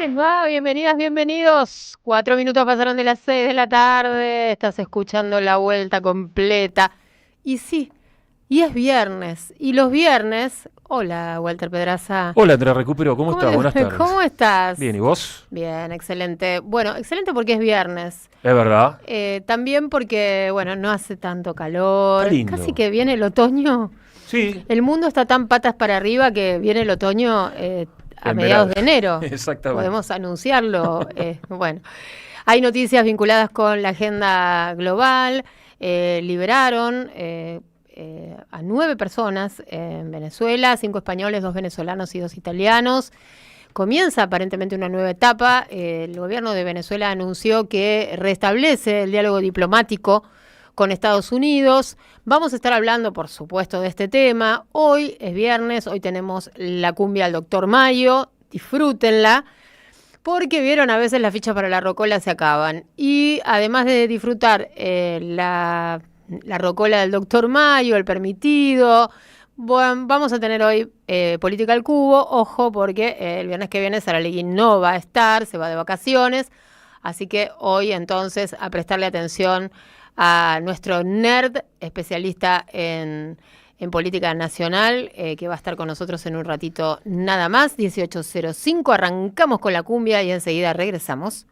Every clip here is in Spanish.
les va? Bienvenidas, bienvenidos. 4 minutos pasaron de las 6 de la tarde. Estás escuchando la vuelta completa. Y sí, y es viernes. Y los viernes. Hola, Walter Pedraza. Hola, te recupero. ¿Cómo ¿Cómo, estás? Buenas cómo tardes. Bien, estás? ¿y vos? Bien, excelente. Bueno, excelente porque es viernes. Es verdad. También porque, bueno, no hace tanto Está calor. Casi lindo. que viene el otoño. Sí, El mundo está tan patas para arriba que viene el otoño a en mediados verano. de enero. Exactamente. Podemos anunciarlo. Bueno, hay noticias vinculadas con la agenda global. Liberaron a 9 personas en Venezuela, 5 españoles, 2 venezolanos y 2 italianos. Comienza aparentemente una nueva etapa. El gobierno de Venezuela anunció que restablece el diálogo diplomático con Estados Unidos. Vamos a estar hablando, por supuesto, de este tema. Hoy es viernes, hoy tenemos la cumbia del Doctor Mayo. Disfrútenla, porque vieron a veces las fichas para la rocola se acaban. Y además de disfrutar la rocola del Doctor Mayo, el permitido, bueno, vamos a tener hoy Política al Cubo. Ojo, porque el viernes que viene Saralegui no va a estar, se va de vacaciones. Así que hoy entonces a prestarle atención a nuestro nerd especialista en política nacional, que va a estar con nosotros en un ratito nada más. 18:05, arrancamos con la cumbia y enseguida regresamos.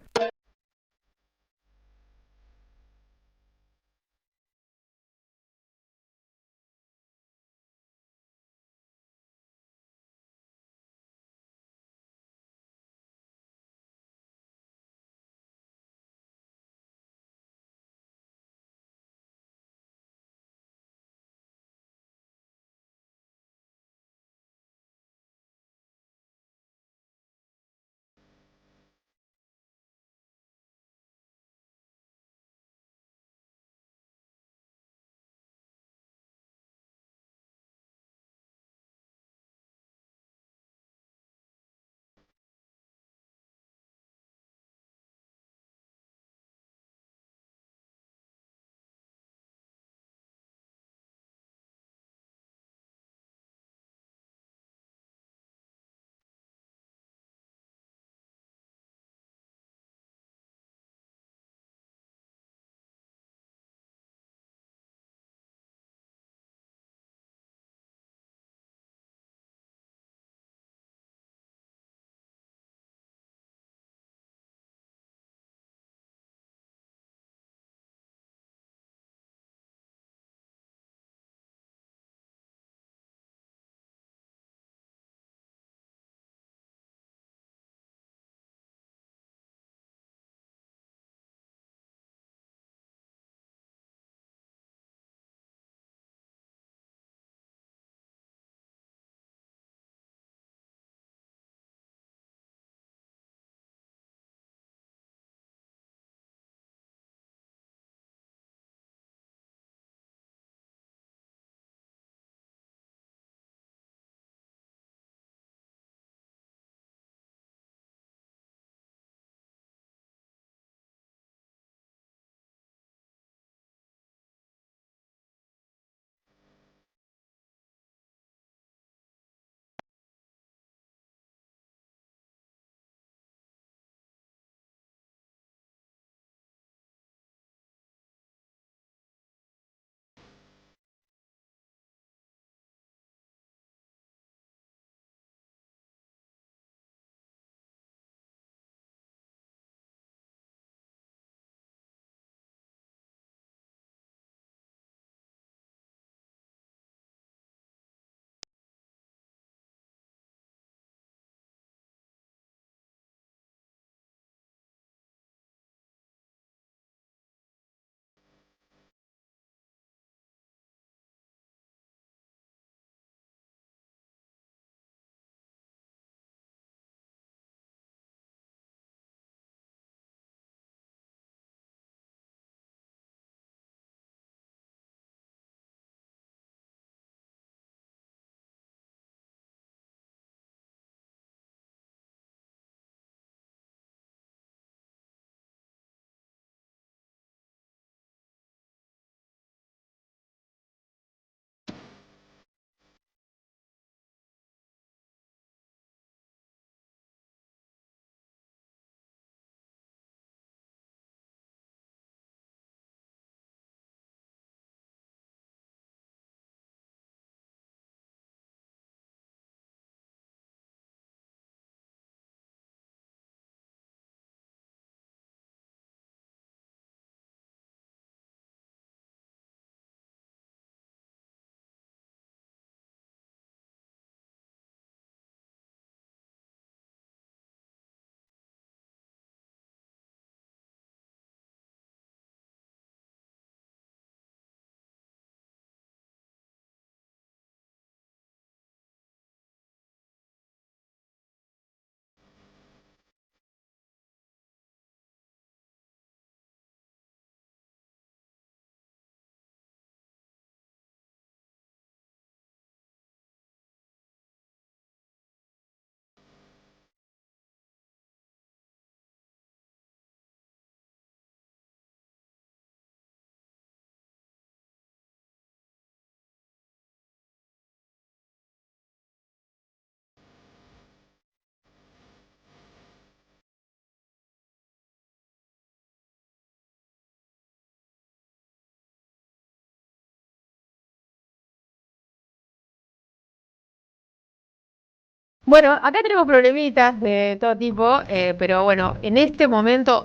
Bueno, acá tenemos problemitas de todo tipo, pero bueno, en este momento,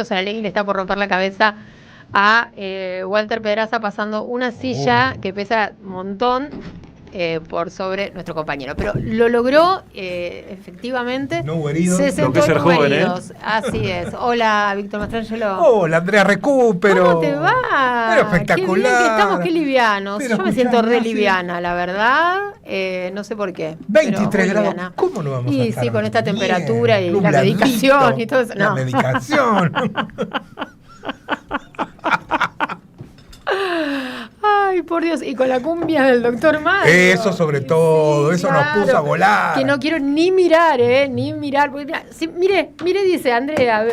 Saralegui le está por romper la cabeza a Walter Pedraza pasando una silla que pesa un montón por sobre nuestro compañero. Pero lo logró, efectivamente. No hubo heridos. Se Lo que es ser sentó, no hubo joven, ¿eh? heridos. Así es. Hola, Víctor Mastrangelo. Hola, Andrea Recupero. ¿Cómo te va? Pero espectacular. Qué bien que estamos, qué livianos. Pero Yo me siento re escuchame, liviana, la verdad. No sé por qué. 23 pero muy grados. liviana. ¿Cómo no vamos a Y estar sí, con esta bien? temperatura y la Nubladito. medicación y todo eso. La No. medicación. Ay, por Dios, y con la cumbia del doctor Mario. Eso sobre todo, eso nos puso a volar. Que no quiero ni mirar, ni mirar. Porque, mire, dice Andrea,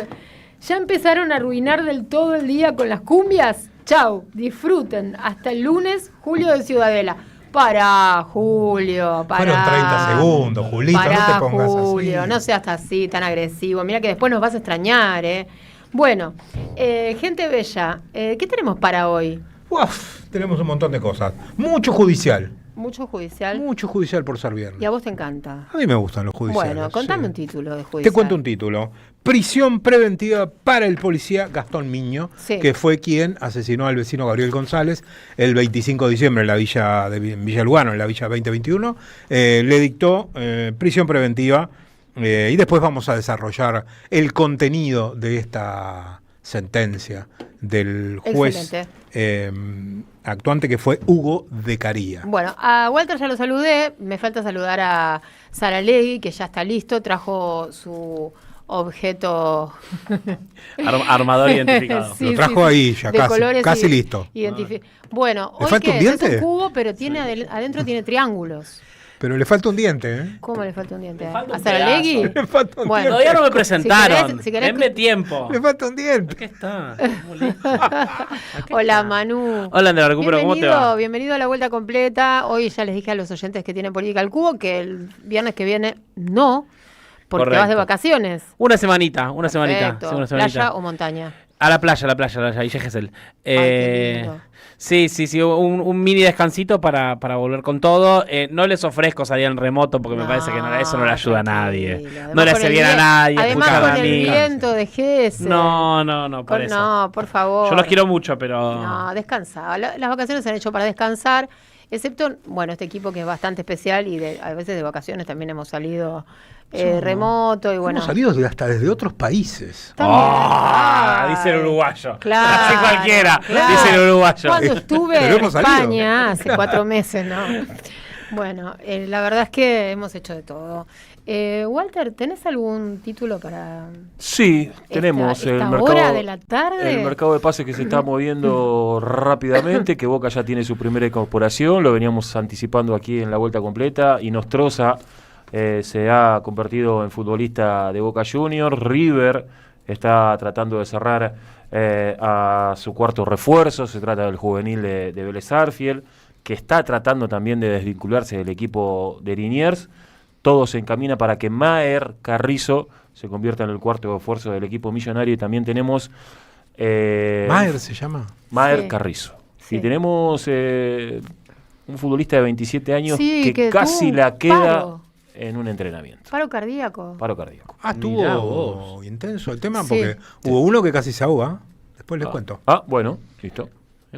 ya empezaron a arruinar del todo el día con las cumbias. Chau, disfruten. Hasta el lunes, Julio de Ciudadela. Para Julio, para. Fueron 30 segundos, Julito, no te pongas Julio, así. no seas así, tan agresivo. Mira que después nos vas a extrañar, Bueno, gente bella, ¿qué tenemos para hoy? Uf, tenemos un montón de cosas. Mucho judicial. Mucho judicial. Mucho judicial por ser viernes. Y a vos te encanta. A mí me gustan los judiciales. Bueno, contame sí. un título de judicial. Te cuento un título. Prisión preventiva para el policía Gastón Miño, Sí. que fue quien asesinó al vecino Gabriel González el 25 de diciembre en la villa de Villa Lugano, en la villa 2021. Le dictó prisión preventiva y después vamos a desarrollar el contenido de esta sentencia del juez actuante, que fue Hugo de Caría. Bueno, a Walter ya lo saludé, me falta saludar a Saralegui, que ya está listo, trajo su objeto Armador identificado. Sí, Lo trajo ahí ya, de casi, colores casi listo. Bueno, ¿Le hoy falta un qué es diente? un cubo, pero tiene adentro tiene triángulos. Pero le falta un diente, ¿eh? ¿Cómo le falta un diente? Le falta ¿A un Saralegui? pedazo. Le falta un diente. Todavía no me presentaron. si querés- Denme tiempo. Le falta un diente. Aquí está. Molesto. Hola, Manu. Hola, Andrea Recupero, ¿cómo te va? Bienvenido a la vuelta completa. Hoy ya les dije a los oyentes que tienen Política al Cubo que el viernes que viene no, porque Correcto. vas de vacaciones. Una semanita. Perfecto. Sí, una semanita. ¿Playa o montaña? A la playa, Villa Gesell. qué lindo. Sí, un mini descansito para volver con todo. No les ofrezco salir en remoto porque me parece que eso no le ayuda a nadie. tranquilo. Además No le con hace el bien a nadie. Además escuchar con a el mí. viento de Gesell. No, por eso. No, por favor. Yo los quiero mucho, pero... No, descansa. Las vacaciones se han hecho para descansar, excepto, bueno, este equipo que es bastante especial y a veces de vacaciones también hemos salido remoto y bueno. Hemos salido hasta desde otros países. También. Dice el uruguayo. Claro, Así cualquiera, claro. dice el uruguayo. Cuando estuve Pero en hemos salido. España hace 4 meses, ¿no? Bueno, la verdad es que hemos hecho de todo. Walter, ¿tenés algún título para Sí, tenemos esta el hora mercado de la tarde? el mercado de pases que se está moviendo rápidamente, que Boca ya tiene su primera incorporación, lo veníamos anticipando aquí en la vuelta completa, y Nostroza se ha convertido en futbolista de Boca Juniors. River está tratando de cerrar a su cuarto refuerzo, se trata del juvenil de Vélez Sarsfield, que está tratando también de desvincularse del equipo de Liniers. Todo se encamina para que Maher Carrizo se convierta en el cuarto refuerzo del equipo millonario. Y también tenemos... Maher se llama. Maher Sí. Carrizo. Sí. Y tenemos un futbolista de 27 años Sí, que que casi tuvo la queda paro. en un entrenamiento. Paro cardíaco. Paro cardíaco. Ah, Mirá estuvo vos. intenso el tema, Sí. porque hubo uno que casi se ahoga. Después les cuento. Bueno, listo.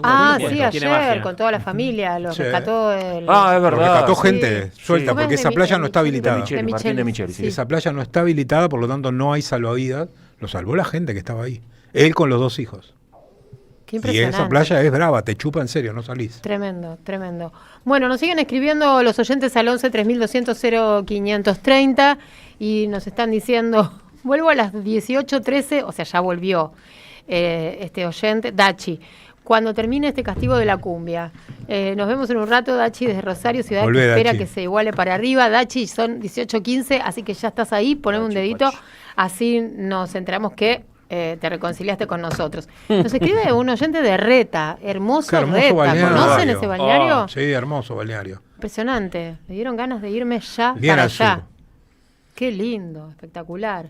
Ah, Bueno, sí, tiene ayer magia. con toda la familia, lo Sí. rescató el... Es Porque verdad. rescató sí. gente suelta, ¿Cómo porque es esa de playa Mi- no está de habilitada. Micheli, De Martín de Micheli, Micheli, sí. sí. Esa playa no está habilitada, por lo tanto no hay salvavidas. Lo salvó la gente que estaba ahí. Él con los 2 hijos. Qué Y impresionante. esa playa es brava, te chupa en serio, no salís. Tremendo, tremendo. Bueno, nos siguen escribiendo los oyentes al 11 3200 0530 y nos están diciendo, vuelvo a las 18:13, o sea, ya volvió este oyente, Dachi, cuando termine este castigo de la cumbia. Nos vemos en un rato, Dachi, desde Rosario, ciudad Volvé, que espera Dachi. que se iguale para arriba. Dachi, son 18:15, así que ya estás ahí, poneme un Dachi, dedito, Dachi. así nos enteramos que te reconciliaste con nosotros. Nos escribe un oyente de Reta, hermoso, Qué hermoso Reta. balneario. ¿Conocen ese balneario? Sí, hermoso balneario. Impresionante. Me dieron ganas de irme ya Bien para al allá. sur. Qué lindo, espectacular.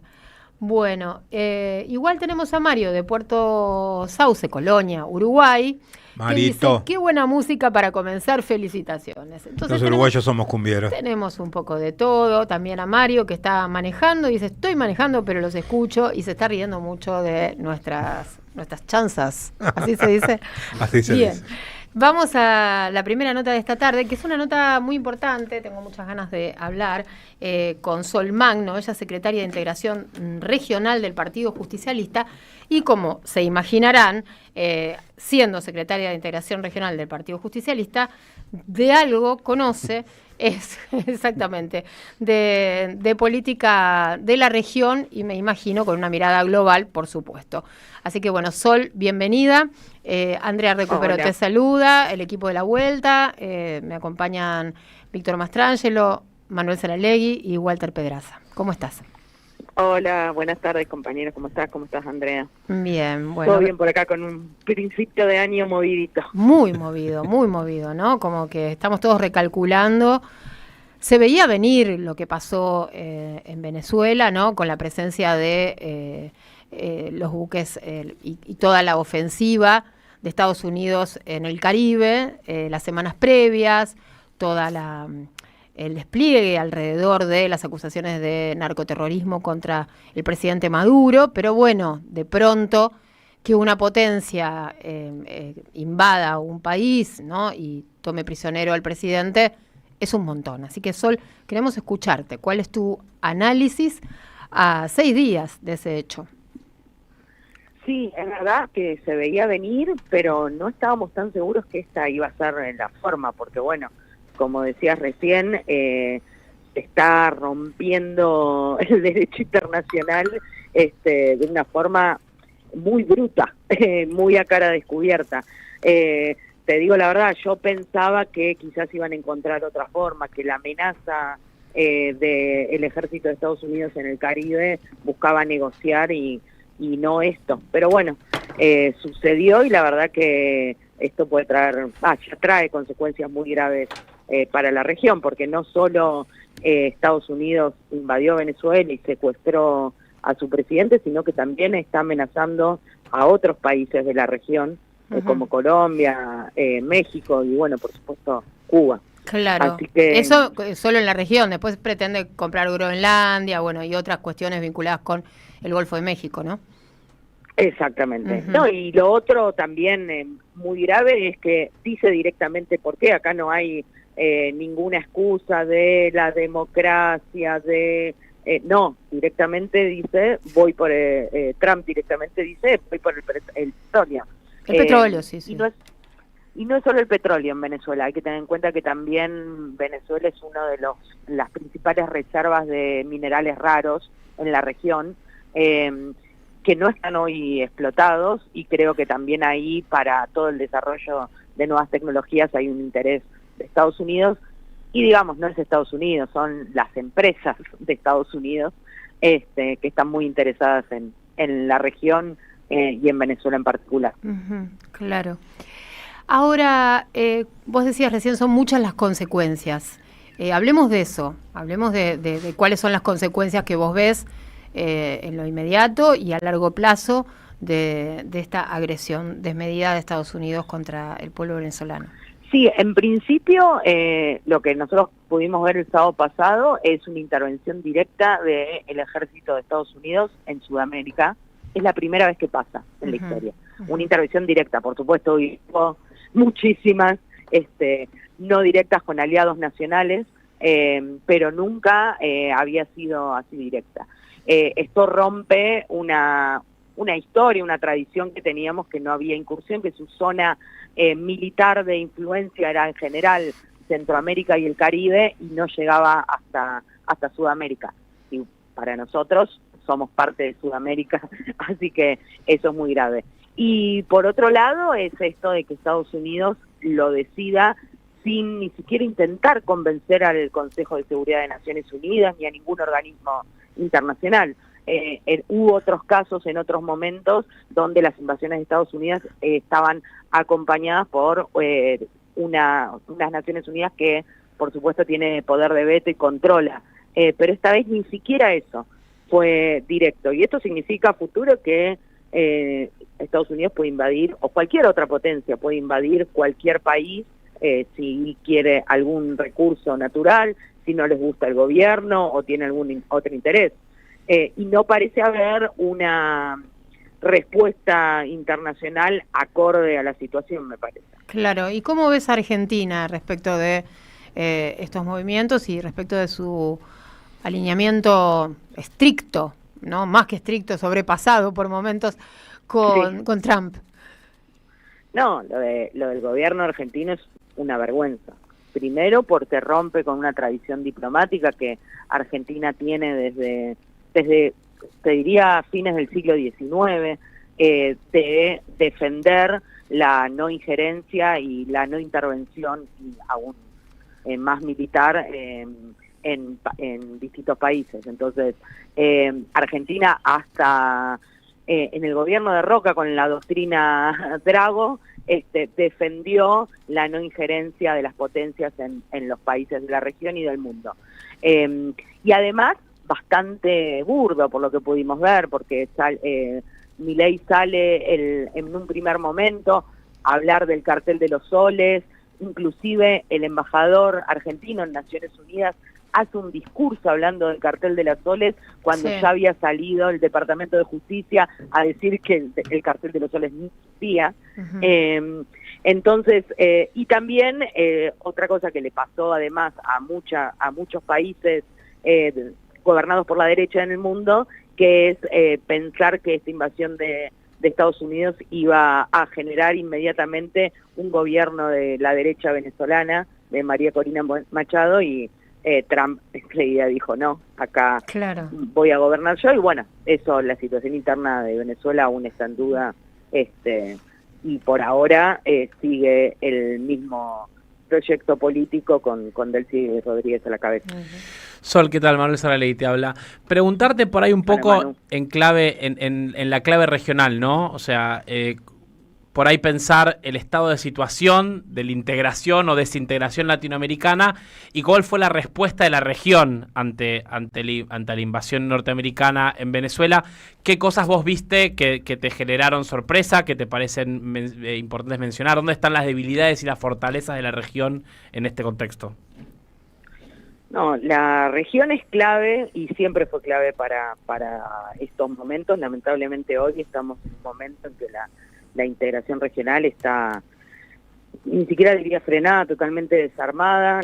Bueno, igual tenemos a Mario de Puerto Sauce, Colonia, Uruguay, que dice, Marito, qué buena música para comenzar, felicitaciones. Entonces los uruguayos somos cumbieros. tenemos un poco de todo, también a Mario que está manejando, dice, estoy manejando pero los escucho y se está riendo mucho de nuestras chanzas, así se dice. Así se Bien. dice. Vamos a la primera nota de esta tarde, que es una nota muy importante, tengo muchas ganas de hablar, con Sol Magno, ella es secretaria de Integración Regional del Partido Justicialista, y como se imaginarán, siendo secretaria de Integración Regional del Partido Justicialista, de algo conoce, es exactamente, de política de la región, y me imagino con una mirada global, por supuesto. Así que bueno, Sol, bienvenida. Andrea Recupero Hola. te saluda, el equipo de La Vuelta, me acompañan Víctor Mastrangelo, Manuel Saralegui y Walter Pedraza. ¿Cómo estás? Hola, buenas tardes compañeros, ¿cómo estás? ¿Cómo estás, Andrea? Bien, bueno. Todo bien por acá con un principio de año movidito. Muy movido, ¿no? Como que estamos todos recalculando. Se veía venir lo que pasó en Venezuela, ¿no? Con la presencia de los buques y toda la ofensiva de Estados Unidos en el Caribe, las semanas previas, el despliegue alrededor de las acusaciones de narcoterrorismo contra el presidente Maduro, pero bueno, de pronto que una potencia invada un país, ¿no? Y tome prisionero al presidente, es un montón. Así que, Sol, queremos escucharte. ¿Cuál es tu análisis a 6 días de ese hecho? Sí, es verdad que se veía venir, pero no estábamos tan seguros que esta iba a ser la forma, porque bueno, como decías recién, se está rompiendo el derecho internacional de una forma muy bruta, muy a cara descubierta. Te digo la verdad, yo pensaba que quizás iban a encontrar otra forma, que la amenaza del ejército de Estados Unidos en el Caribe buscaba negociar y no esto. Pero bueno, sucedió y la verdad que esto puede traer, ya trae consecuencias muy graves para la región, porque no solo Estados Unidos invadió Venezuela y secuestró a su presidente, sino que también está amenazando a otros países de la región, como Colombia, México y bueno, por supuesto, Cuba. Claro, Así que, eso solo en la región, después pretende comprar Groenlandia, bueno, y otras cuestiones vinculadas con el Golfo de México, ¿no? Exactamente. No, y lo otro también muy grave es que dice directamente por qué acá no hay ninguna excusa de la democracia, no, directamente dice, Trump directamente dice, voy por el petróleo. El petróleo, sí. Y no es solo el petróleo en Venezuela, hay que tener en cuenta que también Venezuela es uno de las principales reservas de minerales raros en la región, que no están hoy explotados, y creo que también ahí para todo el desarrollo de nuevas tecnologías hay un interés de Estados Unidos, y digamos, no es Estados Unidos, son las empresas de Estados Unidos que están muy interesadas en la región y en Venezuela en particular. Claro. Ahora, vos decías recién, son muchas las consecuencias. Hablemos de eso, hablemos de cuáles son las consecuencias que vos ves en lo inmediato y a largo plazo de esta agresión desmedida de Estados Unidos contra el pueblo venezolano. Sí, en principio lo que nosotros pudimos ver el sábado pasado es una intervención directa del ejército de Estados Unidos en Sudamérica. Es la primera vez que pasa en la historia. Una intervención directa, por supuesto, hubo muchísimas no directas con aliados nacionales, pero nunca había sido así directa. Esto rompe una historia, una tradición que teníamos, que no había incursión, que su zona militar de influencia era en general Centroamérica y el Caribe y no llegaba hasta Sudamérica. Y para nosotros somos parte de Sudamérica, así que eso es muy grave. Y por otro lado es esto de que Estados Unidos lo decida sin ni siquiera intentar convencer al Consejo de Seguridad de Naciones Unidas ni a ningún organismo internacional. Hubo otros casos en otros momentos donde las invasiones de Estados Unidos estaban acompañadas por unas Naciones Unidas que, por supuesto, tiene poder de veto y controla. Pero esta vez ni siquiera eso. fue directo. Y esto significa a futuro que Estados Unidos puede invadir, o cualquier otra potencia puede invadir cualquier país si quiere algún recurso natural, si no les gusta el gobierno o tiene algún otro interés. Y no parece haber una respuesta internacional acorde a la situación, me parece. Claro, ¿y cómo ves a Argentina respecto de estos movimientos y respecto de su alineamiento estricto, ¿no? Más que estricto, sobrepasado por momentos con Trump? No, lo del gobierno argentino es una vergüenza. Primero porque rompe con una tradición diplomática que Argentina tiene desde te diría, fines del siglo XIX, de defender la no injerencia y la no intervención, y aún más militar, en distintos países. Entonces, Argentina hasta en el gobierno de Roca, con la doctrina Drago, defendió la no injerencia de las potencias en los países de la región y del mundo. Y además, bastante burdo por lo que pudimos ver, porque Milei sale en un primer momento a hablar del cartel de los soles, inclusive el embajador argentino en Naciones Unidas hace un discurso hablando del cartel de los soles cuando ya había salido el Departamento de Justicia a decir que el cartel de los soles no existía. Entonces, y también otra cosa que le pasó además a muchos países gobernados por la derecha en el mundo, que es pensar que esta invasión de Estados Unidos iba a generar inmediatamente un gobierno de la derecha venezolana, de María Corina Machado, y Trump enseguida dijo, no, acá voy a gobernar yo, y bueno, eso, la situación interna de Venezuela aún está en duda, y por ahora sigue el mismo proyecto político con Delcy Rodríguez a la cabeza. Sol, ¿qué tal? Manuel Saralegui te habla. Preguntarte por ahí un poco en clave, en la clave regional, ¿no? O sea, por ahí pensar el estado de situación de la integración o desintegración latinoamericana y cuál fue la respuesta de la región ante la invasión norteamericana en Venezuela. ¿Qué cosas vos viste que te generaron sorpresa, que te parecen importantes mencionar? ¿Dónde están las debilidades y las fortalezas de la región en este contexto? No, la región es clave y siempre fue clave para estos momentos. Lamentablemente hoy estamos en un momento en que la integración regional está, ni siquiera diría frenada, totalmente desarmada.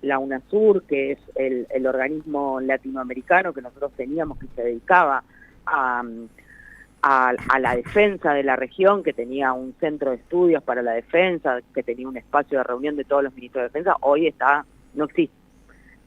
La UNASUR, que es el organismo latinoamericano que nosotros teníamos, que se dedicaba a la defensa de la región, que tenía un centro de estudios para la defensa, que tenía un espacio de reunión de todos los ministros de defensa, hoy no existe.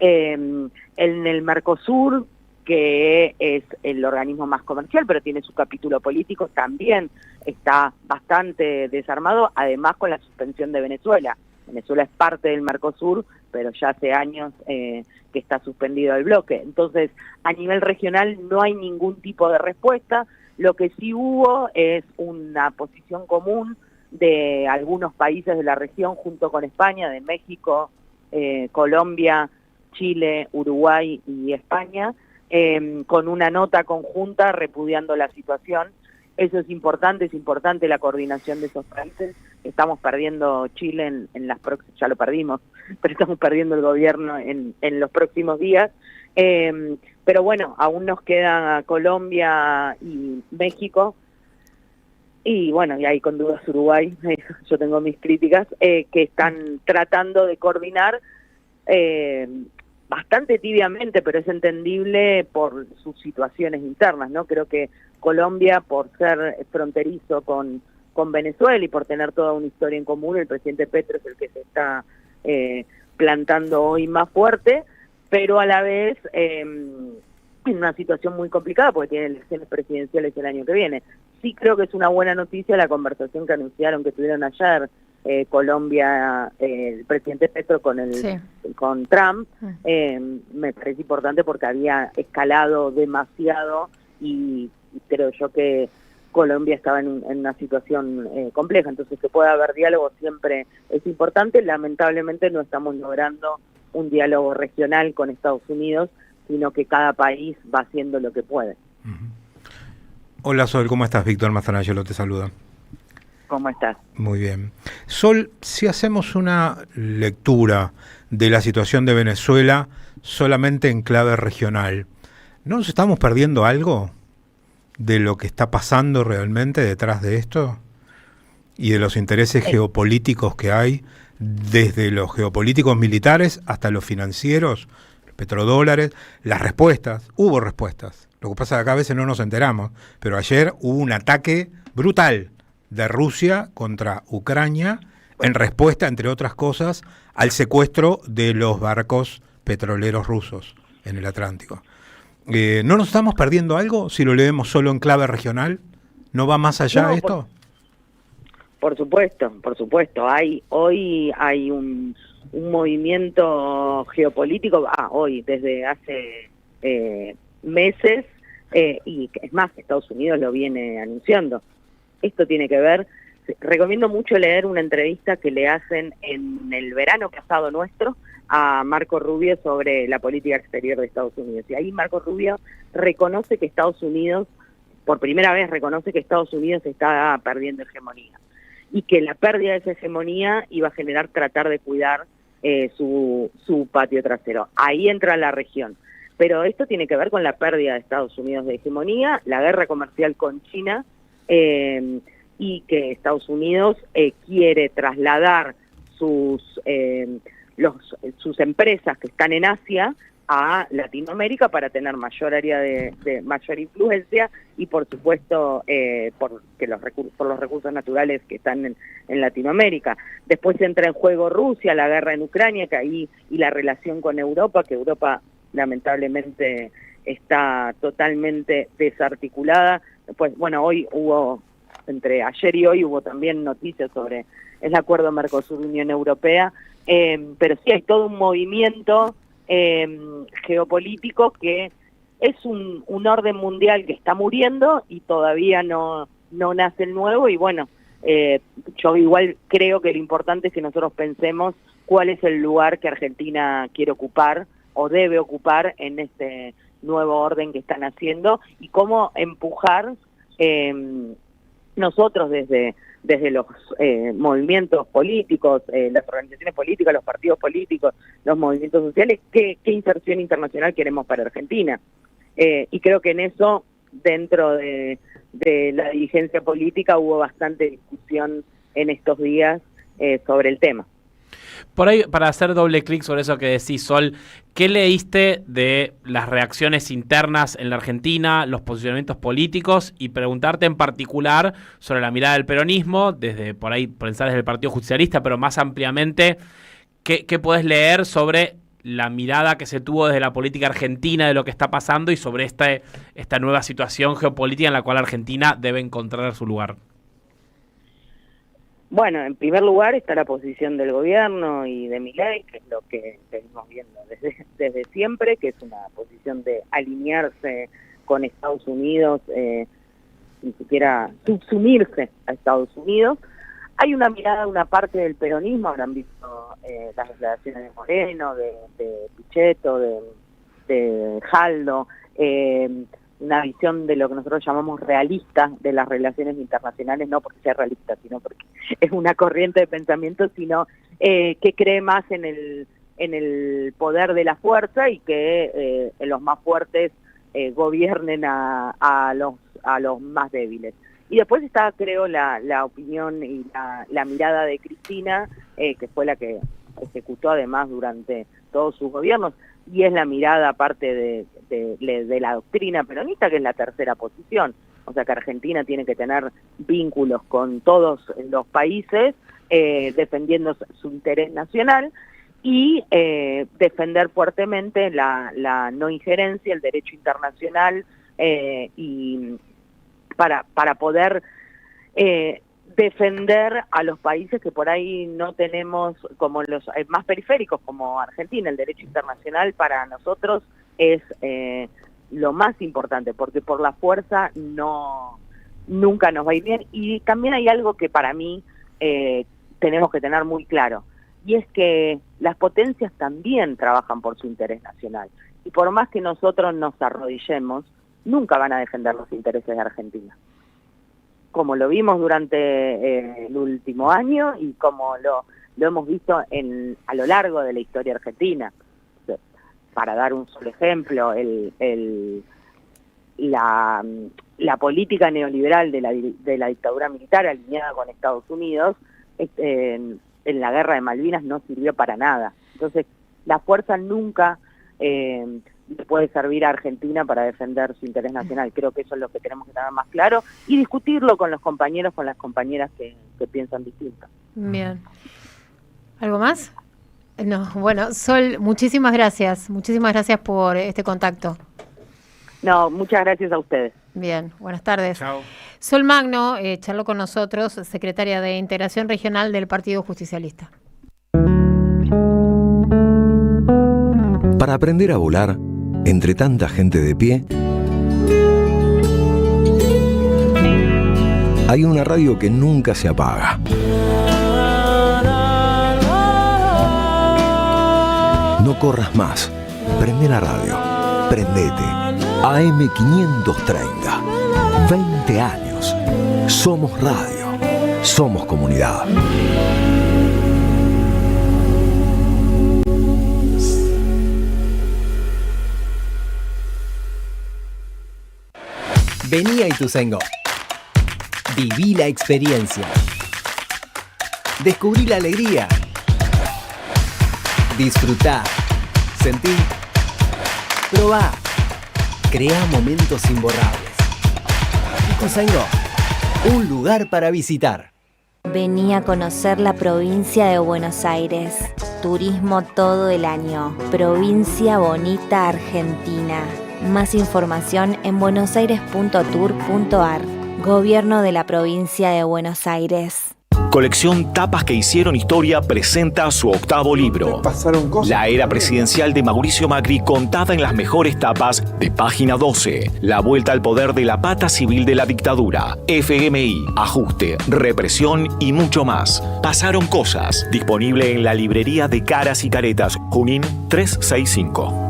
En el Mercosur, que es el organismo más comercial, pero tiene su capítulo político, también está bastante desarmado, además con la suspensión de Venezuela. Venezuela es parte del Mercosur, pero ya hace años que está suspendido el bloque. Entonces, a nivel regional no hay ningún tipo de respuesta. Lo que sí hubo es una posición común de algunos países de la región junto con España, de México, Colombia, Chile, Uruguay y España, con una nota conjunta repudiando la situación. Eso es importante la coordinación de esos países. Estamos perdiendo Chile en las próximas, ya lo perdimos, pero estamos perdiendo el gobierno en los próximos días. Pero bueno, aún nos quedan Colombia y México, y bueno, y ahí con dudas Uruguay, yo tengo mis críticas, que están tratando de coordinar bastante tibiamente, pero es entendible por sus situaciones internas, ¿no? Creo que Colombia, por ser fronterizo con Venezuela y por tener toda una historia en común, el presidente Petro es el que se está plantando hoy más fuerte, pero a la vez en una situación muy complicada porque tiene elecciones presidenciales el año que viene. Sí creo que es una buena noticia la conversación que anunciaron que tuvieron ayer Colombia, el presidente Petro con Trump. Me parece importante porque había escalado demasiado y creo yo que Colombia estaba en una situación compleja, entonces que pueda haber diálogo siempre es importante. Lamentablemente no estamos logrando un diálogo regional con Estados Unidos, sino que cada país va haciendo lo que puede. Hola Sol, ¿cómo estás? Víctor Mazanayelo te saluda. ¿Cómo estás? Muy bien. Sol, si hacemos una lectura de la situación de Venezuela solamente en clave regional, ¿no nos estamos perdiendo algo de lo que está pasando realmente detrás de esto? Y de los intereses geopolíticos que hay, desde los geopolíticos militares hasta los financieros, los petrodólares, las respuestas. Hubo respuestas. Lo que pasa es que acá a veces no nos enteramos, pero ayer hubo un ataque brutal de Rusia contra Ucrania en respuesta, entre otras cosas, al secuestro de los barcos petroleros rusos en el Atlántico. ¿No nos estamos perdiendo algo si lo leemos solo en clave regional? ¿No va más allá esto? Por supuesto. Hoy hay un movimiento geopolítico, hoy, desde hace meses, y es más, Estados Unidos lo viene anunciando. Esto tiene que ver, recomiendo mucho leer una entrevista que le hacen en el verano pasado nuestro a Marco Rubio sobre la política exterior de Estados Unidos. Y ahí Marco Rubio reconoce que Estados Unidos, por primera vez reconoce que Estados Unidos está perdiendo hegemonía. Y que la pérdida de esa hegemonía iba a generar tratar de cuidar su patio trasero. Ahí entra la región. Pero esto tiene que ver con la pérdida de Estados Unidos de hegemonía, la guerra comercial con China, y que Estados Unidos quiere trasladar sus empresas que están en Asia a Latinoamérica para tener mayor área de mayor influencia y por supuesto por los recursos naturales que están en Latinoamérica. Después entra en juego Rusia, la guerra en Ucrania, que ahí, y la relación con Europa, que Europa lamentablemente está totalmente desarticulada. Pues bueno, entre ayer y hoy hubo también noticias sobre el acuerdo Mercosur-Unión Europea, pero sí hay todo un movimiento geopolítico que es un orden mundial que está muriendo y todavía no nace el nuevo, y bueno, yo igual creo que lo importante es que nosotros pensemos cuál es el lugar que Argentina quiere ocupar o debe ocupar en este nuevo orden que están haciendo y cómo empujar nosotros desde los movimientos políticos, las organizaciones políticas, los partidos políticos, los movimientos sociales, qué inserción internacional queremos para Argentina. Y creo que en eso, dentro de la dirigencia política, hubo bastante discusión en estos días sobre el tema. Por ahí, para hacer doble clic sobre eso que decís, Sol, ¿qué leíste de las reacciones internas en la Argentina, los posicionamientos políticos, y preguntarte en particular sobre la mirada del peronismo, desde por ahí pensar desde el Partido Justicialista, pero más ampliamente, ¿qué podés leer sobre la mirada que se tuvo desde la política argentina de lo que está pasando y sobre esta nueva situación geopolítica en la cual Argentina debe encontrar su lugar? Bueno, en primer lugar está la posición del gobierno y de Milei, que es lo que venimos viendo desde siempre, que es una posición de alinearse con Estados Unidos, ni siquiera subsumirse a Estados Unidos. Hay una mirada, una parte del peronismo, habrán visto las declaraciones de Moreno, de Pichetto, de Jaldo, una visión de lo que nosotros llamamos realista de las relaciones internacionales, no porque sea realista, sino porque es una corriente de pensamiento, sino que cree más en el poder de la fuerza y que los más fuertes gobiernen a los más débiles. Y después está, creo, la opinión y la mirada de Cristina, que fue la que ejecutó además durante todos sus gobiernos, y es la mirada aparte de la doctrina peronista, que es la tercera posición. O sea que Argentina tiene que tener vínculos con todos los países, defendiendo su interés nacional y defender fuertemente la no injerencia, el derecho internacional, y para poder defender a los países que por ahí no tenemos, como los más periféricos, como Argentina. El derecho internacional para nosotros es lo más importante, porque por la fuerza nunca nos va a ir bien. Y también hay algo que para mí tenemos que tener muy claro, y es que las potencias también trabajan por su interés nacional. Y por más que nosotros nos arrodillemos, nunca van a defender los intereses de Argentina. Como lo vimos durante el último año y como lo hemos visto a lo largo de la historia argentina. Para dar un solo ejemplo, la política neoliberal de la dictadura militar alineada con Estados Unidos en la guerra de Malvinas no sirvió para nada. Entonces, la fuerza nunca le puede servir a Argentina para defender su interés nacional. Creo que eso es lo que tenemos que tener más claro y discutirlo con los compañeros, con las compañeras que piensan distinto. Bien. ¿Algo más? No, bueno, Sol, muchísimas gracias por este contacto. No, muchas gracias a ustedes. Bien, buenas tardes. Chao. Sol Magno charló con nosotros, secretaria de Integración Regional del Partido Justicialista. Para aprender a volar, entre tanta gente de pie, hay una radio que nunca se apaga. No corras más. Prende la radio. Prendete. AM530. 20 años. Somos radio. Somos comunidad. Vení a Ituzaingó. Viví la experiencia. Descubrí la alegría. Disfrutá. Sentí. Probá. Crea momentos imborrables. Ituzaingó. Un lugar para visitar. Vení a conocer la provincia de Buenos Aires. Turismo todo el año. Provincia Bonita, Argentina. Más información en buenosaires.tour.ar. Gobierno de la provincia de Buenos Aires. Colección Tapas que hicieron historia presenta su 8º libro. La era presidencial de Mauricio Macri contada en las mejores tapas de Página 12. La vuelta al poder de la pata civil de la dictadura. FMI, ajuste, represión y mucho más. Pasaron cosas. Disponible en la librería de Caras y Caretas, Junín 365.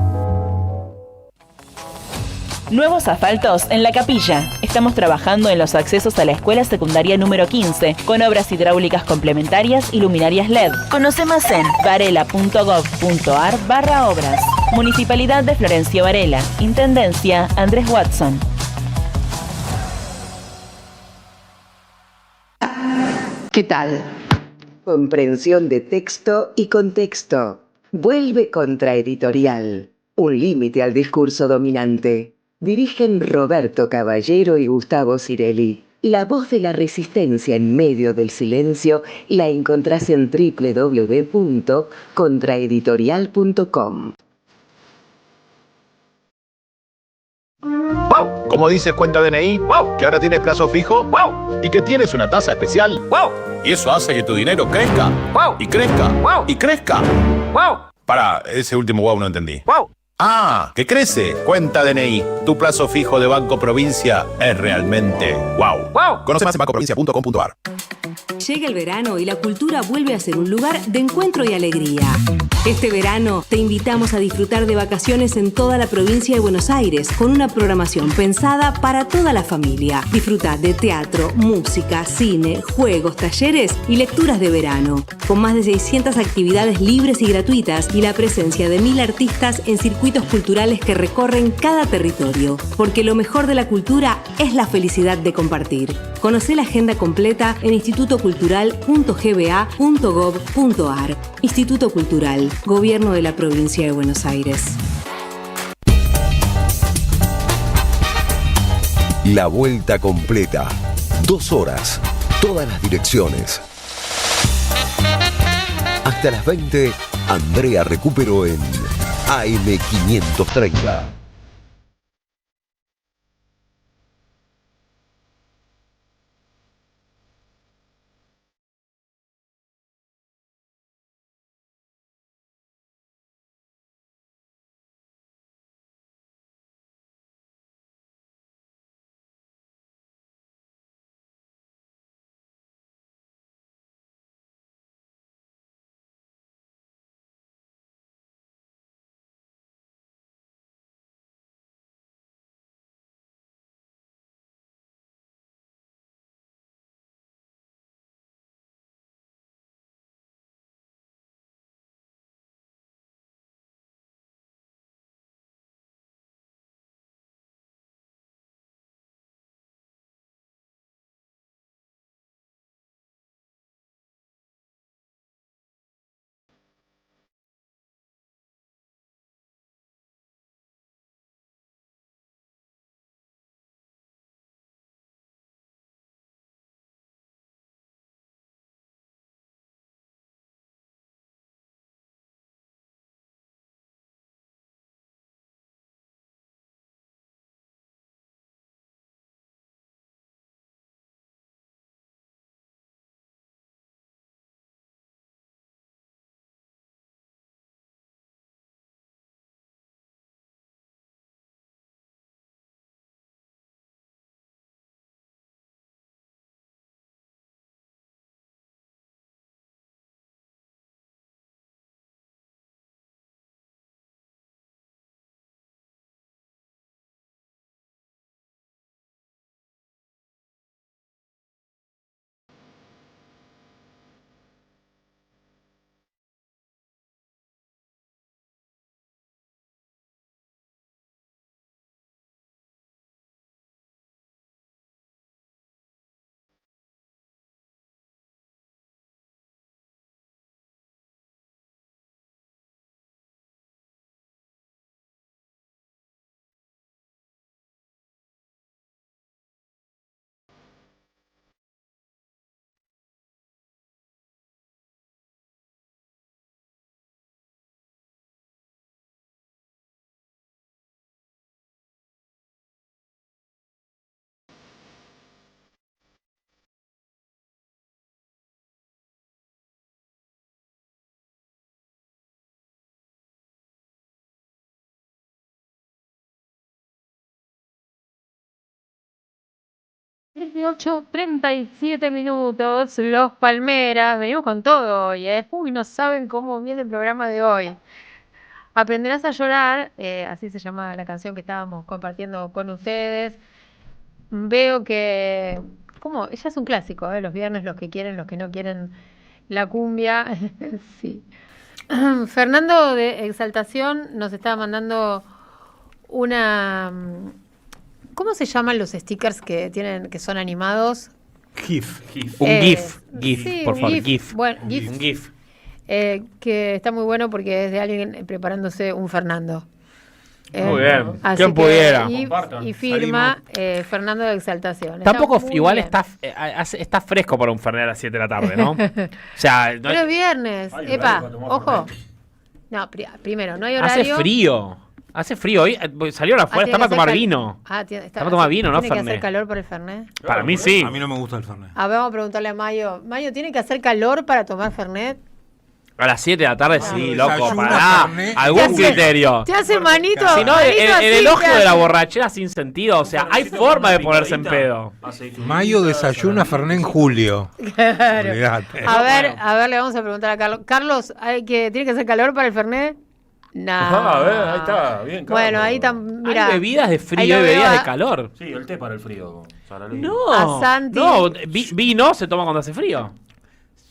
Nuevos asfaltos en La Capilla. Estamos trabajando en los accesos a la escuela secundaria número 15, con obras hidráulicas complementarias y luminarias LED. Conoce más en varela.gov.ar/obras. Municipalidad de Florencio Varela. Intendencia Andrés Watson. ¿Qué tal? Comprensión de texto y contexto. Vuelve Contraeditorial. Un límite al discurso dominante. Dirigen Roberto Caballero y Gustavo Cirelli. La voz de la resistencia en medio del silencio la encontrás en www.contraeditorial.com. ¡Wow! Como dice cuenta DNI, ¡wow! Que ahora tienes plazo fijo, ¡wow! Y que tienes una tasa especial, ¡wow! Y eso hace que tu dinero crezca, ¡wow! Y crezca, ¡wow! Y crezca, ¡wow! Para, ese último wow no entendí. ¡Wow! ¡Ah! ¡Que crece! Cuenta DNI. Tu plazo fijo de Banco Provincia es realmente wow. ¡Wow! Conoce más en bancoprovincia.com.ar. Llega el verano y la cultura vuelve a ser un lugar de encuentro y alegría. Este verano te invitamos a disfrutar de vacaciones en toda la provincia de Buenos Aires con una programación pensada para toda la familia. Disfruta de teatro, música, cine, juegos, talleres y lecturas de verano. Con más de 600 actividades libres y gratuitas y la presencia de 1000 artistas en circuitos culturales que recorren cada territorio. Porque lo mejor de la cultura es la felicidad de compartir. Conocé la agenda completa en institutocultural.gba.gov.ar. Instituto Cultural, Gobierno de la Provincia de Buenos Aires. La vuelta completa. 2 horas. Todas las direcciones. Hasta las 20, Andrea recuperó en AM530. 18:37 minutos, los Palmeras, venimos con todo hoy, ¿eh? Uy, no saben cómo viene el programa de hoy. Aprenderás a llorar, así se llama la canción que estábamos compartiendo con ustedes. Veo que, como, ya es un clásico, los viernes, los que quieren, los que no quieren la cumbia. Sí. Fernando de Exaltación nos estaba mandando una... ¿Cómo se llaman los stickers que tienen, que son animados? GIF. Un GIF, sí, por un favor, GIF. GIF. Bueno, Un GIF. GIF. Que está muy bueno porque es de alguien preparándose un Fernando. Muy bien. Así ¿Quién que- pudiera? Y firma Fernando de Exaltación. Tampoco Está muy igual bien. está fresco para un Fernet a las 7 de la tarde, ¿no? O sea, no Pero es viernes. Ay, Epa, horario para tomar ojo. No, primero, no hay hace horario. frío. Hace frío. Hoy salieron afuera, tiene está para que tomar hacer vino. Está para tomar vino, ¿no, ¿Tiene que hacer Fernet? calor por el Fernet? Para mí sí. A mí no me gusta el Fernet. A ver, vamos a preguntarle a Mayo. Mayo, ¿tiene que hacer calor para tomar Fernet? A las 7 de la tarde sí, loco, desayuno, pará. Fernet. Algún Te hace- criterio. Te hace manito. Si no, manito el así, elogio te de la hace. borrachera sin sentido. O sea, hay forma de ponerse en pedo. Mayo desayuna Fernet en julio. Claro. Olvidate. A ver, le vamos a preguntar a Carlos. Carlos, ¿tiene que hacer calor para el Fernet? No. A ver, ahí está, bien. Bueno, ahí mira. Hay bebidas de ahí frío lo y veo bebidas de a- calor. Sí, el té para el frío. Saralí. No, A Santi. no, vino se toma cuando hace frío.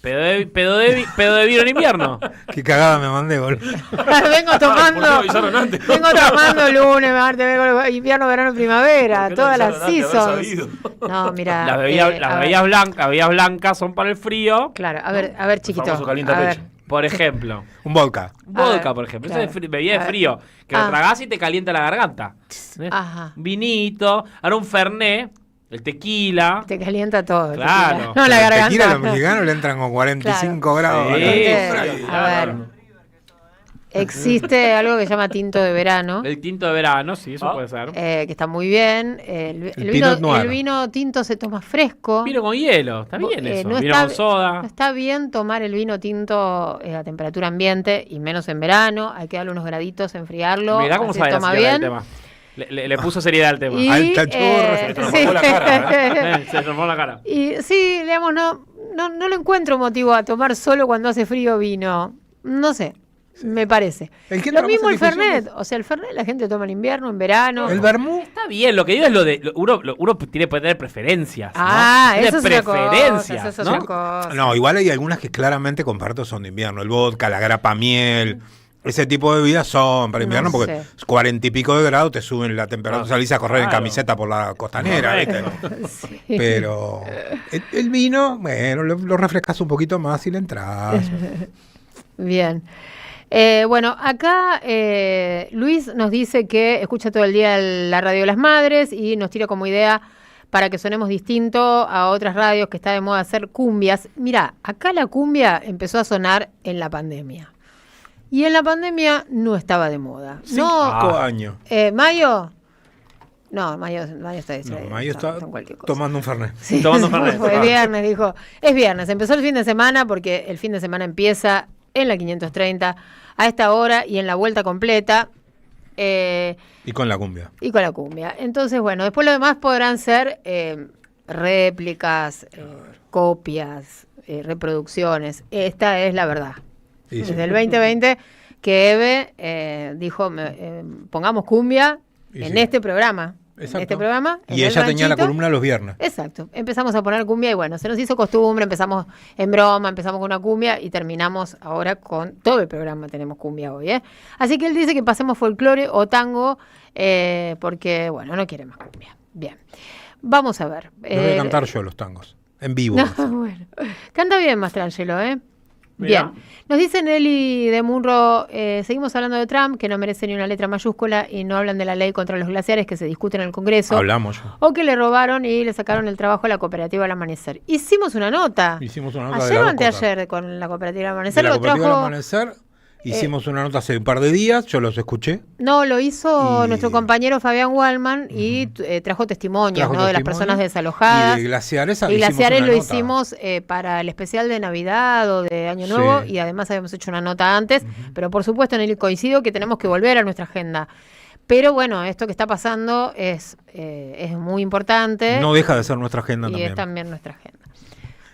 Pedo de vino en invierno. Qué cagada me mandé, boludo. Vengo tomando. ¿Por qué no avisaron antes? Vengo tomando lunes, martes, invierno, verano, primavera, ¿Por qué no todas las avisaron antes de haber seasons. sabido? No, mira. Las bebidas blancas son para el frío. Claro, a ver, chiquito. famoso calienta A ver. pecho. Por ejemplo, Un vodka. vodka, ver, por ejemplo. claro. Esa es bebida A de ver. frío. Que lo tragás y te calienta la garganta. Ajá. Vinito. Ahora un Fernet. El tequila. Te calienta todo. el Claro. tequila. No, la El garganta. tequila a los mexicanos le entran con 45 grados. Sí. Entonces, a ver. Existe algo que se llama tinto de verano. El tinto de verano, sí, eso puede ser. Que está muy bien. El Pinot Noir. el vino tinto se toma fresco. Vino con hielo, está bien eso. No Vino está, con soda. no está bien tomar el vino tinto a temperatura ambiente y menos en verano. Hay que darle unos graditos, enfriarlo. Mirá cómo así sabe la toma seriedad del bien. tema. Le puso seriedad al tema. Y, Alta chorra, se transformó la cara, Se transformó la cara. Y sí, digamos, no lo encuentro motivo a tomar solo cuando hace frío vino. No sé, me parece. ¿El qué Lo entra mismo más el en discusión? Fernet. O sea, el Fernet la gente toma en invierno, en verano. El vermú. Está bien, lo que digo es lo de. Uno tiene que tener preferencias. ¿no? Ah, Tiene eso es otra cosa. preferencias, Eso es ¿no? otra cosa. No, igual hay algunas que claramente comparto son de invierno. El vodka, la grapa miel. Ese tipo de bebidas son para invierno No porque sé. 40 y pico de grados te suben la temperatura. Salís a correr en claro. camiseta por la costanera, ¿viste? Sí. Pero el vino, bueno, lo refrescas un poquito más y le entras. Bien. Bueno, acá Luis nos dice que escucha todo el día la radio de las madres y nos tira como idea para que sonemos distinto a otras radios que está de moda hacer cumbias. Mirá, acá la cumbia empezó a sonar en la pandemia. Y en la pandemia no estaba de moda. 5 años. ¿Mayo? No, Mayo está No, distraído. Mayo está en cualquier cosa. tomando un Fernet. Sí. Tomando Fernet. Fue viernes, dijo. Es viernes, empezó el fin de semana porque el fin de semana empieza en la 530 a esta hora y en la vuelta completa. Y con la cumbia. Y con la cumbia. Entonces, bueno, después lo demás podrán ser réplicas, copias, reproducciones. Esta es la verdad. Sí, sí. Desde el 2020 que Eve dijo, pongamos cumbia Y en sí. este programa. Exacto. En este programa. Y en el ella tenía la ranchito. columna los viernes. Exacto. Empezamos a poner cumbia y bueno, se nos hizo costumbre, empezamos en broma, empezamos con una cumbia y terminamos ahora con todo el programa tenemos cumbia hoy, ¿eh? Así que él dice que pasemos folclore o tango porque, bueno, no quiere más cumbia. Bien. Vamos a ver. Los voy a cantar yo los tangos. En vivo. No, bueno. Canta bien, Mastrangelo, ¿eh? Mirá. Bien. Nos dice Nelly de Munro, seguimos hablando de Trump, que no merece ni una letra mayúscula y no hablan de la ley contra los glaciares que se discute en el Congreso. Hablamos ya. O que le robaron y le sacaron el trabajo a la cooperativa al Amanecer. Hicimos una nota. Hicimos una nota de Ayer las o dos anteayer con la cooperativa al Amanecer. De la Lo cooperativa trajo. del Amanecer. Hicimos una nota hace un par de días, yo los escuché. No, lo hizo Y- nuestro compañero Fabián Wallman y trajo testimonios, ¿no? De las personas desalojadas. Y de glaciares. Y hicimos glaciares una lo nota. hicimos para el especial de Navidad o de Año Nuevo Sí. y además habíamos hecho una nota antes, pero por supuesto en el coincido que tenemos que volver a nuestra agenda. Pero bueno, esto que está pasando es muy importante. No deja de ser nuestra agenda y también. es también nuestra agenda.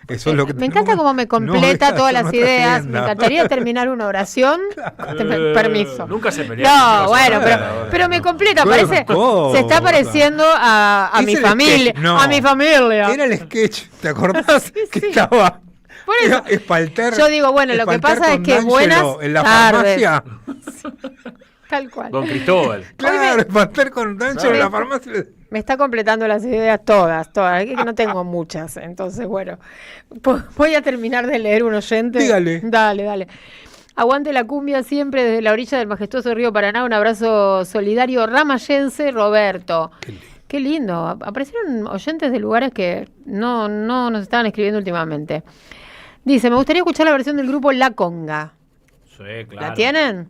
Eso es lo que Me encanta cómo me completa todas las ideas. agenda. Me encantaría terminar una oración. Permiso. Nunca se pelearon. No, bueno, pero me completa. Parece, se está pareciendo a mi familia. A mi familia. Era el sketch, ¿te acordás? Que estaba. Por eso, Espalter, yo digo, bueno, lo que pasa es que D'Angelo buenas en la tardes. farmacia. Tal cual. Don Cristóbal. Claro, Espalter con D'Angelo en la farmacia. Me está completando las ideas todas. Es que no tengo muchas. Entonces, bueno, voy a terminar de leer un oyente. Dígale. Dale. Aguante la cumbia siempre desde la orilla del majestuoso río Paraná. Un abrazo solidario ramayense, Roberto. Qué lindo. Aparecieron oyentes de lugares que no nos estaban escribiendo últimamente. Dice, me gustaría escuchar la versión del grupo La Conga. Sí, claro. ¿La tienen?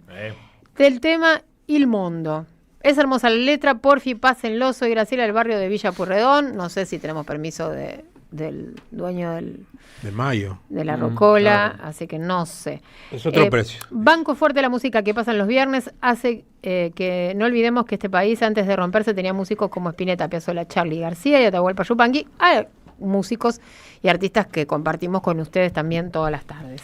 Del tema Il Mondo. Es hermosa la letra, Porfi, pásenlo, soy Graciela del barrio de Villa Purredón. No sé si tenemos permiso del dueño de Mayo. De la Rocola, claro. Así que no sé. Es otro precio. Banco fuerte la música que pasan los viernes, hace que no olvidemos que este país antes de romperse tenía músicos como Spinetta, Piazzolla, Charly García y Atahualpa Yupanqui. Hay músicos y artistas que compartimos con ustedes también todas las tardes,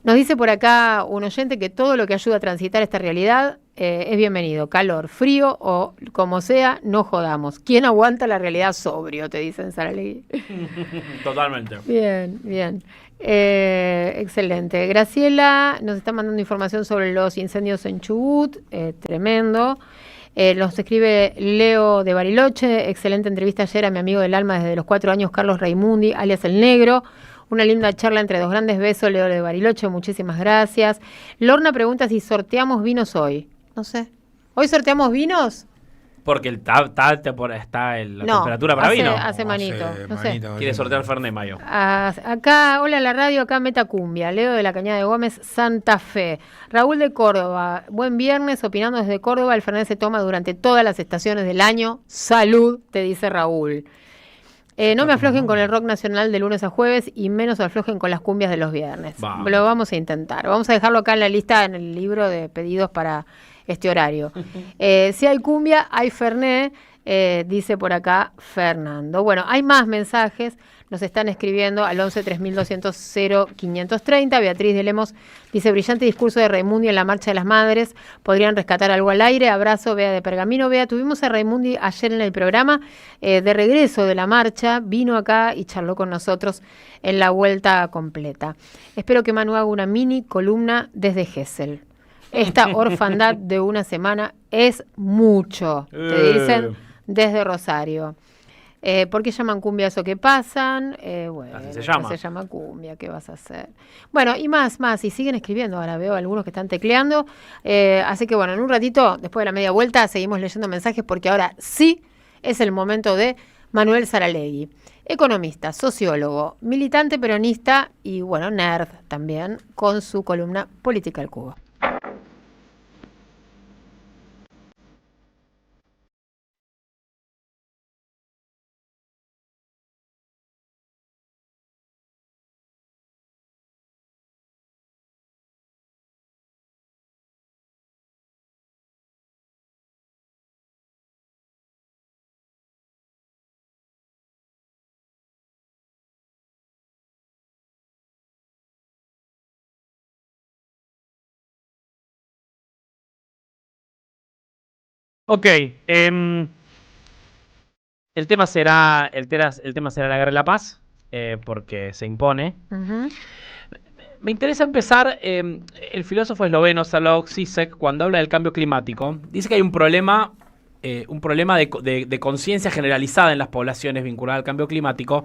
Nos dice por acá un oyente que todo lo que ayuda a transitar esta realidad es bienvenido. Calor, frío o como sea, no jodamos. ¿Quién aguanta la realidad sobrio? Te dicen Saralegui. Totalmente. Bien. Excelente. Graciela nos está mandando información sobre los incendios en Chubut. Tremendo. Nos escribe Leo de Bariloche. Excelente entrevista ayer a mi amigo del alma desde los 4 años, Carlos Raimundi, alias El Negro. Una linda charla entre dos grandes. Besos, Leo de Bariloche, muchísimas gracias. Lorna pregunta si sorteamos vinos hoy. No sé. ¿Hoy sorteamos vinos? Porque está en la temperatura para vino. Hace manito. No sé. Quiere sortear Fernet Mayo. Acá, hola la radio, acá Metacumbia. Leo de la Cañada de Gómez, Santa Fe. Raúl de Córdoba. Buen viernes, opinando desde Córdoba. El Fernet se toma durante todas las estaciones del año. Salud, te dice Raúl. No me aflojen con el rock nacional de lunes a jueves y menos aflojen con las cumbias de los viernes. Vamos. Lo vamos a intentar. Vamos a dejarlo acá en la lista, en el libro de pedidos para este horario. Si hay cumbia, hay Fernet, dice por acá Fernando. Bueno, hay más mensajes. Nos están escribiendo al 11 3200 0530. Beatriz de Lemos dice, brillante discurso de Raimundi en la Marcha de las Madres. ¿Podrían rescatar algo al aire? Abrazo, Bea de Pergamino. Bea, tuvimos a Raimundi ayer en el programa de regreso de la marcha. Vino acá y charló con nosotros en la vuelta completa. Espero que Manu haga una mini columna desde Gesell. Esta orfandad de una semana es mucho, te dicen desde Rosario. ¿Por qué llaman cumbia eso que pasan? Bueno, así se llama. Se llama cumbia, ¿qué vas a hacer? Bueno, y más, y siguen escribiendo, ahora veo algunos que están tecleando, así que bueno, en un ratito, después de la media vuelta, seguimos leyendo mensajes porque ahora sí es el momento de Manuel Saralegui, economista, sociólogo, militante peronista y bueno, nerd también, con su columna Política del Cubo. Ok, el tema será la guerra de la paz, porque se impone. Uh-huh. Me interesa empezar, el filósofo esloveno Slavoj Žižek, cuando habla del cambio climático, dice que hay un problema de conciencia generalizada en las poblaciones vinculada al cambio climático,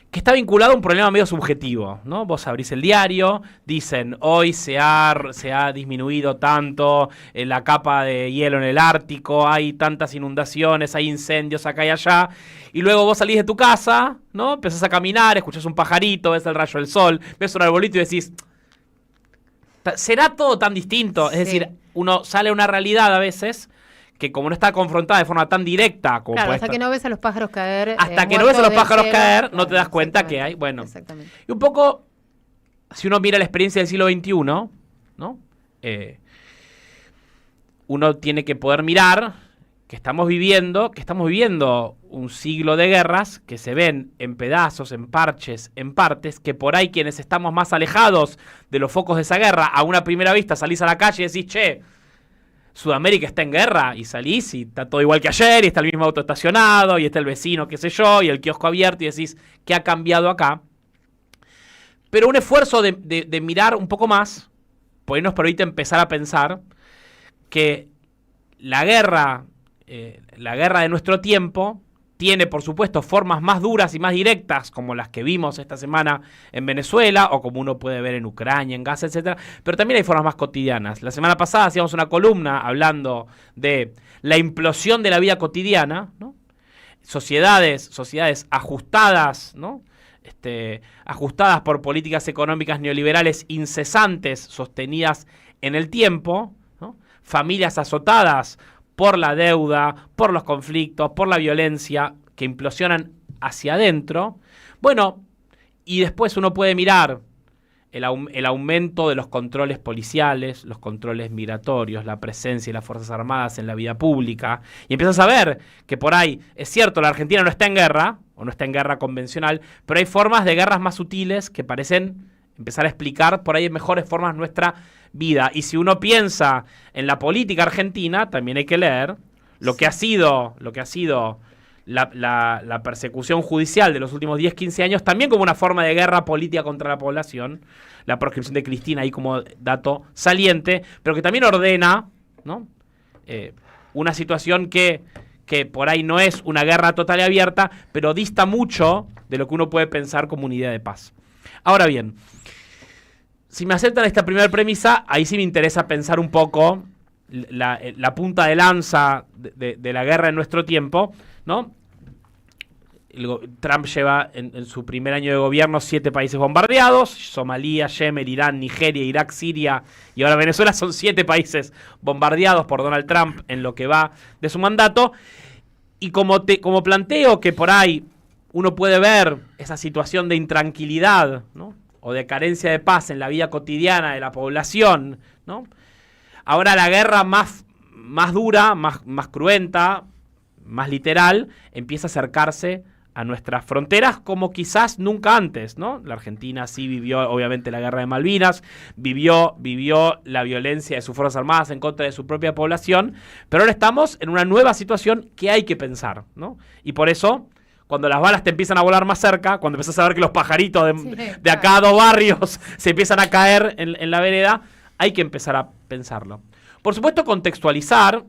que está vinculado a un problema medio subjetivo, ¿no? Vos abrís el diario, dicen, hoy se ha disminuido tanto la capa de hielo en el Ártico, hay tantas inundaciones, hay incendios acá y allá, y luego vos salís de tu casa, ¿no? Empezás a caminar, escuchás un pajarito, ves el rayo del sol, ves un arbolito y decís, ¿será todo tan distinto? Sí. Es decir, uno sale a una realidad a veces que como no está confrontada de forma tan directa como claro, hasta que no ves a los pájaros caer. Hasta que no ves a los pájaros caer, no te das cuenta que hay. Bueno, exactamente. Y un poco, si uno mira la experiencia del siglo XXI, ¿no? uno tiene que poder mirar que estamos viviendo un siglo de guerras que se ven en pedazos, en parches, en partes, que por ahí quienes estamos más alejados de los focos de esa guerra, a una primera vista salís a la calle y decís, che, Sudamérica está en guerra, y salís y está todo igual que ayer, y está el mismo auto estacionado, y está el vecino, qué sé yo, y el kiosco abierto, y decís, ¿qué ha cambiado acá? Pero un esfuerzo de mirar un poco más, pues nos permite empezar a pensar que la guerra de nuestro tiempo tiene, por supuesto, formas más duras y más directas, como las que vimos esta semana en Venezuela, o como uno puede ver en Ucrania, en Gaza, etcétera. Pero también hay formas más cotidianas. La semana pasada hacíamos una columna hablando de la implosión de la vida cotidiana, ¿no? Sociedades ajustadas, ¿no? Ajustadas por políticas económicas neoliberales incesantes, sostenidas en el tiempo, ¿no? Familias azotadas por la deuda, por los conflictos, por la violencia, que implosionan hacia adentro. Bueno, y después uno puede mirar el aumento de los controles policiales, los controles migratorios, la presencia de las Fuerzas Armadas en la vida pública, y empiezas a ver que por ahí, es cierto, la Argentina no está en guerra, o no está en guerra convencional, pero hay formas de guerras más sutiles que parecen empezar a explicar por ahí mejores formas nuestra vida. Y si uno piensa en la política argentina, también hay que leer lo que ha sido la persecución judicial de los últimos 10, 15 años, también como una forma de guerra política contra la población, la proscripción de Cristina ahí como dato saliente, pero que también ordena, ¿no? Una situación que por ahí no es una guerra total y abierta, pero dista mucho de lo que uno puede pensar como una idea de paz. Ahora bien, si me aceptan esta primera premisa, ahí sí me interesa pensar un poco la punta de lanza de la guerra en nuestro tiempo, ¿no? Trump lleva en su primer año de gobierno 7 países bombardeados: Somalia, Yemen, Irán, Nigeria, Irak, Siria y ahora Venezuela. Son 7 países bombardeados por Donald Trump en lo que va de su mandato. Y como planteo que por ahí uno puede ver esa situación de intranquilidad, ¿no? O de carencia de paz en la vida cotidiana de la población, ¿no? Ahora la guerra más dura, más cruenta, más literal, empieza a acercarse a nuestras fronteras como quizás nunca antes, ¿no? La Argentina sí vivió, obviamente, la guerra de Malvinas, vivió la violencia de sus Fuerzas Armadas en contra de su propia población, pero ahora estamos en una nueva situación que hay que pensar, ¿no? Y por eso, cuando las balas te empiezan a volar más cerca, cuando empiezas a ver que los pajaritos de acá a 2 barrios se empiezan a caer en la vereda, hay que empezar a pensarlo. Por supuesto, contextualizar.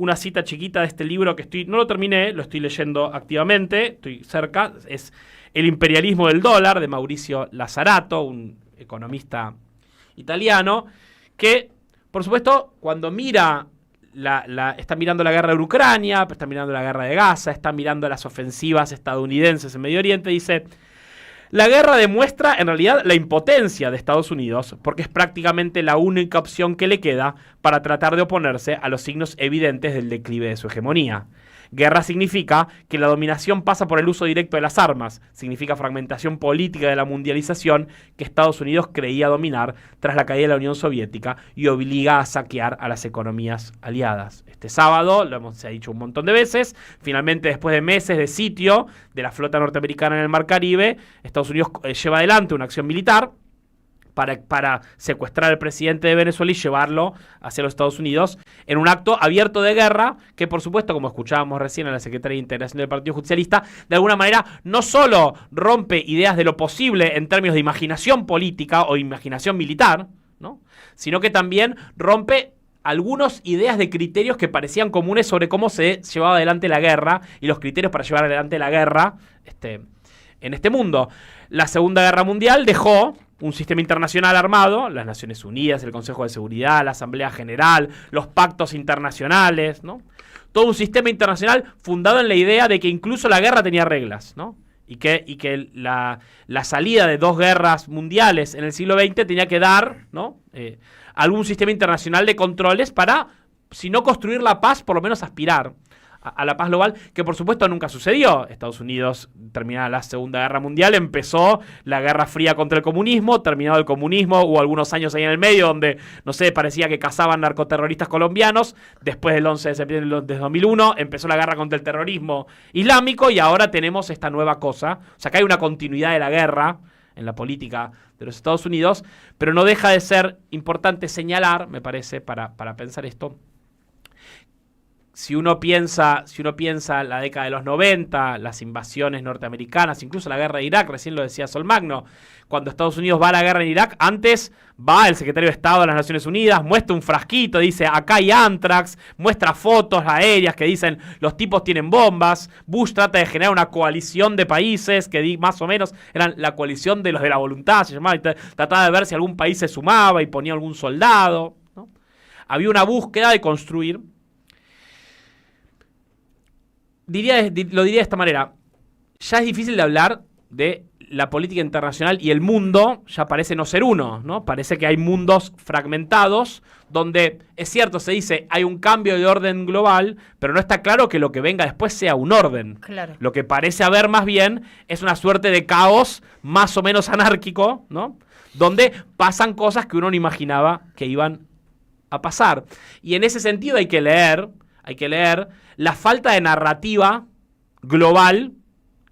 Una cita chiquita de este libro que no lo terminé, lo estoy leyendo activamente, estoy cerca, es El imperialismo del dólar, de Mauricio Lazarato, un economista italiano, que, por supuesto, cuando mira está mirando la guerra de Ucrania, está mirando la guerra de Gaza, está mirando las ofensivas estadounidenses en Medio Oriente, dice: la guerra demuestra en realidad la impotencia de Estados Unidos, porque es prácticamente la única opción que le queda para tratar de oponerse a los signos evidentes del declive de su hegemonía. Guerra significa que la dominación pasa por el uso directo de las armas, significa fragmentación política de la mundialización que Estados Unidos creía dominar tras la caída de la Unión Soviética y obliga a saquear a las economías aliadas. Este sábado, se ha dicho un montón de veces, finalmente después de meses de sitio de la flota norteamericana en el Mar Caribe, Estados Unidos lleva adelante una acción militar para secuestrar al presidente de Venezuela y llevarlo hacia los Estados Unidos en un acto abierto de guerra que, por supuesto, como escuchábamos recién a la secretaria de Integración del Partido Justicialista, de alguna manera no solo rompe ideas de lo posible en términos de imaginación política o imaginación militar, ¿no? Sino que también rompe algunas ideas de criterios que parecían comunes sobre cómo se llevaba adelante la guerra y los criterios para llevar adelante la guerra en este mundo. La Segunda Guerra Mundial dejó un sistema internacional armado, las Naciones Unidas, el Consejo de Seguridad, la Asamblea General, los pactos internacionales, ¿no? Todo un sistema internacional fundado en la idea de que incluso la guerra tenía reglas, ¿no? Y que la salida de 2 guerras mundiales en el siglo XX tenía que dar, ¿no? Algún sistema internacional de controles para, si no construir la paz, por lo menos aspirar a la paz global, que por supuesto nunca sucedió. Estados Unidos, terminada la Segunda Guerra Mundial, empezó la Guerra Fría contra el comunismo, terminado el comunismo, hubo algunos años ahí en el medio donde, no sé, parecía que cazaban narcoterroristas colombianos. Después del 11 de septiembre de 2001 empezó la guerra contra el terrorismo islámico y ahora tenemos esta nueva cosa. O sea, que hay una continuidad de la guerra en la política de los Estados Unidos, pero no deja de ser importante señalar, me parece, para pensar esto. Si uno piensa la década de los 90, las invasiones norteamericanas, incluso la guerra de Irak, recién lo decía Sol Magno, cuando Estados Unidos va a la guerra en Irak, antes va el secretario de Estado de las Naciones Unidas, muestra un frasquito, dice acá hay anthrax, muestra fotos aéreas que dicen los tipos tienen bombas. Bush trata de generar una coalición de países que más o menos eran la coalición de los de la voluntad, se llamaba, y trataba de ver si algún país se sumaba y ponía algún soldado, ¿no? Había una búsqueda de construir. Lo diría de esta manera. Ya es difícil de hablar de la política internacional y el mundo ya parece no ser uno, ¿no? Parece que hay mundos fragmentados donde, es cierto, se dice hay un cambio de orden global, pero no está claro que lo que venga después sea un orden. Claro. Lo que parece haber más bien es una suerte de caos más o menos anárquico, ¿no? Donde pasan cosas que uno no imaginaba que iban a pasar. Y en ese sentido hay que leer la falta de narrativa global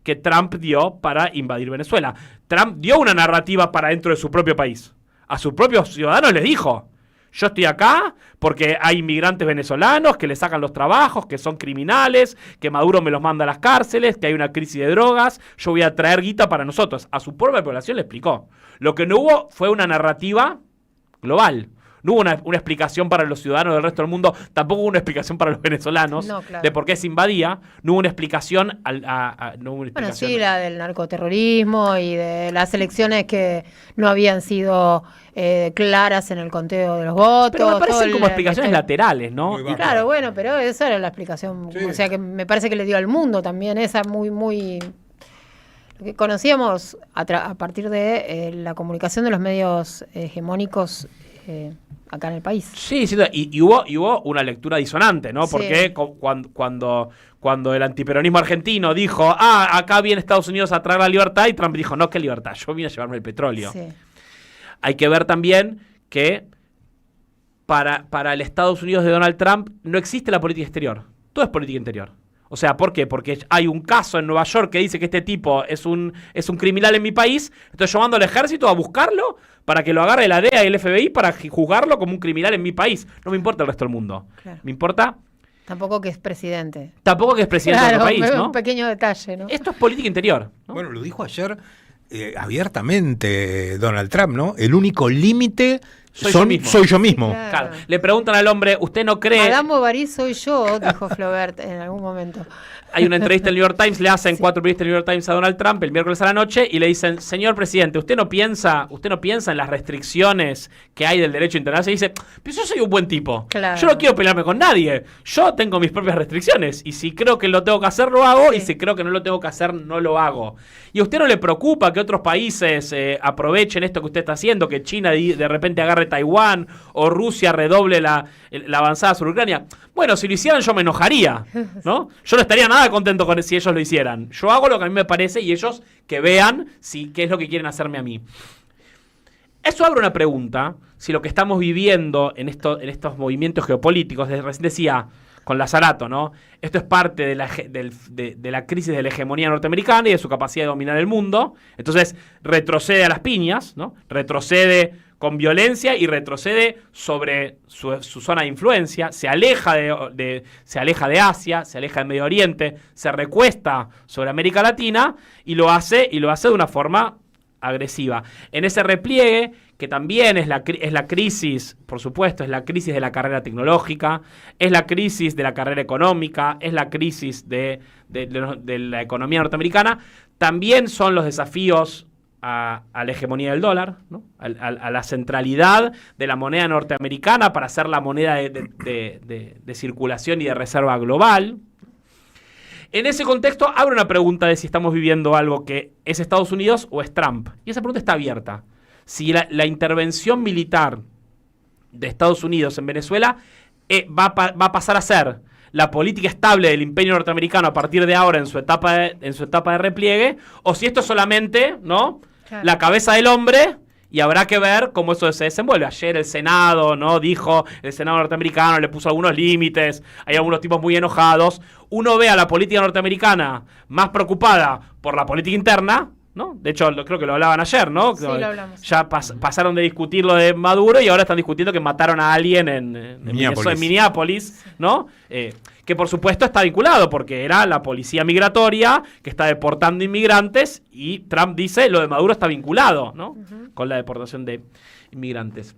que Trump dio para invadir Venezuela. Trump dio una narrativa para dentro de su propio país. A sus propios ciudadanos les dijo, yo estoy acá porque hay inmigrantes venezolanos que le sacan los trabajos, que son criminales, que Maduro me los manda a las cárceles, que hay una crisis de drogas, yo voy a traer guita para nosotros. A su propia población le explicó. Lo que no hubo fue una narrativa global. No hubo una explicación para los ciudadanos del resto del mundo, tampoco hubo una explicación para los venezolanos de por qué se invadía, no hubo una explicación. Bueno, sí, la del narcoterrorismo y de las elecciones que no habían sido claras en el conteo de los votos. Pero me parecen como explicaciones laterales, ¿no? Claro, bueno, pero esa era la explicación, o sea que me parece que le dio al mundo también, esa muy... Lo que conocíamos a partir de la comunicación de los medios hegemónicos acá en el país. Sí, y hubo una lectura disonante, ¿no? Porque cuando el antiperonismo argentino dijo, acá viene Estados Unidos a traer la libertad, y Trump dijo, no, ¿qué libertad? Yo vine a llevarme el petróleo. Sí. Hay que ver también que para el Estados Unidos de Donald Trump no existe la política exterior. Todo es política interior. O sea, ¿por qué? Porque hay un caso en Nueva York que dice que este tipo es un criminal en mi país, entonces yo mando al ejército a buscarlo para que lo agarre la DEA y el FBI para juzgarlo como un criminal en mi país. No me importa el resto del mundo. Claro. Me importa... Tampoco que es presidente. Tampoco que es presidente de otro país, ¿no? Un pequeño detalle, ¿no? Esto es política interior, ¿no? Bueno, lo dijo ayer abiertamente Donald Trump, ¿no? El único límite... Soy yo mismo. Claro. Le preguntan al hombre, ¿usted no cree? Madame Bovary soy yo, dijo Flaubert en algún momento. Hay una entrevista en el New York Times, le hacen 4 periodistas del New York Times a Donald Trump el miércoles a la noche y le dicen, señor presidente, ¿usted no piensa en las restricciones que hay del derecho internacional? Y dice, pero yo soy un buen tipo. Claro. Yo no quiero pelearme con nadie. Yo tengo mis propias restricciones. Y si creo que lo tengo que hacer, lo hago. Sí. Y si creo que no lo tengo que hacer, no lo hago. ¿Y a usted no le preocupa que otros países aprovechen esto que usted está haciendo? Que China de repente agarre Taiwán o Rusia redoble la avanzada sobre Ucrania. Bueno, si lo hicieran yo me enojaría, ¿no? Yo no estaría nada contento con si ellos lo hicieran. Yo hago lo que a mí me parece y ellos que vean qué es lo que quieren hacerme a mí. Eso abre una pregunta, si lo que estamos viviendo en estos movimientos geopolíticos, recién decía con Lazarato, ¿no? Esto es parte de la crisis de la hegemonía norteamericana y de su capacidad de dominar el mundo. Entonces retrocede a las piñas, ¿no? Retrocede con violencia y retrocede sobre su zona de influencia, se aleja de Asia, se aleja del Medio Oriente, se recuesta sobre América Latina y lo hace de una forma agresiva. En ese repliegue, que también es la crisis, por supuesto, es la crisis de la carrera tecnológica, es la crisis de la carrera económica, es la crisis de la economía norteamericana, también son los desafíos a la hegemonía del dólar, ¿no? a la centralidad de la moneda norteamericana para ser la moneda de circulación y de reserva global. En ese contexto abre una pregunta de si estamos viviendo algo que es Estados Unidos o es Trump. Y esa pregunta está abierta. Si la intervención militar de Estados Unidos en Venezuela va a pasar a ser la política estable del imperio norteamericano a partir de ahora en su etapa de repliegue, o si esto es solamente, ¿no? Claro. La cabeza del hombre, y habrá que ver cómo eso se desenvuelve. Ayer el Senado, ¿no? Dijo, el Senado norteamericano le puso algunos límites, hay algunos tipos muy enojados. Uno ve a la política norteamericana más preocupada por la política interna, ¿no? De hecho, creo que lo hablaban ayer, ¿no? Sí, lo hablamos. Ya pasaron de discutir lo de Maduro y ahora están discutiendo que mataron a alguien en Minneapolis, ¿no? Que por supuesto está vinculado porque era la policía migratoria que está deportando inmigrantes y Trump dice lo de Maduro está vinculado, ¿no? Con la deportación de inmigrantes.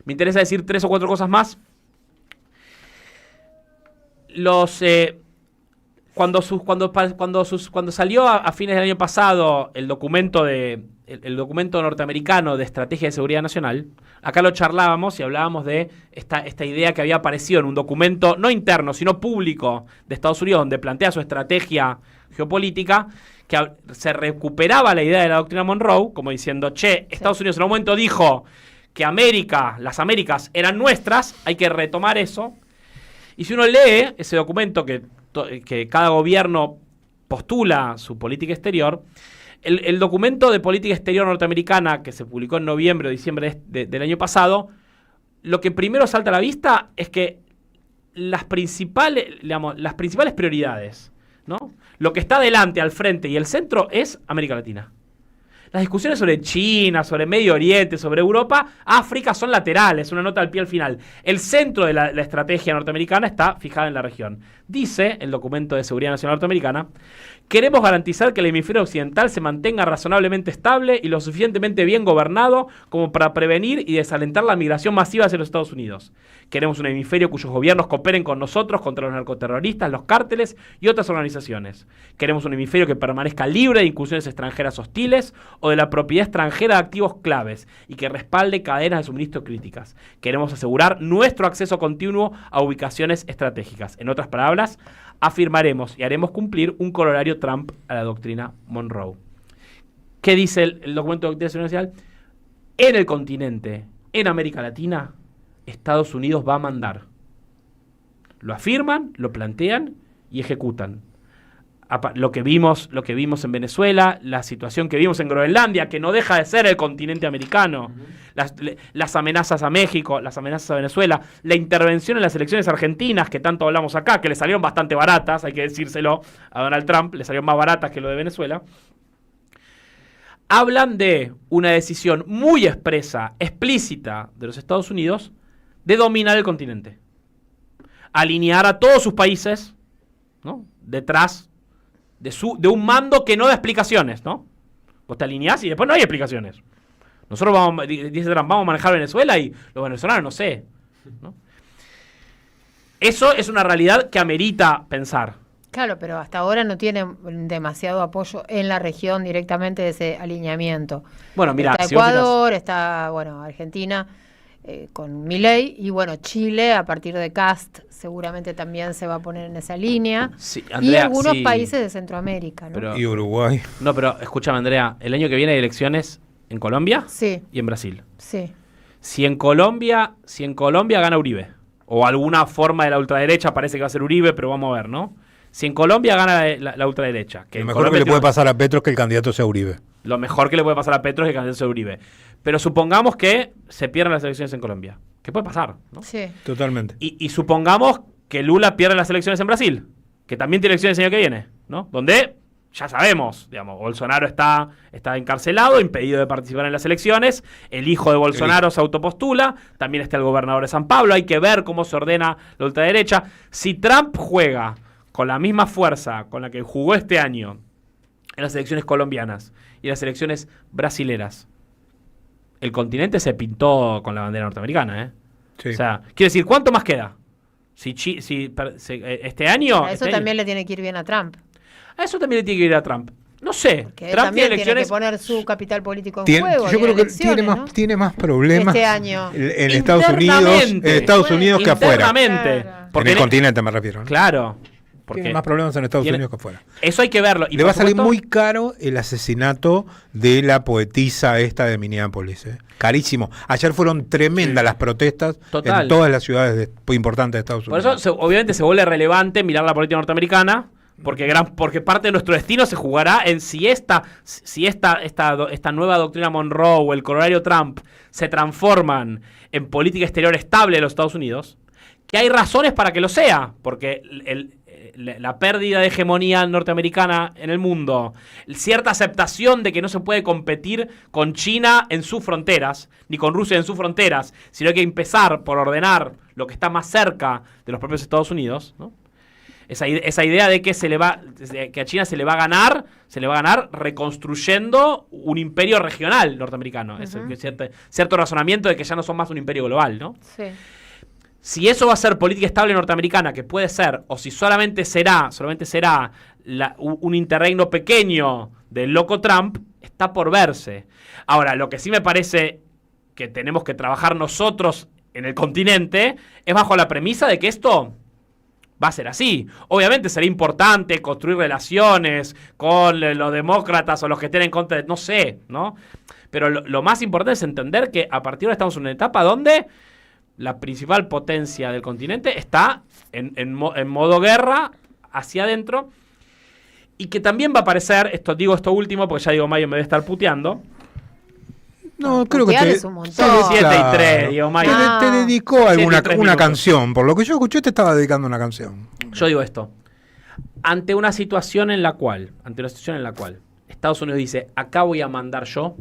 Me interesa decir 3 o 4 cosas más. Cuando salió a fines del año pasado el documento norteamericano de Estrategia de Seguridad Nacional, acá lo charlábamos y hablábamos de esta idea que había aparecido en un documento no interno, sino público de Estados Unidos, donde plantea su estrategia geopolítica, que se recuperaba la idea de la doctrina Monroe, como diciendo, Estados Unidos en un momento dijo que las Américas eran nuestras, hay que retomar eso. Y si uno lee ese documento que cada gobierno postula su política exterior, el documento de política exterior norteamericana que se publicó en noviembre o diciembre del año pasado, lo que primero salta a la vista es que las principales prioridades, ¿no? Lo que está adelante, al frente y el centro es América Latina. Las discusiones sobre China, sobre Medio Oriente, sobre Europa, África son laterales, una nota al pie al final. El centro de la estrategia norteamericana está fijada en la región. Dice el documento de seguridad nacional norteamericana: queremos garantizar que el hemisferio occidental se mantenga razonablemente estable y lo suficientemente bien gobernado como para prevenir y desalentar la migración masiva hacia los Estados Unidos. Queremos un hemisferio cuyos gobiernos cooperen con nosotros contra los narcoterroristas, los cárteles y otras organizaciones. Queremos un hemisferio que permanezca libre de incursiones extranjeras hostiles o de la propiedad extranjera de activos claves y que respalde cadenas de suministro críticas. Queremos asegurar nuestro acceso continuo a ubicaciones estratégicas. En otras palabras, afirmaremos y haremos cumplir un corolario Trump a la doctrina Monroe. ¿Qué dice el documento de doctrina nacional? En el continente, en América Latina, Estados Unidos va a mandar. Lo afirman, lo plantean y ejecutan. Lo que vimos en Venezuela, la situación que vimos en Groenlandia, que no deja de ser el continente americano, las amenazas a México, las amenazas a Venezuela, la intervención en las elecciones argentinas, que tanto hablamos acá, que le salieron bastante baratas, hay que decírselo a Donald Trump, le salieron más baratas que lo de Venezuela, hablan de una decisión muy explícita de los Estados Unidos de dominar el continente. Alinear a todos sus países, ¿no?, detrás de un mando que no da explicaciones, ¿no? Vos te alineás y después no hay explicaciones. Nosotros dice Trump, vamos a manejar Venezuela y los venezolanos no sé, ¿no? Eso es una realidad que amerita pensar. Claro, pero hasta ahora no tiene demasiado apoyo en la región directamente de ese alineamiento. Bueno, mira, está Ecuador, está, Argentina con Milei y Chile a partir de Kast seguramente también se va a poner en esa línea. Sí, Andrea, y algunos países de Centroamérica, ¿no? Y Uruguay. No, pero escúchame, Andrea, el año que viene hay elecciones en Colombia y en Brasil. Sí. Si en Colombia gana Uribe, o alguna forma de la ultraderecha, parece que va a ser Uribe, pero vamos a ver, ¿no? Si en Colombia gana la ultraderecha. Lo mejor que le puede pasar a Petro es que el candidato sea Uribe. Lo mejor que le puede pasar a Petro es que el candidato sea Uribe. Pero supongamos que se pierdan las elecciones en Colombia. ¿Qué puede pasar? ¿No? Sí. Totalmente. Y supongamos que Lula pierde las elecciones en Brasil, que también tiene elecciones el año que viene, ¿no? Donde ya sabemos, Bolsonaro está encarcelado, impedido de participar en las elecciones, el hijo de Bolsonaro se autopostula, también está el gobernador de San Pablo, hay que ver cómo se ordena la ultraderecha. Si Trump juega con la misma fuerza con la que jugó este año en las elecciones colombianas y las elecciones brasileras, el continente se pintó con la bandera norteamericana, ¿eh? Sí. O sea, quiere decir, ¿cuánto más queda? Este año... A eso también le tiene que ir bien a Trump. A eso también le tiene que ir a Trump. No sé. Porque Trump también tiene que poner su capital político en juego. Yo creo que tiene más problemas este año en Estados Unidos que afuera. Claro. En el continente me refiero, ¿no? Claro. Tiene más problemas en Estados Unidos que afuera. Eso hay que verlo. Y le va a salir muy caro el asesinato de la poetisa esta de Minneapolis. Carísimo. Ayer fueron tremendas las protestas en todas las ciudades importantes de Estados Unidos. Por eso, obviamente, se vuelve relevante mirar la política norteamericana, porque parte de nuestro destino se jugará en si esta nueva doctrina Monroe o el corolario Trump se transforman en política exterior estable de los Estados Unidos, que hay razones para que lo sea, porque la pérdida de hegemonía norteamericana en el mundo, cierta aceptación de que no se puede competir con China en sus fronteras, ni con Rusia en sus fronteras, sino hay que empezar por ordenar lo que está más cerca de los propios Estados Unidos, ¿no? Esa idea de que que a China se le va a ganar reconstruyendo un imperio regional norteamericano. Es cierto razonamiento de que ya no son más un imperio global, ¿no? Sí. Si eso va a ser política estable norteamericana, que puede ser, o si solamente será un interregno pequeño del loco Trump, está por verse. Ahora, lo que sí me parece que tenemos que trabajar nosotros en el continente es bajo la premisa de que esto va a ser así. Obviamente será importante construir relaciones con los demócratas o los que estén en contra de... No sé, ¿no? Pero lo más importante es entender que a partir de ahora estamos en una etapa donde la principal potencia del continente está en modo guerra hacia adentro, y que también va a aparecer, esto último, porque ya digo, Mayo me debe estar puteando. No, creo que te... 7 y 3, digo, Mayo. Te dedicó una canción. Por lo que yo escuché, te estaba dedicando una canción. Yo digo esto. Ante una situación en la cual Estados Unidos dice, acá voy a mandar yo,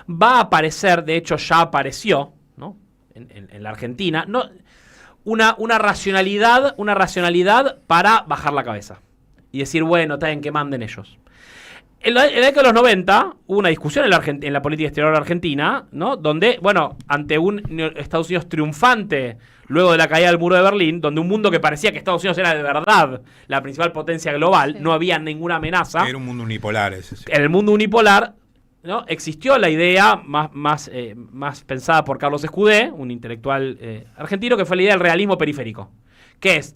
va a aparecer, de hecho ya apareció, ¿no? En la Argentina, no, una racionalidad para bajar la cabeza y decir, bueno, está bien, que manden ellos. En la década de los 90 hubo una discusión en la política exterior argentina, ¿no? Donde, bueno, ante un Estados Unidos triunfante luego de la caída del muro de Berlín, donde un mundo que parecía que Estados Unidos era de verdad la principal potencia global, no había ninguna amenaza. Era un mundo unipolar ese. Sí. En el mundo unipolar, ¿no? Existió la idea más pensada por Carlos Escudé, un intelectual argentino, que fue la idea del realismo periférico. Que es,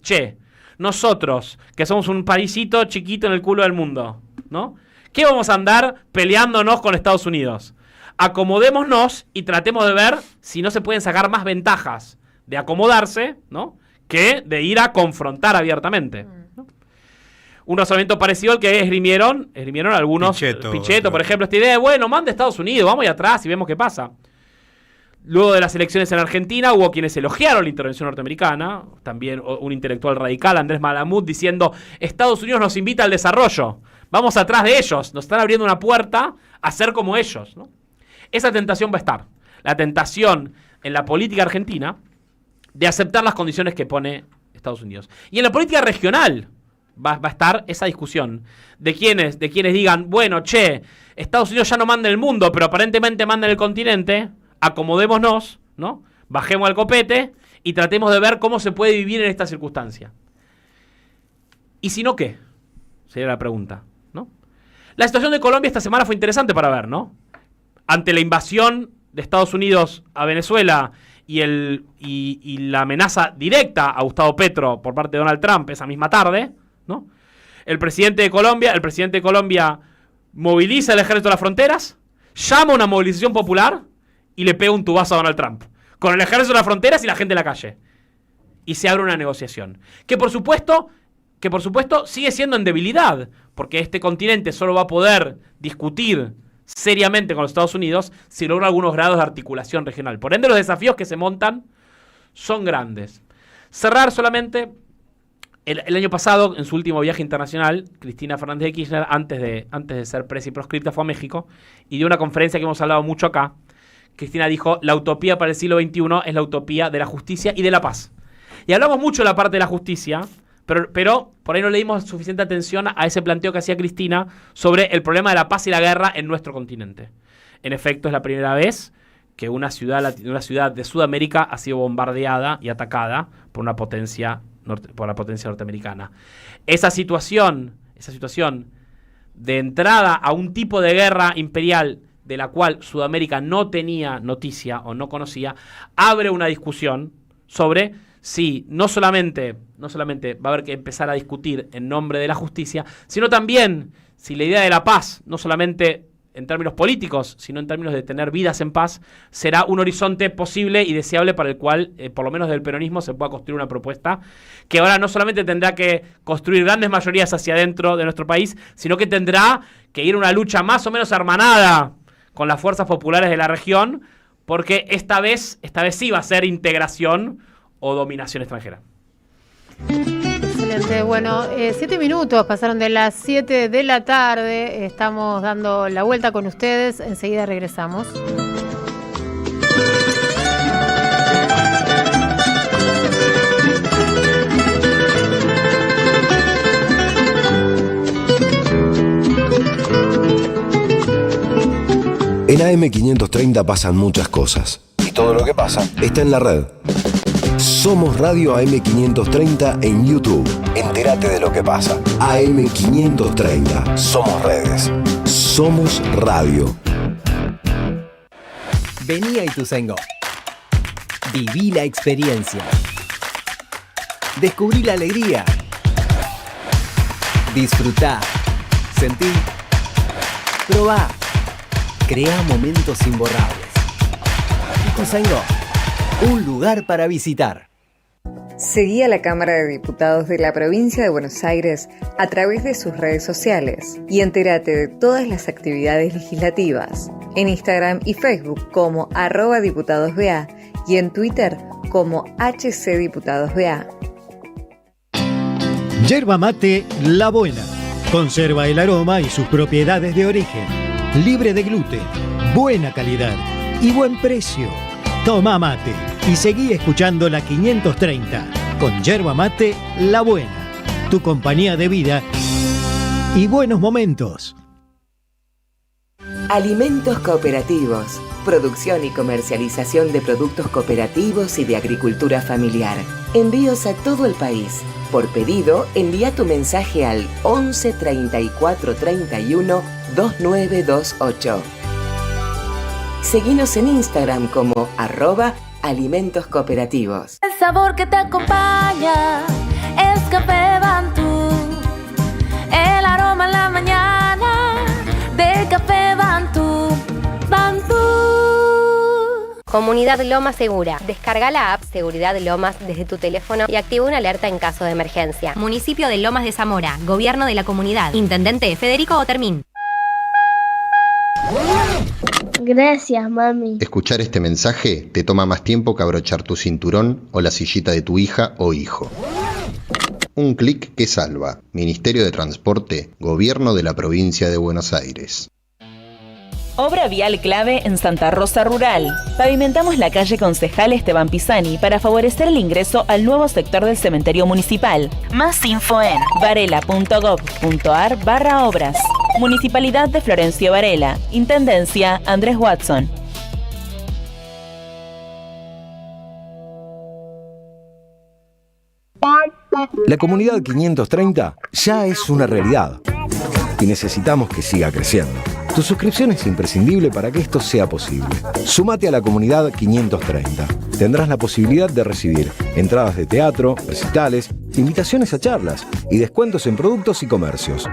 nosotros, que somos un paísito chiquito en el culo del mundo, ¿no? ¿Qué vamos a andar peleándonos con Estados Unidos? Acomodémonos y tratemos de ver si no se pueden sacar más ventajas de acomodarse, ¿no? Que de ir a confrontar abiertamente, ¿no? Un razonamiento parecido al que esgrimieron algunos. Pichetto, por ejemplo, esta idea de, bueno, manda a Estados Unidos, vamos ahí atrás y vemos qué pasa. Luego de las elecciones en Argentina hubo quienes elogiaron la intervención norteamericana, también un intelectual radical, Andrés Malamud, diciendo, Estados Unidos nos invita al desarrollo, vamos atrás de ellos, nos están abriendo una puerta a ser como ellos, ¿no? Esa tentación va a estar. La tentación en la política argentina de aceptar las condiciones que pone Estados Unidos. Y en la política regional va a estar esa discusión de quienes digan, bueno, Estados Unidos ya no manda en el mundo, pero aparentemente manda en el continente, acomodémonos, ¿no? Bajemos al copete y tratemos de ver cómo se puede vivir en esta circunstancia. ¿Y si no qué? Sería la pregunta, ¿no? La situación de Colombia esta semana fue interesante para ver, ¿no? Ante la invasión de Estados Unidos a Venezuela y la amenaza directa a Gustavo Petro por parte de Donald Trump esa misma tarde, ¿no? El presidente de Colombia moviliza el ejército de las fronteras, llama a una movilización popular y le pega un tubazo a Donald Trump, con el ejército de las fronteras y la gente en la calle. Y se abre una negociación. Que por supuesto sigue siendo en debilidad, porque este continente solo va a poder discutir seriamente con los Estados Unidos si logra algunos grados de articulación regional. Por ende, los desafíos que se montan son grandes. Cerrar solamente, el año pasado, en su último viaje internacional, Cristina Fernández de Kirchner, antes de ser presa y proscripta, fue a México y dio una conferencia que hemos hablado mucho acá. Cristina dijo, la utopía para el siglo XXI es la utopía de la justicia y de la paz. Y hablamos mucho de la parte de la justicia, pero por ahí no le dimos suficiente atención a ese planteo que hacía Cristina sobre el problema de la paz y la guerra en nuestro continente. En efecto, es la primera vez que una ciudad de Sudamérica ha sido bombardeada y atacada por la potencia norteamericana. Esa situación de entrada a un tipo de guerra imperial de la cual Sudamérica no tenía noticia o no conocía, abre una discusión sobre si no solamente va a haber que empezar a discutir en nombre de la justicia, sino también si la idea de la paz, no solamente en términos políticos, sino en términos de tener vidas en paz, será un horizonte posible y deseable para el cual, por lo menos del peronismo, se pueda construir una propuesta que ahora no solamente tendrá que construir grandes mayorías hacia adentro de nuestro país, sino que tendrá que ir a una lucha más o menos hermanada con las fuerzas populares de la región, porque esta vez sí va a ser integración o dominación extranjera. Excelente. Bueno, 7 minutos pasaron de las 7 de la tarde. Estamos dando la vuelta con ustedes. Enseguida regresamos. En AM530 pasan muchas cosas. Y todo lo que pasa está en la red. Somos Radio AM530 en YouTube. Entérate de lo que pasa. AM530. Somos redes. Somos radio. Vení a Ituzaingó. Viví la experiencia. Descubrí la alegría. Disfrutá. Sentí. Probá. Crea momentos imborrables. Ituzaingó. Un lugar para visitar. Seguí a la Cámara de Diputados de la Provincia de Buenos Aires a través de sus redes sociales y entérate de todas las actividades legislativas en Instagram y Facebook como @diputadosBA y en Twitter como HCDiputadosBA. Yerba mate La Buena. Conserva el aroma y sus propiedades de origen. Libre de gluten, buena calidad y buen precio. Toma mate y seguí escuchando la 530 con Yerba Mate La Buena, tu compañía de vida y buenos momentos. Alimentos cooperativos, producción y comercialización de productos cooperativos y de agricultura familiar. Envíos a todo el país. Por pedido, envía tu mensaje al 11 34 31 2928. Seguinos en Instagram como @alimentos cooperativos. El sabor que te acompaña es Café Bantú. El aroma en la mañana de Café Bantú. Bantú. Comunidad Lomas Segura. Descarga la app Seguridad Lomas desde tu teléfono y activa una alerta en caso de emergencia. Municipio de Lomas de Zamora. Gobierno de la comunidad. Intendente Federico Otermín. Gracias, mami. Escuchar este mensaje te toma más tiempo que abrochar tu cinturón o la sillita de tu hija o hijo. Un clic que salva. Ministerio de Transporte, Gobierno de la Provincia de Buenos Aires. Obra vial clave en Santa Rosa Rural. Pavimentamos la calle Concejal Esteban Pisani para favorecer el ingreso al nuevo sector del cementerio municipal. Más info en varela.gov.ar/obras. Municipalidad de Florencio Varela. Intendencia Andrés Watson. La comunidad 530 ya es una realidad y necesitamos que siga creciendo. Tu suscripción es imprescindible para que esto sea posible. Súmate a la comunidad 530. Tendrás la posibilidad de recibir entradas de teatro, recitales, invitaciones a charlas y descuentos en productos y comercios.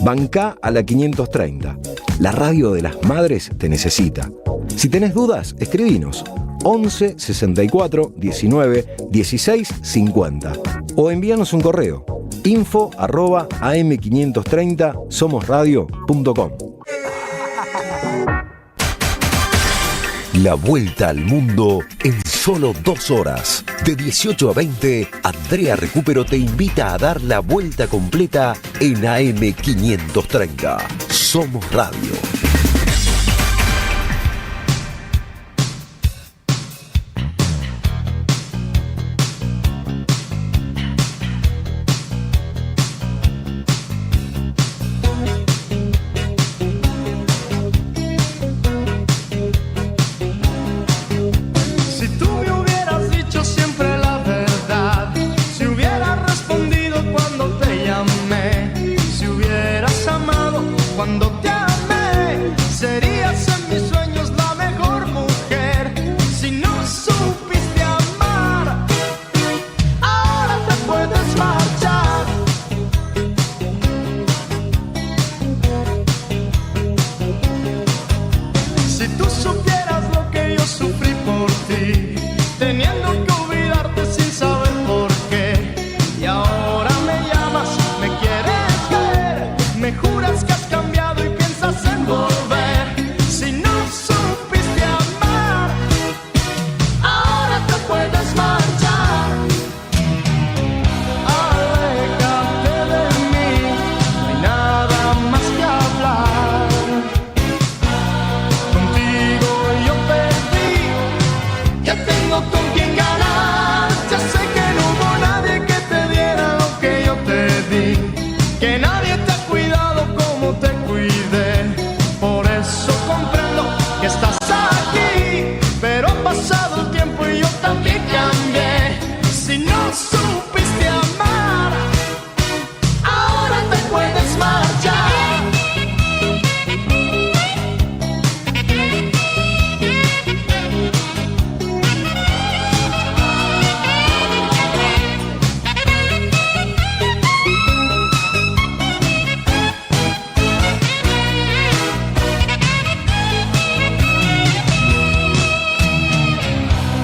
Bancá a la 530. La radio de las madres te necesita. Si tenés dudas, escribinos 11 64 19 16 50 o envíanos un correo info@am530somosradio.com. La vuelta al mundo en solo 2 horas. De 18 a 20, Andrea Recupero te invita a dar la vuelta completa en AM530. Somos Radio. Cuando te amé, teniendo que olvidarte sin saber por qué. Y ahora me llamas, me quieres ver, me juras que has cambiado y piensas en volver. Si no supiste amar, ahora te puedes marchar. Aléjate de mí, no hay nada más que hablar. Contigo yo perdí, ya tengo con quién ganar. Ya sé que no hubo nadie que te diera lo que yo te di, que nadie te ha cuidado como te cuidé. Por eso comprendo que estás aquí, pero ha pasado el tiempo y yo también cambié. Si no supiste amar, ahora te puedes marchar.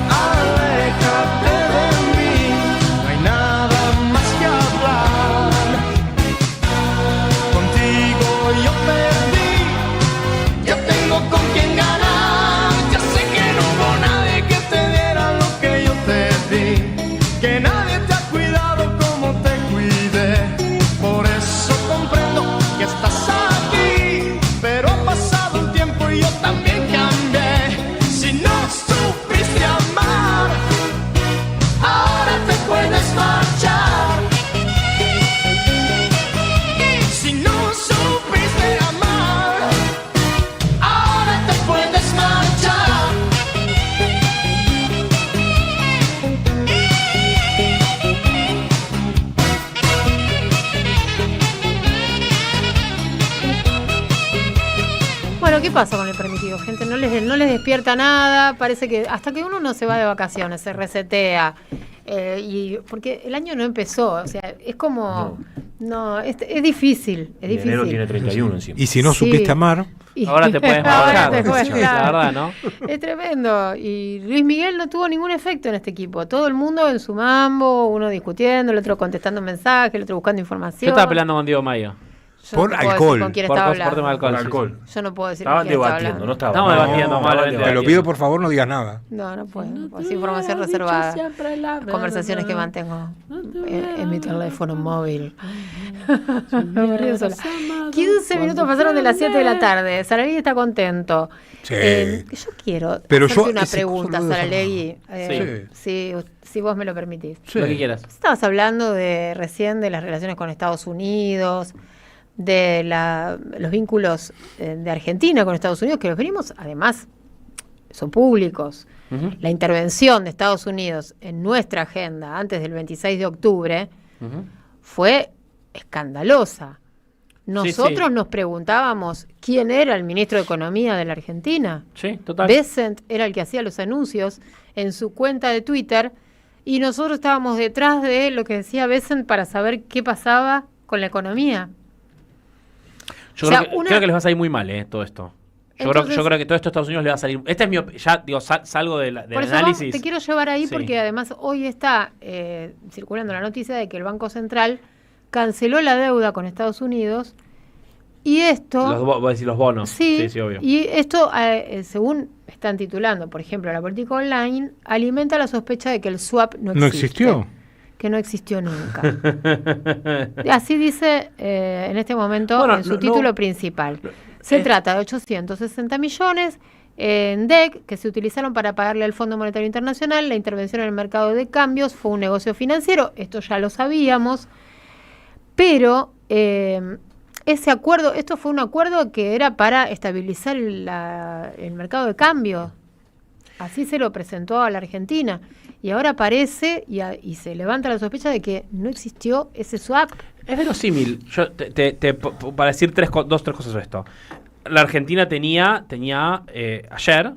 Aléjate de mí, no hay nada más que hablar. Contigo yo perdí, ya tengo con quién ganar. Ya sé que no hubo nadie que te diera lo que yo te di, que nadie te ha cuidado como te cuidé. Por eso comprendo que estás aquí, pero ha pasado el tiempo y yo también cambié. Si no supiste amar, ahora te puedes marchar. Si no supiste amar, ahora te puedes marchar. Bueno, ¿qué pasa con el permitido, gente? No les despierta nada, parece que hasta que uno no se va de vacaciones, se resetea, y porque el año no empezó, o sea, es como, es difícil, es difícil. Enero tiene 31 encima. Y si no Sí. supiste amar, Ahora te puedes Ahora marchar, te puedes, la claro. verdad, ¿no? Es tremendo. Y Luis Miguel no tuvo ningún efecto en este equipo. Todo el mundo en su mambo, uno discutiendo, el otro contestando mensajes, el otro buscando información. Yo estaba peleando con Diego Mayo. Yo no puedo decir con quién estaba hablando. tema de alcohol. Por sí, alcohol. Yo no puedo decir Estaban con quién estaba debatiendo, hablando. no estaban. Estamos debatiendo, malamente te lo debatiendo. pido por favor, no digas nada. No puedo. Es información reservada. Conversaciones que mantengo en mi teléfono móvil. Me río sola. 15 minutos pasaron de las 7 de la tarde. Saralegui está contento. Sí. Yo quiero Pero hacerte yo una ese pregunta, coso lo Saralegui. Sí. Si vos me lo permitís. Lo que quieras. Estabas hablando recién de las relaciones con Estados Unidos, de los vínculos de Argentina con Estados Unidos, que los venimos, además, son públicos. La intervención de Estados Unidos en nuestra agenda antes del 26 de octubre fue escandalosa. Nosotros nos preguntábamos quién era el ministro de Economía de la Argentina. Sí, total. Bessent era el que hacía los anuncios en su cuenta de Twitter y nosotros estábamos detrás de lo que decía Bessent para saber qué pasaba con la economía. Yo O sea, creo que les va a salir muy mal, todo esto. Yo creo que todo esto a Estados Unidos le va a salir. Este es ya digo, salgo del Por eso análisis. te quiero llevar ahí Sí. porque además hoy está circulando la noticia de que el Banco Central canceló la deuda con Estados Unidos y esto... Voy a decir los bonos. Sí, obvio. y esto, según están titulando, por ejemplo, la política online, alimenta la sospecha de que el swap no existe. ¿No existió? Que no existió nunca. Así dice en este momento en su título principal. Se trata de 860 millones en DEC que se utilizaron para pagarle al Fondo Monetario Internacional. La intervención en el mercado de cambios fue un negocio financiero, esto ya lo sabíamos, pero ese acuerdo, esto fue un acuerdo que era para estabilizar el mercado de cambios. Así se lo presentó a la Argentina. Y ahora aparece y se levanta la sospecha de que no existió ese swap. Es verosímil. Yo para decir tres cosas sobre esto. La Argentina tenía ayer,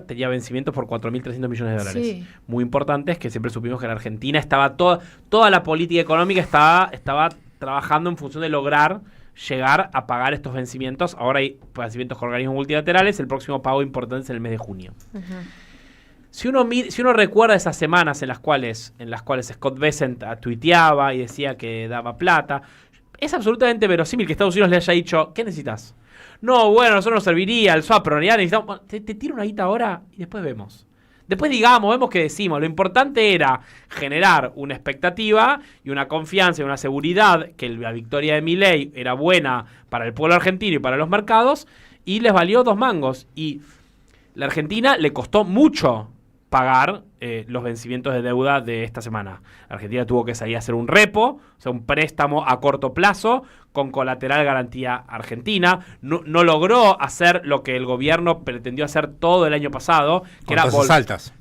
tenía vencimientos por 4.300 millones de dólares. Sí. Muy importantes, que siempre supimos que la Argentina estaba toda la política económica estaba trabajando en función de lograr llegar a pagar estos vencimientos. Ahora hay vencimientos con organismos multilaterales. El próximo pago importante es en el mes de junio. Si uno recuerda esas semanas en las cuales Scott Bessent tuiteaba y decía que daba plata, es absolutamente verosímil que Estados Unidos le haya dicho, ¿qué necesitas? No, bueno, nosotros nos serviría el swap, pero en realidad necesitamos... Bueno, te tiro una guita ahora y después vemos. Después vemos qué decimos. Lo importante era generar una expectativa y una confianza y una seguridad que la victoria de Milei era buena para el pueblo argentino y para los mercados, y les valió 2 mangos. Y la Argentina le costó mucho pagar los vencimientos de deuda de esta semana. La Argentina tuvo que salir a hacer un repo, o sea, un préstamo a corto plazo con colateral garantía argentina. No logró hacer lo que el gobierno pretendió hacer todo el año pasado, que con era tasas altas.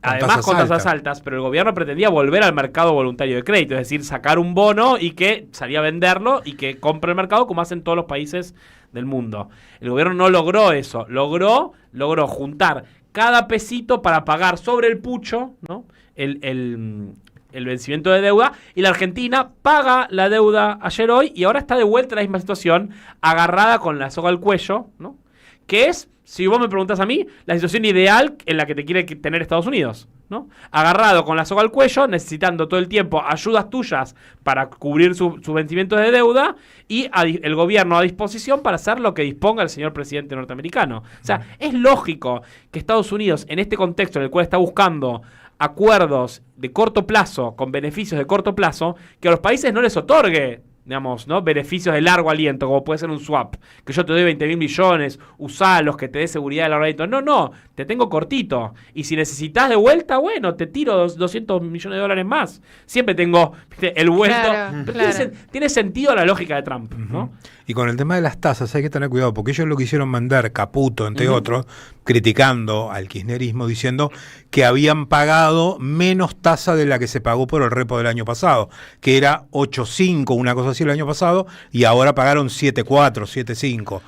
Además con tasas altas, pero el gobierno pretendía volver al mercado voluntario de crédito, es decir, sacar un bono y que salía a venderlo y que compre el mercado como hacen todos los países del mundo. El gobierno no logró eso, logró juntar cada pesito para pagar sobre el pucho, ¿no? el vencimiento de deuda, y la Argentina paga la deuda ayer hoy y ahora está de vuelta en la misma situación, agarrada con la soga al cuello, ¿no? Que es, si vos me preguntás a mí, la situación ideal en la que te quiere tener Estados Unidos, ¿no? Agarrado con la soga al cuello, necesitando todo el tiempo ayudas tuyas para cubrir sus vencimientos de deuda y el gobierno a disposición para hacer lo que disponga el señor presidente norteamericano. O sea, es lógico que Estados Unidos, en este contexto en el cual está buscando acuerdos de corto plazo, con beneficios de corto plazo, que a los países no les otorgue, digamos, ¿no? Beneficios de largo aliento, como puede ser un swap, que yo te doy 20.000 millones, usalos, que te dé seguridad de largo aliento. No, te tengo cortito. Y si necesitas de vuelta, bueno, te tiro 200 millones de dólares más. Siempre tengo, ¿viste?, el vuelto. Claro, Pero claro. tiene sentido la lógica de Trump, ¿no? Y con el tema de las tasas hay que tener cuidado, porque ellos lo quisieron mandar, Caputo, entre otros, criticando al kirchnerismo, diciendo que habían pagado menos tasa de la que se pagó por el repo del año pasado, que era 8.5, una cosa así el año pasado, y ahora pagaron 7.4, 7.5.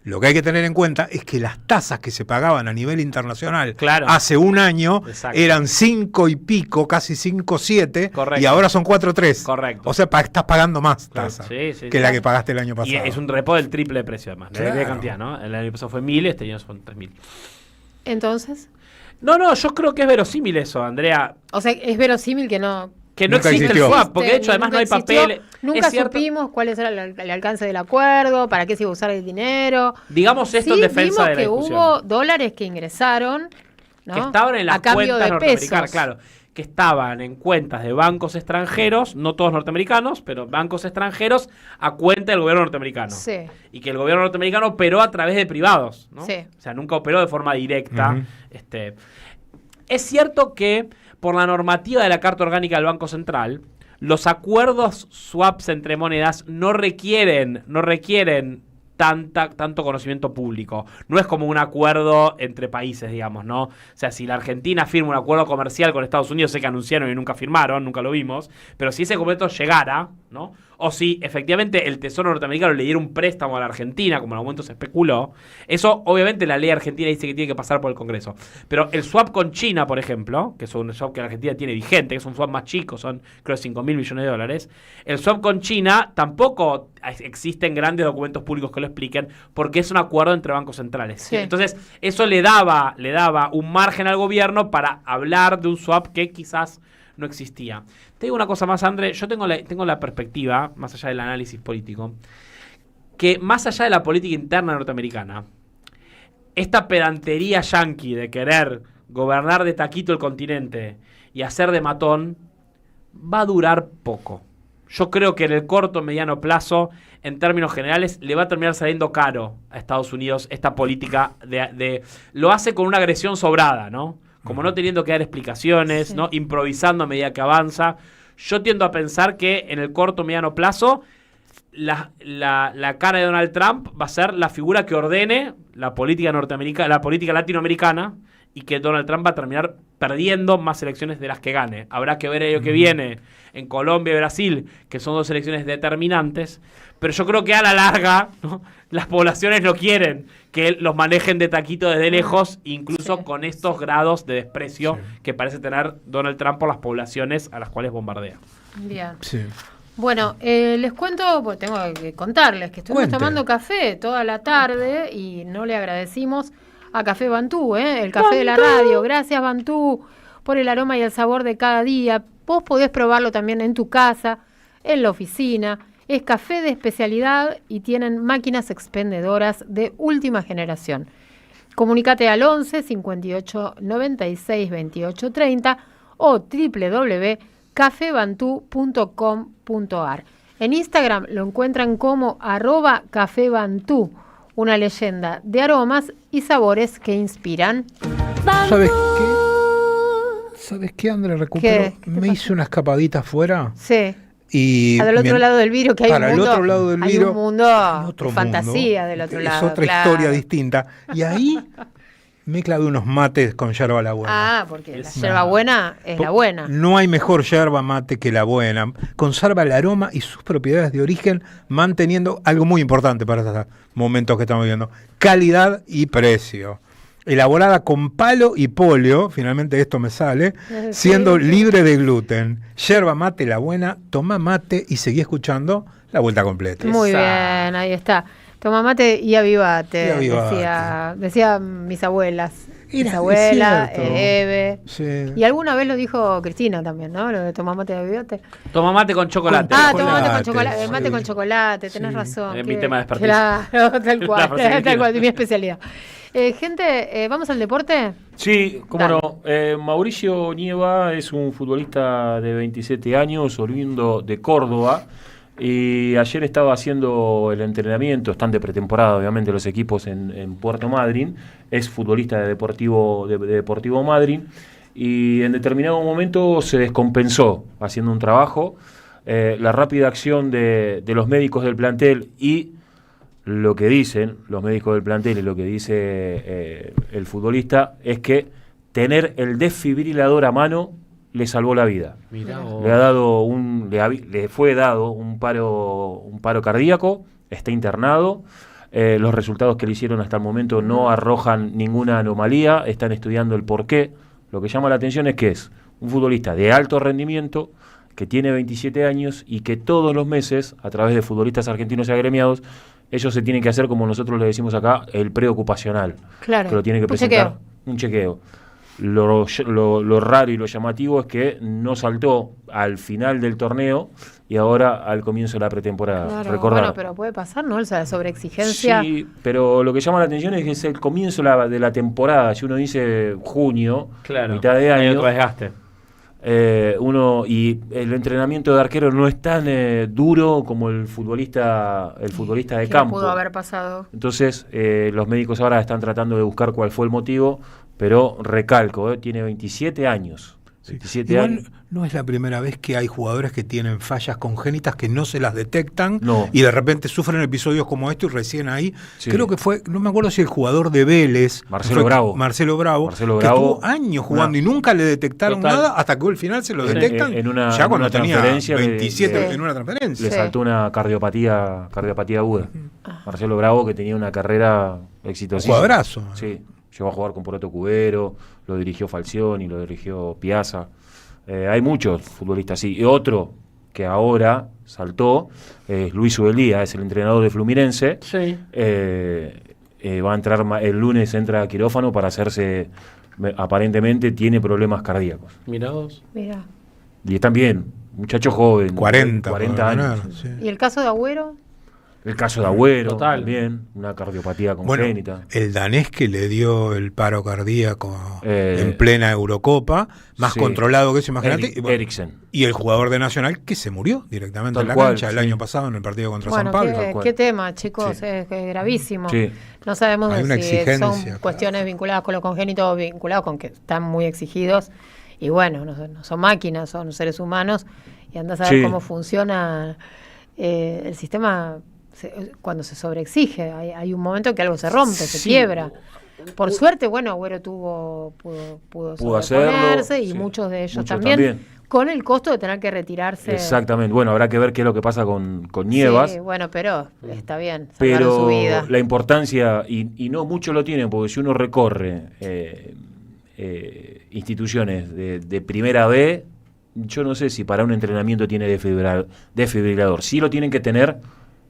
Lo que hay que tener en cuenta es que las tasas que se pagaban a nivel internacional hace un año eran 5 y pico, casi 5.7, y ahora son 4.3. Correcto. O sea, estás pagando más tasa que la que pagaste el año pasado. Y es un repo del triple de precio, además, de cantidad, ¿no? El año pasado fue 1.000, este año son 3.000. Entonces, No, yo creo que es verosímil eso, Andrea. o sea, es verosímil que no existe el swap, porque de hecho además no hay papel. Nunca supimos cuál era el alcance del acuerdo, para qué se iba a usar el dinero. Digamos esto en defensa de la discusión. Vimos que hubo dólares que ingresaron, ¿no?, Que estaban en las a cambio cuentas de norteamericanas, pesos. claro. Que estaban en cuentas de bancos extranjeros, no todos norteamericanos, pero bancos extranjeros a cuenta del gobierno norteamericano. Sí. Y que el gobierno norteamericano operó a través de privados, ¿no? Sí. O sea, nunca operó de forma directa. Es cierto que por la normativa de la Carta Orgánica del Banco Central, los acuerdos swaps entre monedas no requieren tanto conocimiento público. No es como un acuerdo entre países, digamos, ¿no? O sea, si la Argentina firma un acuerdo comercial con Estados Unidos, sé que anunciaron y nunca firmaron, nunca lo vimos, pero si ese documento llegara, ¿no? O si efectivamente el Tesoro norteamericano le diera un préstamo a la Argentina, como en algún momento se especuló, eso obviamente la ley argentina dice que tiene que pasar por el Congreso. Pero el swap con China, por ejemplo, que es un swap que la Argentina tiene vigente, que es un swap más chico, son creo 5.000 millones de dólares, el swap con China tampoco existen grandes documentos públicos que lo expliquen, porque es un acuerdo entre bancos centrales. Sí. Entonces, eso le daba un margen al gobierno para hablar de un swap que quizás no existía. Te digo una cosa más, André, yo tengo la perspectiva, más allá del análisis político, que más allá de la política interna norteamericana, esta pedantería yanqui de querer gobernar de taquito el continente y hacer de matón, va a durar poco. Yo creo que en el corto, mediano plazo, en términos generales, le va a terminar saliendo caro a Estados Unidos esta política lo hace con una agresión sobrada, ¿no? Como no teniendo que dar explicaciones, ¿no? Improvisando a medida que avanza. Yo tiendo a pensar que en el corto, mediano plazo, la cara de Donald Trump va a ser la figura que ordene la política norteamericana, la política latinoamericana, y que Donald Trump va a terminar perdiendo más elecciones de las que gane. Habrá que ver el año que viene en Colombia y Brasil, que son dos elecciones determinantes, pero yo creo que a la larga, ¿no?, las poblaciones no quieren que los manejen de taquito desde lejos, incluso con estos grados de desprecio que parece tener Donald Trump por las poblaciones a las cuales bombardea. Bien. Sí. Bueno, les cuento, pues tengo que contarles que estuvimos Cuente. tomando café toda la tarde y no le agradecimos a Café Bantú, el café de la radio. Gracias, Bantú, por el aroma y el sabor de cada día. Vos podés probarlo también en tu casa, en la oficina. Es café de especialidad y tienen máquinas expendedoras de última generación. Comunícate al 11 58 96 28 30 o www.cafebantú.com.ar. En Instagram lo encuentran como @cafebantú, una leyenda de aromas y sabores que inspiran. ¿Sabes qué? ¿Sabes qué, André? Recupero. Me hice una escapadita afuera. Sí. Y del otro lado del vidrio, que hay para un mundo, el otro lado del hay vidrio, un mundo de fantasía del otro lado. Es otra historia distinta. Y ahí me clavé unos mates con yerba a la buena. Ah, porque la yerba buena es la buena. No hay mejor yerba mate que la buena. Conserva el aroma y sus propiedades de origen, manteniendo algo muy importante para estos momentos que estamos viviendo: calidad y precio. Elaborada con palo y polio, finalmente esto me sale, siendo libre de gluten. Yerba mate la buena, toma mate y seguí escuchando La Vuelta Completa. Muy bien, ahí está. Toma mate y avivate, decía mis abuelas. Mis abuelas, Eve. Sí. Y alguna vez lo dijo Cristina también, ¿no? Lo de toma mate y avivate. Toma mate con chocolate. Toma mate con chocolate. El mate con chocolate, tenés razón. Es mi tema de despertar. Claro, tal cual, mi especialidad. Gente, ¿vamos al deporte? Sí, cómo no. Mauricio Nieva es un futbolista de 27 años, oriundo de Córdoba. Y ayer estaba haciendo el entrenamiento, están de pretemporada obviamente los equipos en Puerto Madryn, es futbolista de Deportivo Madryn, y en determinado momento se descompensó haciendo un trabajo. La rápida acción de los médicos del plantel y lo que dicen los médicos del plantel y lo que dice el futbolista es que tener el desfibrilador a mano le salvó la vida. Le fue dado un paro cardíaco, está internado. Los resultados que le hicieron hasta el momento no arrojan ninguna anomalía, están estudiando el porqué. Lo que llama la atención es que es un futbolista de alto rendimiento, que tiene 27 años y que todos los meses, a través de futbolistas argentinos y agremiados, ellos se tienen que hacer, como nosotros le decimos acá, el preocupacional. Claro. Que lo tienen que presentar. Un chequeo. Lo raro y lo llamativo es que no saltó al final del torneo y ahora al comienzo de la pretemporada. Claro, Recordar. bueno, pero puede pasar, ¿no? O sea, la sobreexigencia. Sí, pero lo que llama la atención es que es el comienzo de la temporada. Si uno dice junio, mitad de año, otro desgaste. Y el entrenamiento de arquero no es tan duro como el futbolista de campo. Pudo haber pasado. Entonces, los médicos ahora están tratando de buscar cuál fue el motivo. Pero recalco, tiene 27 años. 27 años. No es la primera vez que hay jugadores que tienen fallas congénitas que no se las detectan y de repente sufren episodios como este y recién ahí. Sí. Creo que fue, no me acuerdo si el jugador de Vélez, Marcelo Bravo, que estuvo años jugando y nunca le detectaron nada hasta que al final se lo detectan. Ya cuando tenía 27 en una transferencia. Le saltó una cardiopatía aguda. Marcelo Bravo, que tenía una carrera exitosísima. Cuadrazo. Sí. Llegó a jugar con Poroto Cubero, lo dirigió Falcioni, lo dirigió Piazza. Hay muchos futbolistas así. Y otro que ahora saltó es Luis Ubelía, es el entrenador de Fluminense. Sí. Va a entrar el lunes, entra a quirófano para hacerse, aparentemente tiene problemas cardíacos. Mirá vos. Mira. Y están bien, muchacho joven, 40 años. Sí. ¿Y el caso de Agüero? El caso de Agüero, también, una cardiopatía congénita. Bueno, el danés que le dio el paro cardíaco en plena Eurocopa, más controlado que eso, imagínate. Eriksen. Y el jugador de Nacional que se murió directamente en la cancha el año pasado en el partido contra San Pablo. ¿Qué tema, chicos? Es gravísimo. Sí. No sabemos si son cuestiones claro, vinculadas con lo congénito o vinculadas con que están muy exigidos. Y bueno, no son máquinas, son seres humanos. Y andás a ver cómo funciona el sistema. Cuando se sobreexige, hay un momento que algo se rompe, se quiebra. Por suerte, Agüero pudo sobreponerse y muchos de ellos también, con el costo de tener que retirarse. Exactamente, bueno, habrá que ver qué es lo que pasa con Nievas. Sí, pero está bien, pero su vida. La importancia, y no muchos lo tienen, porque si uno recorre instituciones de primera B, yo no sé si para un entrenamiento tiene desfibrilador. Sí lo tienen que tener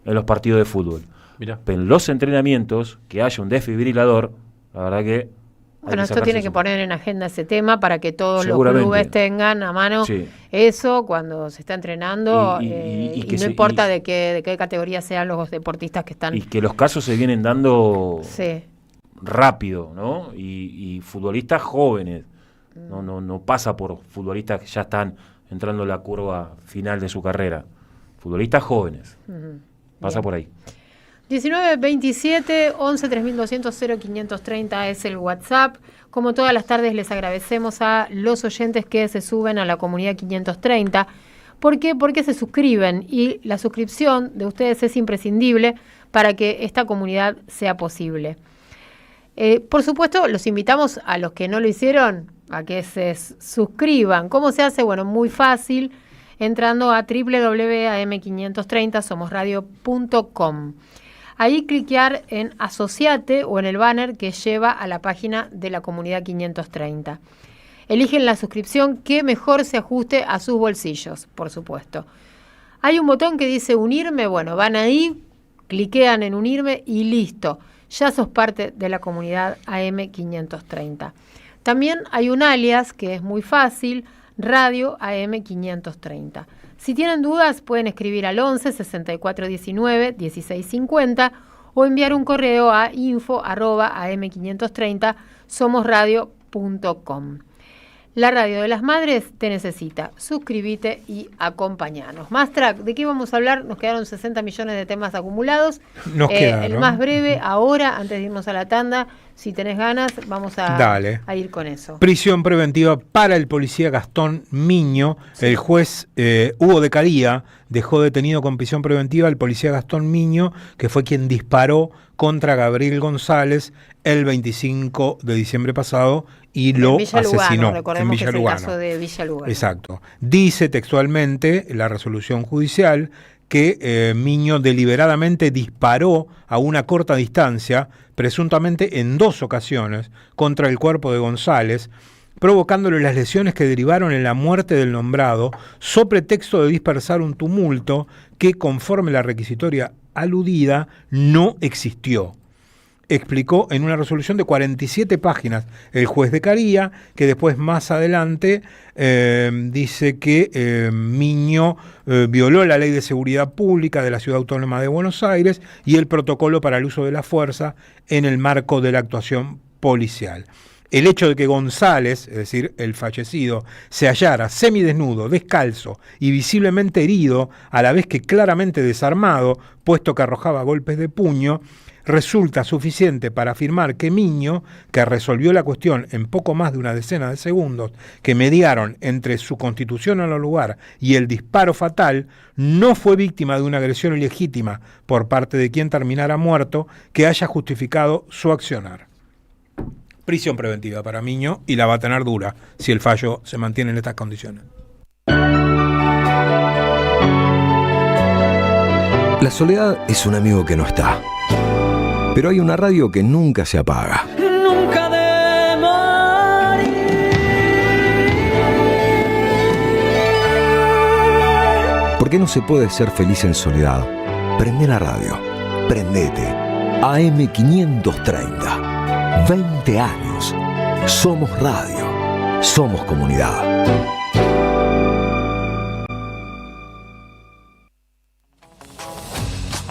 en los partidos de fútbol. Mirá. Pero en los entrenamientos, que haya un desfibrilador, La verdad que... Bueno, esto tiene que poner en agenda ese tema para que todos los clubes tengan a mano eso cuando se está entrenando y no importa de qué categoría sean los deportistas que están. Y que los casos se vienen dando rápido, ¿no? Y futbolistas jóvenes. No pasa por futbolistas que ya están entrando en la curva final de su carrera. Futbolistas jóvenes. Pasa por ahí. 1927 11 3200 0530 es el WhatsApp. Como todas las tardes les agradecemos a los oyentes que se suben a la comunidad 530. ¿Por qué? Porque se suscriben y la suscripción de ustedes es imprescindible para que esta comunidad sea posible. Por supuesto, los invitamos a los que no lo hicieron a que se suscriban. ¿Cómo se hace? Bueno, muy fácil, entrando a www.am530somosradio.com. Ahí cliquear en Asociate o en el banner que lleva a la página de la comunidad 530. Eligen la suscripción que mejor se ajuste a sus bolsillos, por supuesto. Hay un botón que dice unirme, bueno, van ahí, cliquean en unirme y listo. Ya sos parte de la comunidad AM530. También hay un alias que es muy fácil, Radio AM530. Si tienen dudas, pueden escribir al 11 64 19 16 50 o enviar un correo a info@am530somosradio.com. La Radio de las Madres te necesita. Suscríbete y acompañanos. Mastrack, ¿de qué vamos a hablar? Nos quedaron 60 millones de temas acumulados. El más breve, ahora, antes de irnos a la tanda, si tenés ganas, vamos a ir con eso. Prisión preventiva para el policía Gastón Miño. El juez Hugo de Caría dejó detenido con prisión preventiva al policía Gastón Miño, que fue quien disparó contra Gabriel González el 25 de diciembre pasado y lo asesinó. Recordemos que es el caso de Villa Lugano. Exacto. Dice textualmente la resolución judicial que Miño deliberadamente disparó a una corta distancia, presuntamente en 2 ocasiones, contra el cuerpo de González, provocándole las lesiones que derivaron en la muerte del nombrado, so pretexto de dispersar un tumulto que, conforme la requisitoria aludida, no existió. Explicó en una resolución de 47 páginas el juez de Caría, que después más adelante dice que Miño violó la Ley de Seguridad Pública de la Ciudad Autónoma de Buenos Aires y el protocolo para el uso de la fuerza en el marco de la actuación policial. El hecho de que González, es decir, el fallecido, se hallara semidesnudo, descalzo y visiblemente herido, a la vez que claramente desarmado, puesto que arrojaba golpes de puño, resulta suficiente para afirmar que Miño, que resolvió la cuestión en poco más de una decena de segundos que mediaron entre su constitución al lugar y el disparo fatal, no fue víctima de una agresión ilegítima por parte de quien terminara muerto que haya justificado su accionar. Prisión preventiva para Miño y la va a tener dura si el fallo se mantiene en estas condiciones. La soledad es un amigo que no está. Pero hay una radio que nunca se apaga. Nunca de morir. ¿Por qué no se puede ser feliz en soledad? Prende la radio. Prendete. AM530. 20 años. Somos radio. Somos comunidad.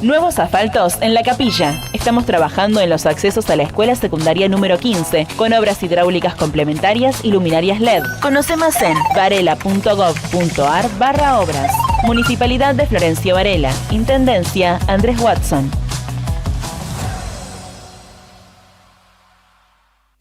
Nuevos asfaltos en La Capilla. Estamos trabajando en los accesos a la escuela secundaria número 15, con obras hidráulicas complementarias y luminarias LED. Conoce más en varela.gov.ar/obras. Municipalidad de Florencio Varela. Intendencia Andrés Watson.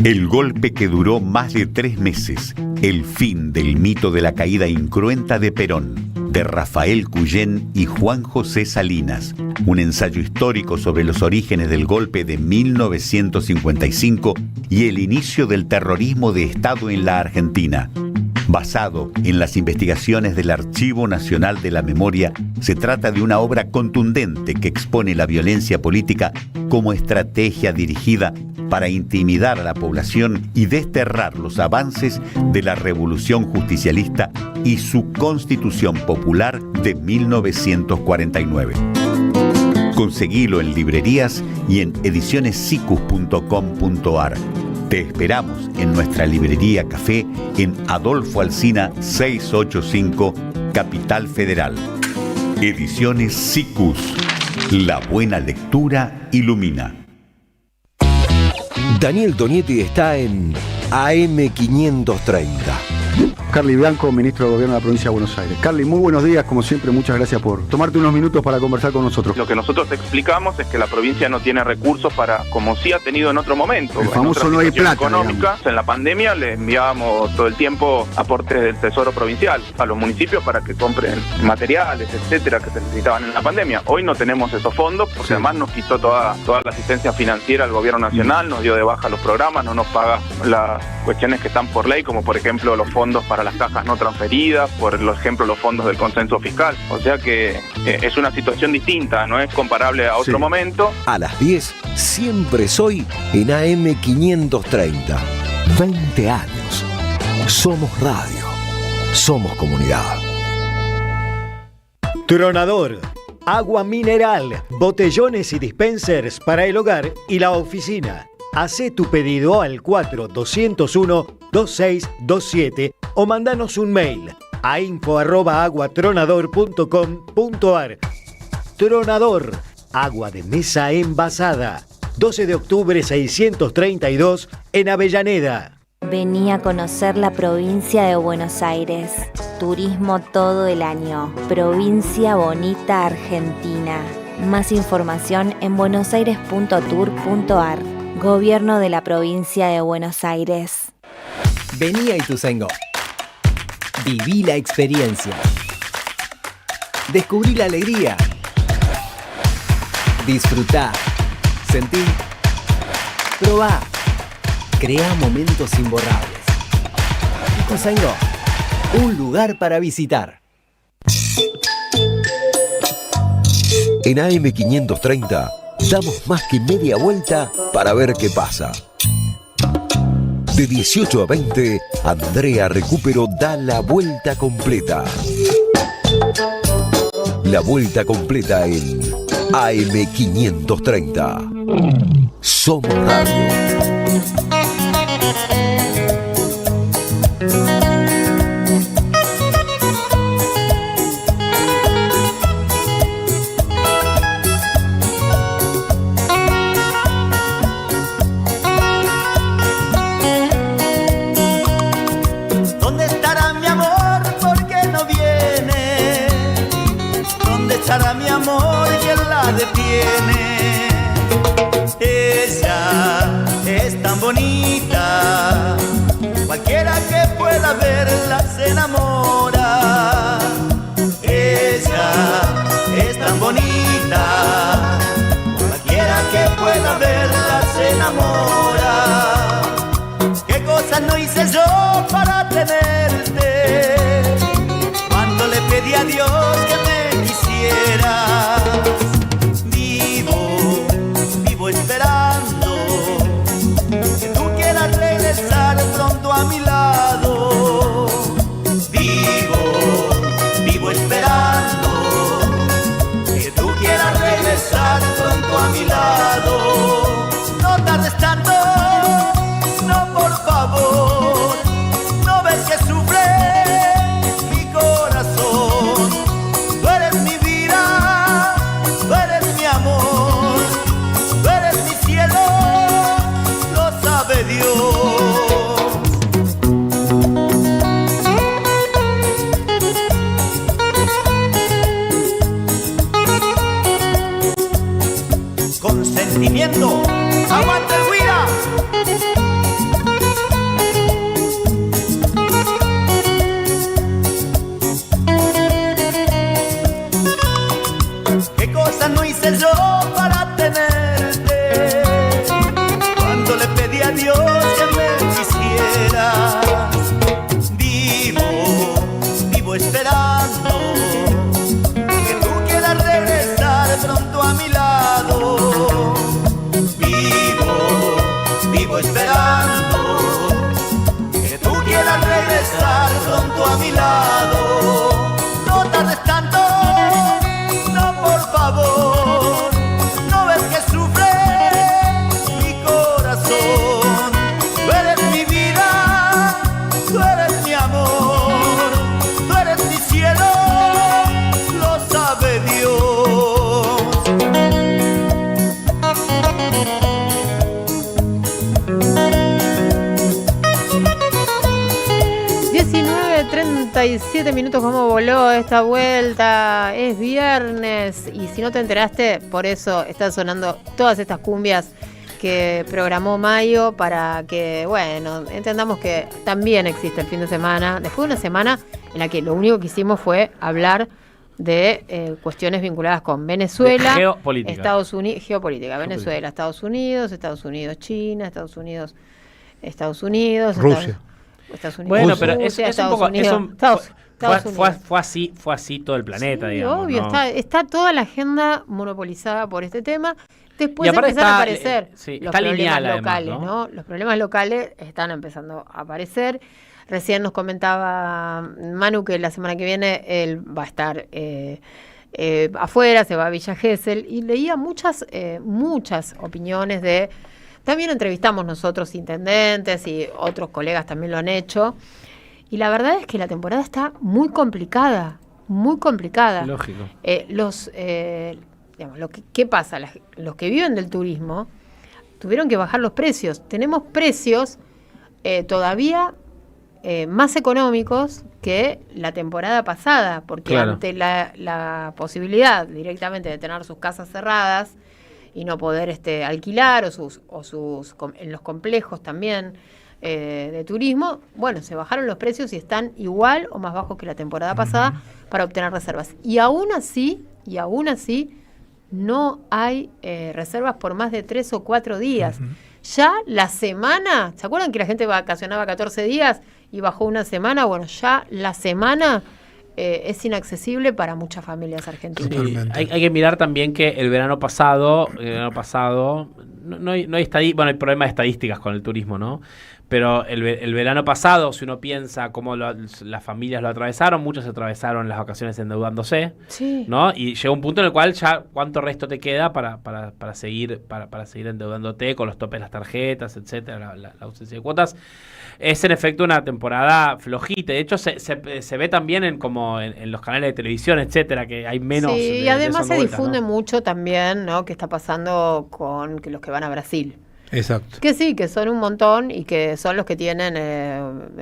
El golpe que duró más de 3 meses. El fin del mito de la caída incruenta de Perón, de Rafael Cuyén y Juan José Salinas. Un ensayo histórico sobre los orígenes del golpe de 1955 y el inicio del terrorismo de Estado en la Argentina. Basado en las investigaciones del Archivo Nacional de la Memoria, se trata de una obra contundente que expone la violencia política como estrategia dirigida para intimidar a la población y desterrar los avances de la Revolución Justicialista y su Constitución Popular de 1949. Conseguilo en librerías y en edicionessicus.com.ar. Te esperamos en nuestra librería café en Adolfo Alsina 685, Capital Federal. Ediciones Sicus. La buena lectura ilumina. Daniel Tonietti está en AM530. Carly Bianco, ministro de Gobierno de la Provincia de Buenos Aires. Carly, muy buenos días, como siempre, muchas gracias por tomarte unos minutos para conversar con nosotros. Lo que nosotros explicamos es que la provincia no tiene recursos para, como sí ha tenido en otro momento. El famoso no hay plata, económica. digamos. En la pandemia le enviábamos todo el tiempo aportes del Tesoro Provincial a los municipios para que compren materiales, etcétera, que se necesitaban en la pandemia. Hoy no tenemos esos fondos porque además nos quitó toda la asistencia financiera al Gobierno Nacional, nos dio de baja los programas, no nos paga las cuestiones que están por ley, como por ejemplo los fondos para las cajas no transferidas, por ejemplo los fondos del consenso fiscal. O sea que es una situación distinta, no es comparable a otro momento. A las 10, siempre soy en AM530. 20 años. Somos radio. Somos comunidad. Tronador. Agua mineral, botellones y dispensers para el hogar y la oficina. Hacé tu pedido al 4201-2627 o mandanos un mail a info@aguatronador.com.ar. Tronador, agua de mesa envasada. 12 de octubre 632 en Avellaneda. Vení a conocer la provincia de Buenos Aires. Turismo todo el año. Provincia bonita Argentina. Más información en buenosaires.tour.ar. Gobierno de la provincia de Buenos Aires. Vení a Ituzaingó. Viví la experiencia. Descubrí la alegría. Disfrutá. Sentí. Probá. Crea momentos imborrables. Ituzaingó. Un lugar para visitar. En AM530 damos más que media vuelta para ver qué pasa. De 18 a 20, Andrea Recupero da la vuelta completa. La vuelta completa en AM530. Somos radio. A mi amor, ¿quién la detiene? Ella es tan bonita, cualquiera que pueda verla se enamora. Ella es tan bonita, cualquiera que pueda verla se enamora. ¿Qué cosas no hice yo para tenerte? Cuando le pedí a Dios que me vivo esperando que tú quieras regresar pronto a mi lado. Vivo esperando que tú quieras regresar pronto a mi lado. No tardes tanto, no, por favor. No ves que sufre mi corazón. Tú eres mi vida, tú eres mi amor, tú eres mi cielo, lo sabe Dios. Con sentimiento, aguanta el guira. ¿Qué cosas no hice yo para tenerte? Cuando le pedí a Dios que me quisiera. Vivo esperando que tú quieras regresar pronto a mi lado. 47 minutos, cómo voló esta vuelta. Es viernes y si no te enteraste, por eso están sonando todas estas cumbias que programó Mayo para que, bueno, entendamos que también existe el fin de semana. Después de una semana en la que lo único que hicimos fue hablar de cuestiones vinculadas con Venezuela, geopolítica. Estados Unidos, geopolítica, Venezuela, Estados Unidos, China, Estados Unidos, Rusia. Estados Unidos. Bueno, Rusia, pero es un Estados poco Unidos, Estados Unidos. Fue así todo el planeta, Sí, digamos. obvio, ¿no? está toda la agenda monopolizada por este tema. Después Y aparte empezaron a está, aparecer sí, los está problemas lineal, además, locales, ¿no? Los problemas locales están empezando a aparecer. Recién nos comentaba Manu que la semana que viene él va a estar afuera, se va a Villa Gesell, y leía muchas opiniones de... También entrevistamos nosotros intendentes y otros colegas también lo han hecho. Y la verdad es que la temporada está muy complicada, muy complicada. Lógico. ¿Qué pasa? Los que viven del turismo tuvieron que bajar los precios. Tenemos precios todavía más económicos que la temporada pasada, porque Claro. ante la posibilidad directamente de tener sus casas cerradas y no poder alquilar en los complejos también de turismo, bueno, se bajaron los precios y están igual o más bajos que la temporada pasada para obtener reservas. Y aún así no hay reservas por más de 3 o 4 días. Ya la semana, ¿se acuerdan que la gente vacacionaba 14 días y bajó una semana? Bueno, ya la semana es inaccesible para muchas familias argentinas. Sí, hay que mirar también que el verano pasado no hay hay problemas de estadísticas con el turismo, ¿no? Pero el verano pasado, si uno piensa cómo las familias lo atravesaron, muchos atravesaron las vacaciones endeudándose, sí, ¿no? Y llega un punto en el cual ya cuánto resto te queda para seguir endeudándote con los topes de las tarjetas, etcétera, la ausencia de cuotas. Es en efecto una temporada flojita. De hecho, se ve también en los canales de televisión, etcétera, que hay menos. Sí, y además se difunde mucho también, ¿no? Que está pasando con los que van a Brasil. Exacto. Que sí, que son un montón y que son los que tienen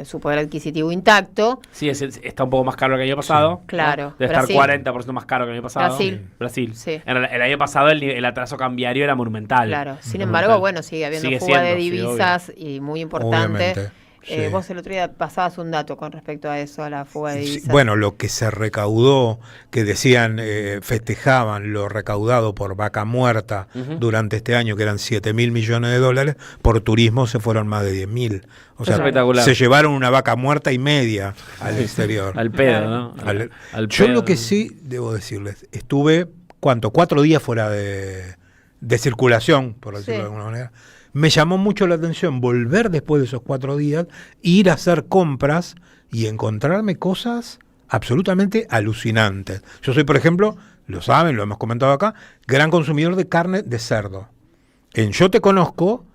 su poder adquisitivo intacto. Sí, está un poco más caro que el año pasado. Sí, claro. ¿No? Debe Brasil. estar 40% más caro que el año pasado. Brasil. Sí. El año pasado el atraso cambiario era monumental. Claro. Sin embargo, bueno, sigue habiendo fuga de divisas y muy importante. Obviamente. Sí. Vos el otro día pasabas un dato con respecto a eso, a la fuga de divisas. Sí, bueno, lo que se recaudó, que decían, festejaban lo recaudado por vaca muerta durante este año, que eran 7.000 millones de dólares, por turismo se fueron más de 10.000. O sea, espectacular. Se llevaron una vaca muerta y media al exterior. Al pedo, ¿no? Yo pedo. lo que sí debo decirles, estuve, 4 días fuera de circulación, por decirlo de alguna manera. Me llamó mucho la atención volver después de esos 4 días, ir a hacer compras y encontrarme cosas absolutamente alucinantes. Yo soy, por ejemplo, lo saben, lo hemos comentado acá, gran consumidor de carne de cerdo. En Yo Te Conozco,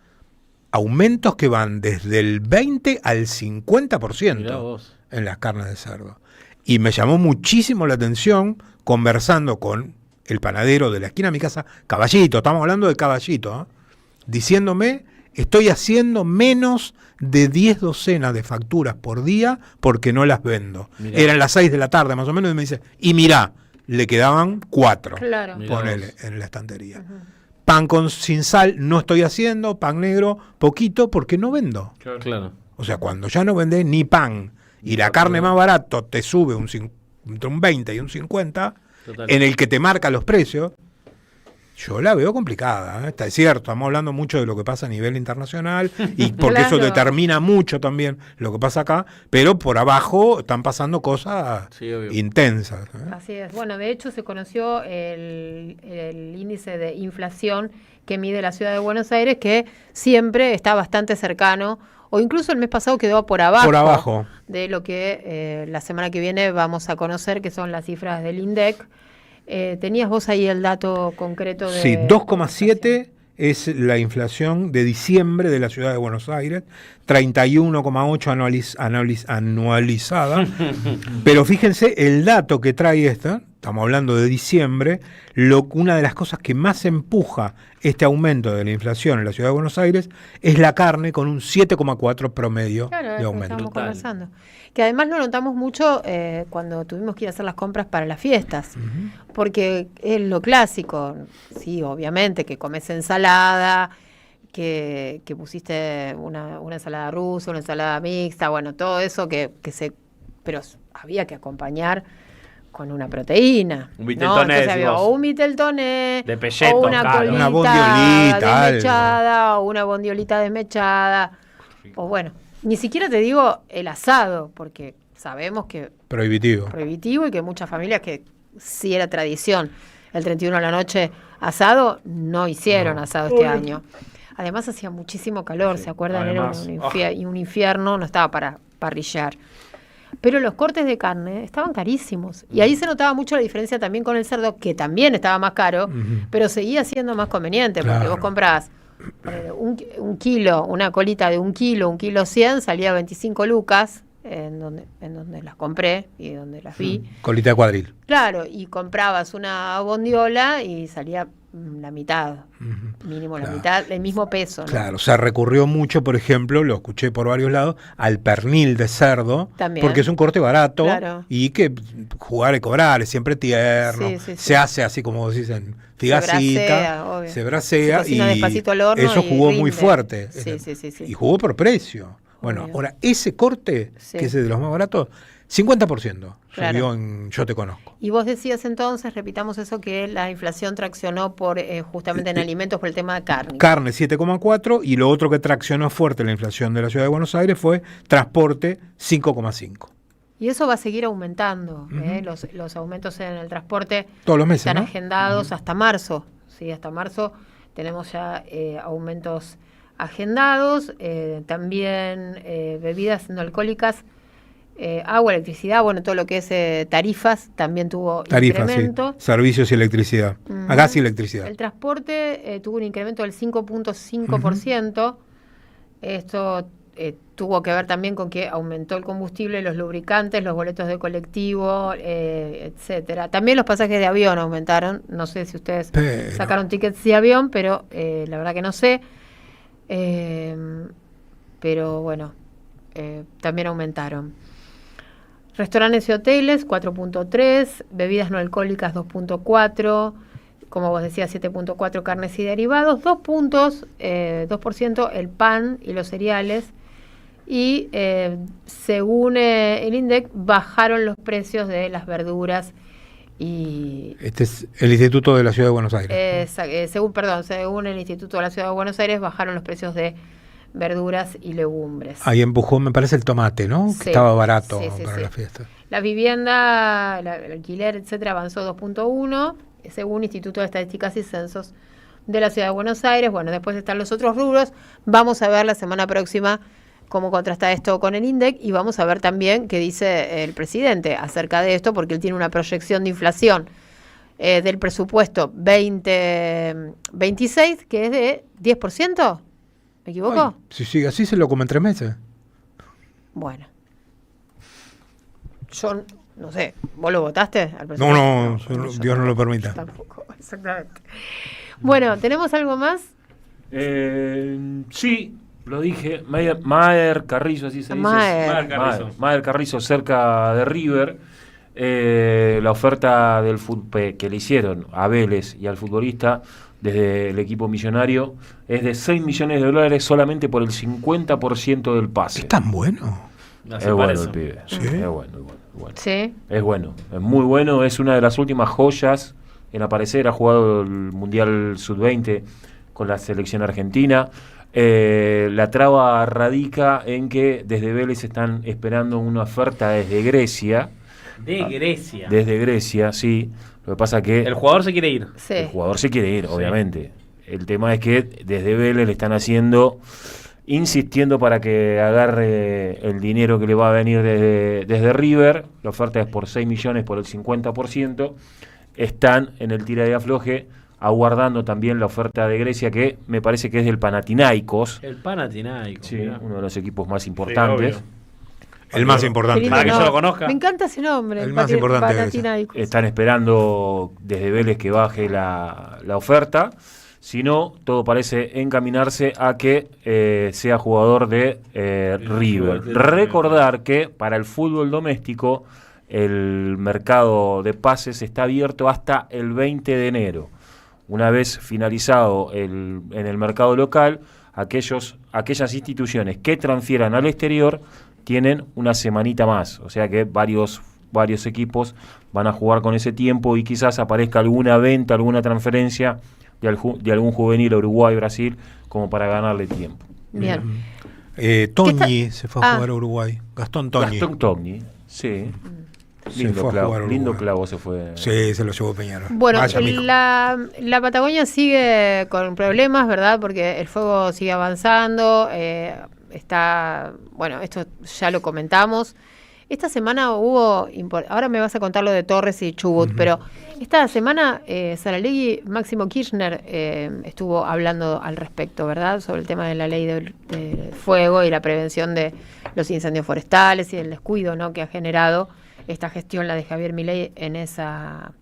aumentos que van desde el 20 al 50% en las carnes de cerdo. Y me llamó muchísimo la atención conversando con el panadero de la esquina de mi casa, Caballito, estamos hablando de Caballito, diciéndome, estoy haciendo menos de 10 docenas de facturas por día porque no las vendo. Mirá. Eran las 6 de la tarde más o menos y me dice, y mirá, le quedaban 4, claro, ponele en la estantería. Pan sin sal no estoy haciendo, pan negro poquito porque no vendo. Claro. O sea, cuando ya no vendés ni pan y la carne más barato te sube entre un 20 y un 50, total, en el que te marca los precios, yo la veo complicada, ¿eh? Es cierto, estamos hablando mucho de lo que pasa a nivel internacional y porque claro, eso determina mucho también lo que pasa acá, pero por abajo están pasando cosas intensas, ¿eh? Así es. Bueno, de hecho se conoció el índice de inflación que mide la ciudad de Buenos Aires, que siempre está bastante cercano, o incluso el mes pasado quedó por abajo de lo que la semana que viene vamos a conocer, que son las cifras del INDEC. ¿Tenías vos ahí el dato concreto de...? Sí, 2,7 es la inflación de diciembre de la ciudad de Buenos Aires, 31,8 anualizada. Pero fíjense el dato que trae esta, estamos hablando de diciembre, una de las cosas que más empuja este aumento de la inflación en la Ciudad de Buenos Aires es la carne, con un 7,4 promedio de aumento. Estamos conversando. Que además lo notamos mucho cuando tuvimos que ir a hacer las compras para las fiestas, porque es lo clásico, sí, obviamente, que comes ensalada, que pusiste una ensalada rusa, una ensalada mixta, bueno, todo eso pero había que acompañar con una proteína. Un Viteltoné, o un Viteltoné, de pelleto, o una colita una bondiolita, desmechada, o una bondiolita desmechada, o bueno, ni siquiera te digo el asado, porque sabemos que prohibitivo y que muchas familias que sí era tradición el 31 de la noche asado, no hicieron asado este año. Además hacía muchísimo calor, ¿se acuerdan? Además, Era un infierno, no estaba para parrillar. Pero los cortes de carne estaban carísimos. Y ahí se notaba mucho la diferencia también con el cerdo, que también estaba más caro, pero seguía siendo más conveniente, porque vos comprabas un kilo, una colita de 1 kilo, 1,100 kg, salía 25 lucas, en donde las compré y donde las vi. Colita de cuadril. Claro, y comprabas una bondiola y salía la mitad, mínimo la mitad, el mismo peso, ¿no? Claro, se recurrió mucho, por ejemplo, lo escuché por varios lados, al pernil de cerdo, también, porque es un corte barato, claro, y que jugar y cobrar es siempre tierno, se hace así como dicen, figacita, se bracea y despacito al horno eso jugó rinde. muy fuerte, Sí. Y jugó por precio. Bueno, ahora ese corte, que es de los más baratos, 50% subió en Yo Te Conozco. Y vos decías entonces, repitamos eso, que la inflación traccionó por justamente en alimentos por el tema de carne. Carne 7,4, y lo otro que traccionó fuerte la inflación de la Ciudad de Buenos Aires fue transporte 5,5. Y eso va a seguir aumentando. Los aumentos en el transporte todos los meses, están ¿no? agendados hasta marzo. Sí, hasta marzo tenemos ya aumentos agendados. También bebidas no alcohólicas, agua, electricidad, bueno, todo lo que es tarifas también tuvo incremento. Sí. Servicios y electricidad, a gas y electricidad. El transporte tuvo un incremento del 5,5%. Esto tuvo que ver también con que aumentó el combustible, los lubricantes, los boletos de colectivo, etcétera. También los pasajes de avión aumentaron. No sé si ustedes sacaron tickets de avión, pero la verdad que no sé. Pero bueno, también aumentaron. Restaurantes y hoteles 4,3, bebidas no alcohólicas 2,4, como vos decías 7,4 carnes y derivados, 2% el pan y los cereales, y según el INDEC bajaron los precios de las verduras y... Este es el Instituto de la Ciudad de Buenos Aires. Según el Instituto de la Ciudad de Buenos Aires bajaron los precios de verduras y legumbres. Ahí empujó, me parece, el tomate, ¿no? Sí, que estaba barato para la fiesta. La vivienda, el alquiler, etcétera, avanzó 2,1, según Instituto de Estadísticas y Censos de la Ciudad de Buenos Aires. Bueno, después están los otros rubros. Vamos a ver la semana próxima cómo contrasta esto con el INDEC, y vamos a ver también qué dice el presidente acerca de esto, porque él tiene una proyección de inflación del presupuesto 2026, que es de 10%. ¿Me equivoco? Ay, si sigue así, se lo come en 3 meses. Bueno. Yo no sé, ¿vos lo votaste al presidente? No, Dios no lo permita. Tampoco, exactamente. Bueno, ¿tenemos algo más? Sí, lo dije. Maher Carrizo, así se dice. Maher Carrizo, cerca de River. La oferta del que le hicieron a Vélez y al futbolista desde el equipo millonario es de $6 millones solamente por el 50% del pase. ¿Es tan bueno? Es bueno el pibe. Sí. Es bueno. Sí. Es bueno, es muy bueno. Es una de las últimas joyas en aparecer. Ha jugado el Mundial Sub-20 con la selección argentina. La traba radica en que desde Vélez están esperando una oferta desde Grecia. Desde Grecia, sí. Lo que pasa que... El jugador se quiere ir. Sí. El jugador se quiere ir, obviamente. El tema es que desde Vélez le están insistiendo para que agarre el dinero que le va a venir desde River. La oferta es por 6 millones por el 50%. Están en el tira de afloje aguardando también la oferta de Grecia, que me parece que es del Panathinaikos. El Panathinaikos. Sí, uno de los equipos más importantes. Sí, El más importante. Para que yo lo conozca. Me encanta ese nombre. El más importante. Están esperando desde Vélez que baje la oferta. Si no, todo parece encaminarse a que sea jugador de River. Recordar que para el fútbol doméstico el mercado de pases está abierto hasta el 20 de enero. Una vez finalizado en el mercado local, aquellas instituciones que transfieran al exterior tienen una semanita más. O sea que varios equipos van a jugar con ese tiempo y quizás aparezca alguna venta, alguna transferencia de algún juvenil a Uruguay, Brasil, como para ganarle tiempo. Bien. Toñi se fue a jugar a Uruguay. Gastón Toñi, sí. Lindo clavo se fue. Sí, se lo llevó Peñarol. Bueno, la Patagonia sigue con problemas, ¿verdad? Porque el fuego sigue avanzando. Bueno, esto ya lo comentamos. Esta semana hubo, ahora me vas a contar lo de Torres y Chubut, pero esta semana Saralegui, Máximo Kirchner estuvo hablando al respecto, ¿verdad? Sobre el tema de la ley del fuego y la prevención de los incendios forestales y el descuido, ¿no?, que ha generado esta gestión, la de Javier Milei, en esa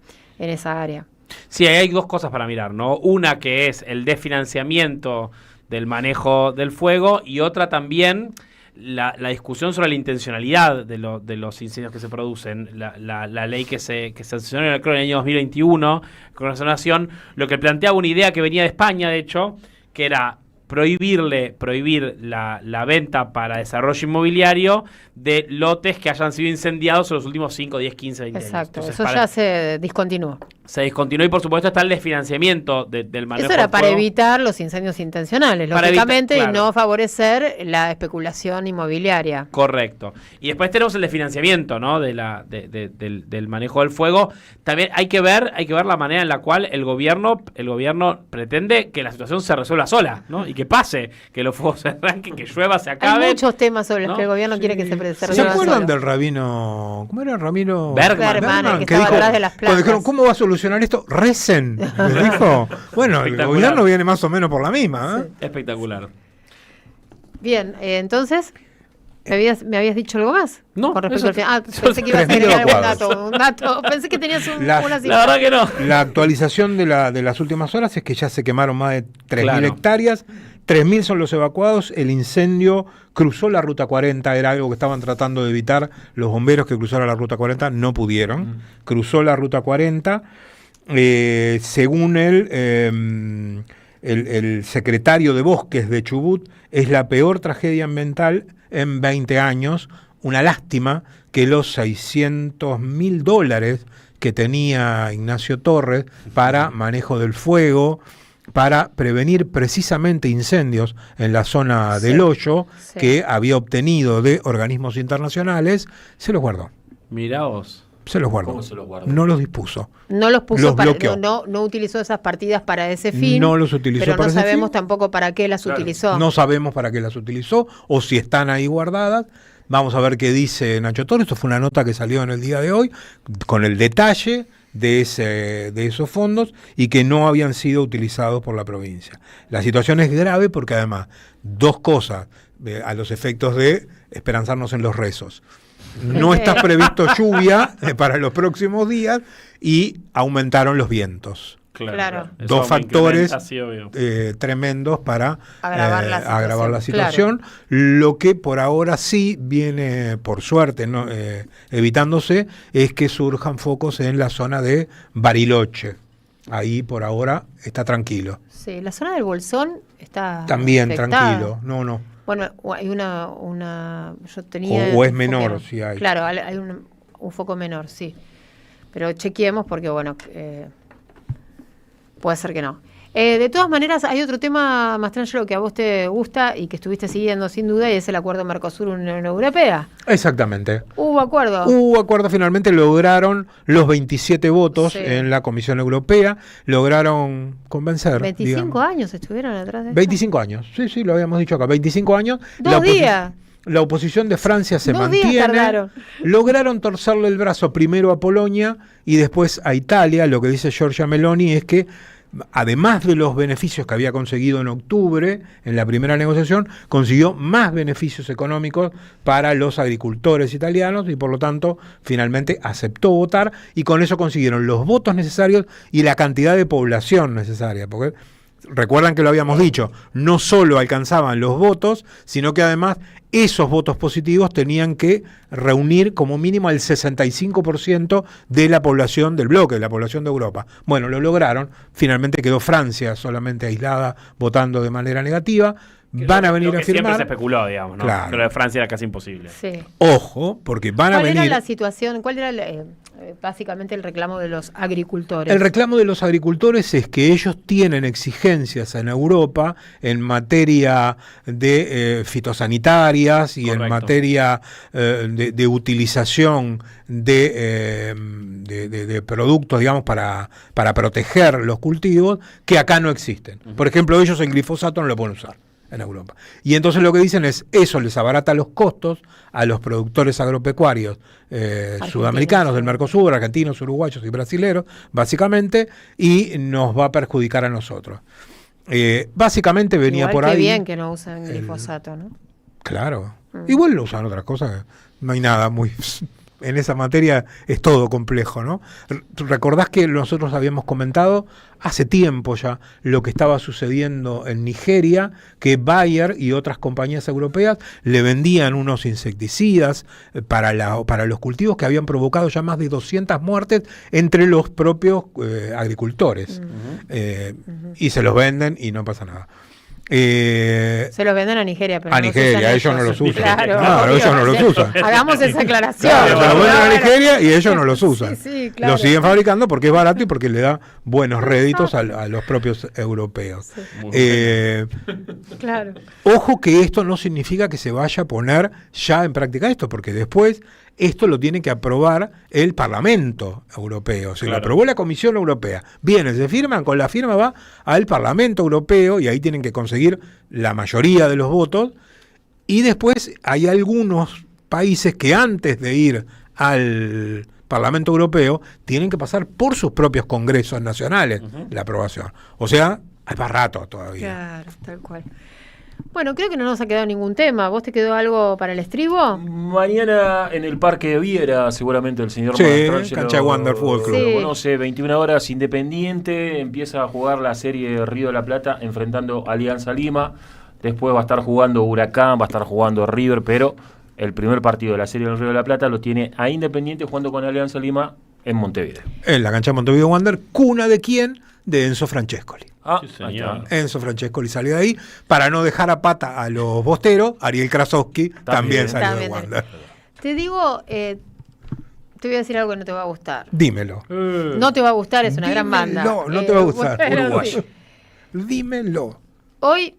área. Sí, hay dos cosas para mirar, ¿no? Una que es el desfinanciamiento del manejo del fuego y otra también la discusión sobre la intencionalidad de los incendios que se producen. La ley que se sancionó creo en el año 2021 con la Nación, lo que planteaba una idea que venía de España, de hecho, que era prohibir la venta para desarrollo inmobiliario de lotes que hayan sido incendiados en los últimos 5, 10, 15, 20 Exacto, años. eso ya se discontinuó. Se discontinuó y por supuesto está el desfinanciamiento del manejo. Eso era del para fuego. evitar los incendios intencionales, Para lógicamente, claro. y no favorecer la especulación inmobiliaria. Correcto. Y después tenemos el desfinanciamiento, ¿no?, del manejo del fuego. También hay que ver la manera en la cual el gobierno pretende que la situación se resuelva sola, ¿no? Y que pase, que los fuegos se arranquen, que llueva, se acabe. Hay muchos temas sobre los que el gobierno quiere que se resuelva. ¿Se acuerdan solo. del rabino? ¿Cómo era? Ramiro Bergman, el que que estaba dijo, atrás de las cuando placas. dijeron, ¿cómo va a solucionar esto? Recen. Les dijo. Bueno, el gobierno viene más o menos por la misma. Sí. Espectacular. Bien, entonces, ¿me habías dicho algo más? No, con respecto eso, al final. Pensé que ibas a tener algún dato. Pensé que tenías una cifra. La verdad que no. La actualización de las últimas horas es que ya se quemaron más de 3.000 hectáreas. 3.000 son los evacuados. El incendio cruzó la Ruta 40. Era algo que estaban tratando de evitar los bomberos que cruzaran la Ruta 40. No pudieron. Cruzó la Ruta 40. Según el secretario de Bosques de Chubut, es la peor tragedia ambiental en 20 años. Una lástima que los $600.000 que tenía Ignacio Torres para manejo del fuego, para prevenir precisamente incendios en la zona del Hoyo, que había obtenido de organismos internacionales, se los guardó. Mirá vos. Se los guardó. ¿Cómo se los guardó? No los dispuso. No los puso Los para, bloqueó. no utilizó esas partidas para ese fin. No los utilizó pero para no ese sabemos fin. tampoco para qué las utilizó. No sabemos para qué las utilizó o si están ahí guardadas. Vamos a ver qué dice Nacho Torres. Esto fue una nota que salió en el día de hoy con el detalle de esos fondos y que no habían sido utilizados por la provincia. La situación es grave porque además, dos cosas a los efectos de esperanzarnos en los rezos. No está previsto lluvia para los próximos días y aumentaron los vientos. Claro. Dos factores incrementa, tremendos para agravar la situación. Claro. Lo que por ahora sí viene, por suerte, evitándose, es que surjan focos en la zona de Bariloche. Ahí por ahora está tranquilo. Sí, la zona del Bolsón está También afectada. tranquilo. No. Bueno, hay una yo tenía O es menor, si hay. Claro, hay un foco menor, sí. Pero chequeemos porque, bueno, puede ser que no. De todas maneras, hay otro tema, Mastrangelo, que a vos te gusta y que estuviste siguiendo sin duda, y es el acuerdo Mercosur-Unión Europea. Exactamente. ¿Hubo acuerdo? Hubo acuerdo, finalmente lograron los 27 votos en la Comisión Europea, lograron convencer. 25 años estuvieron atrás de esto. 25 años, sí, lo habíamos dicho acá, 25 años. 2 días. La oposición de Francia se 2 días mantiene. tardaron. Lograron torcerle el brazo primero a Polonia y después a Italia. Lo que dice Giorgia Meloni es que además de los beneficios que había conseguido en octubre, en la primera negociación, consiguió más beneficios económicos para los agricultores italianos y por lo tanto finalmente aceptó votar y con eso consiguieron los votos necesarios y la cantidad de población necesaria, porque recuerdan que lo habíamos dicho, no solo alcanzaban los votos, sino que además esos votos positivos tenían que reunir como mínimo el 65% de la población del bloque, de la población de Europa. Bueno, lo lograron, finalmente quedó Francia solamente aislada, votando de manera negativa. Van a venir a firmar. Siempre se especuló, digamos, ¿no? Claro. Que lo de Francia era casi imposible. Sí. Ojo, porque van a venir... ¿Cuál era la situación? ¿Cuál era básicamente el reclamo de los agricultores? El reclamo de los agricultores es que ellos tienen exigencias en Europa en materia de fitosanitarias y Correcto. en materia de utilización de productos, digamos, para proteger los cultivos, que acá no existen. Por ejemplo, ellos el glifosato no lo pueden usar en Europa. Y entonces lo que dicen es, eso les abarata los costos a los productores agropecuarios sudamericanos del Mercosur, argentinos, uruguayos y brasileros, básicamente, y nos va a perjudicar a nosotros. Básicamente venía Igual por que ahí... bien que no usan glifosato, ¿no? Claro. Igual lo usan otras cosas, no hay nada muy... En esa materia es todo complejo, ¿no? Recordás que nosotros habíamos comentado hace tiempo ya lo que estaba sucediendo en Nigeria, que Bayer y otras compañías europeas le vendían unos insecticidas para los cultivos que habían provocado ya más de 200 muertes entre los propios agricultores. Y se los venden y no pasa nada. Se los venden a Nigeria, pero a no Nigeria, ellos no los usan. Claro, ellos no los usan. Hagamos esa aclaración. Claro, se los venden a Nigeria y ellos no los usan. Sí, claro. Lo siguen fabricando porque es barato y porque le da buenos réditos a los propios europeos. Claro. Ojo que esto no significa que se vaya a poner ya en práctica esto, porque después esto lo tiene que aprobar el Parlamento Europeo. Se lo aprobó la Comisión Europea. Viene, se firman, con la firma va al Parlamento Europeo y ahí tienen que conseguir la mayoría de los votos. Y después hay algunos países que antes de ir al Parlamento Europeo tienen que pasar por sus propios congresos nacionales la aprobación. O sea, hay más rato todavía. Claro, tal cual. Bueno, creo que no nos ha quedado ningún tema. ¿Vos te quedó algo para el estribo? Mañana en el Parque de Viera, seguramente el señor cancha de Wander Fútbol Club. Lo conoce, 21 horas, Independiente, empieza a jugar la serie Río de la Plata enfrentando a Alianza Lima. Después va a estar jugando Huracán, va a estar jugando River, pero el primer partido de la serie del Río de la Plata lo tiene a Independiente jugando con Alianza Lima en Montevideo. En la cancha de Montevideo Wander, ¿cuna de quién? De Enzo Francescoli. Ah, señor. Enzo Francescoli salió de ahí para no dejar a pata a los bosteros. Ariel Krasowski también salió de Wander. Te digo, te voy a decir algo que no te va a gustar. Dímelo. No te va a gustar, es una gran banda. No te va a gustar. Bueno, Uruguayo. sí. Dímelo. Hoy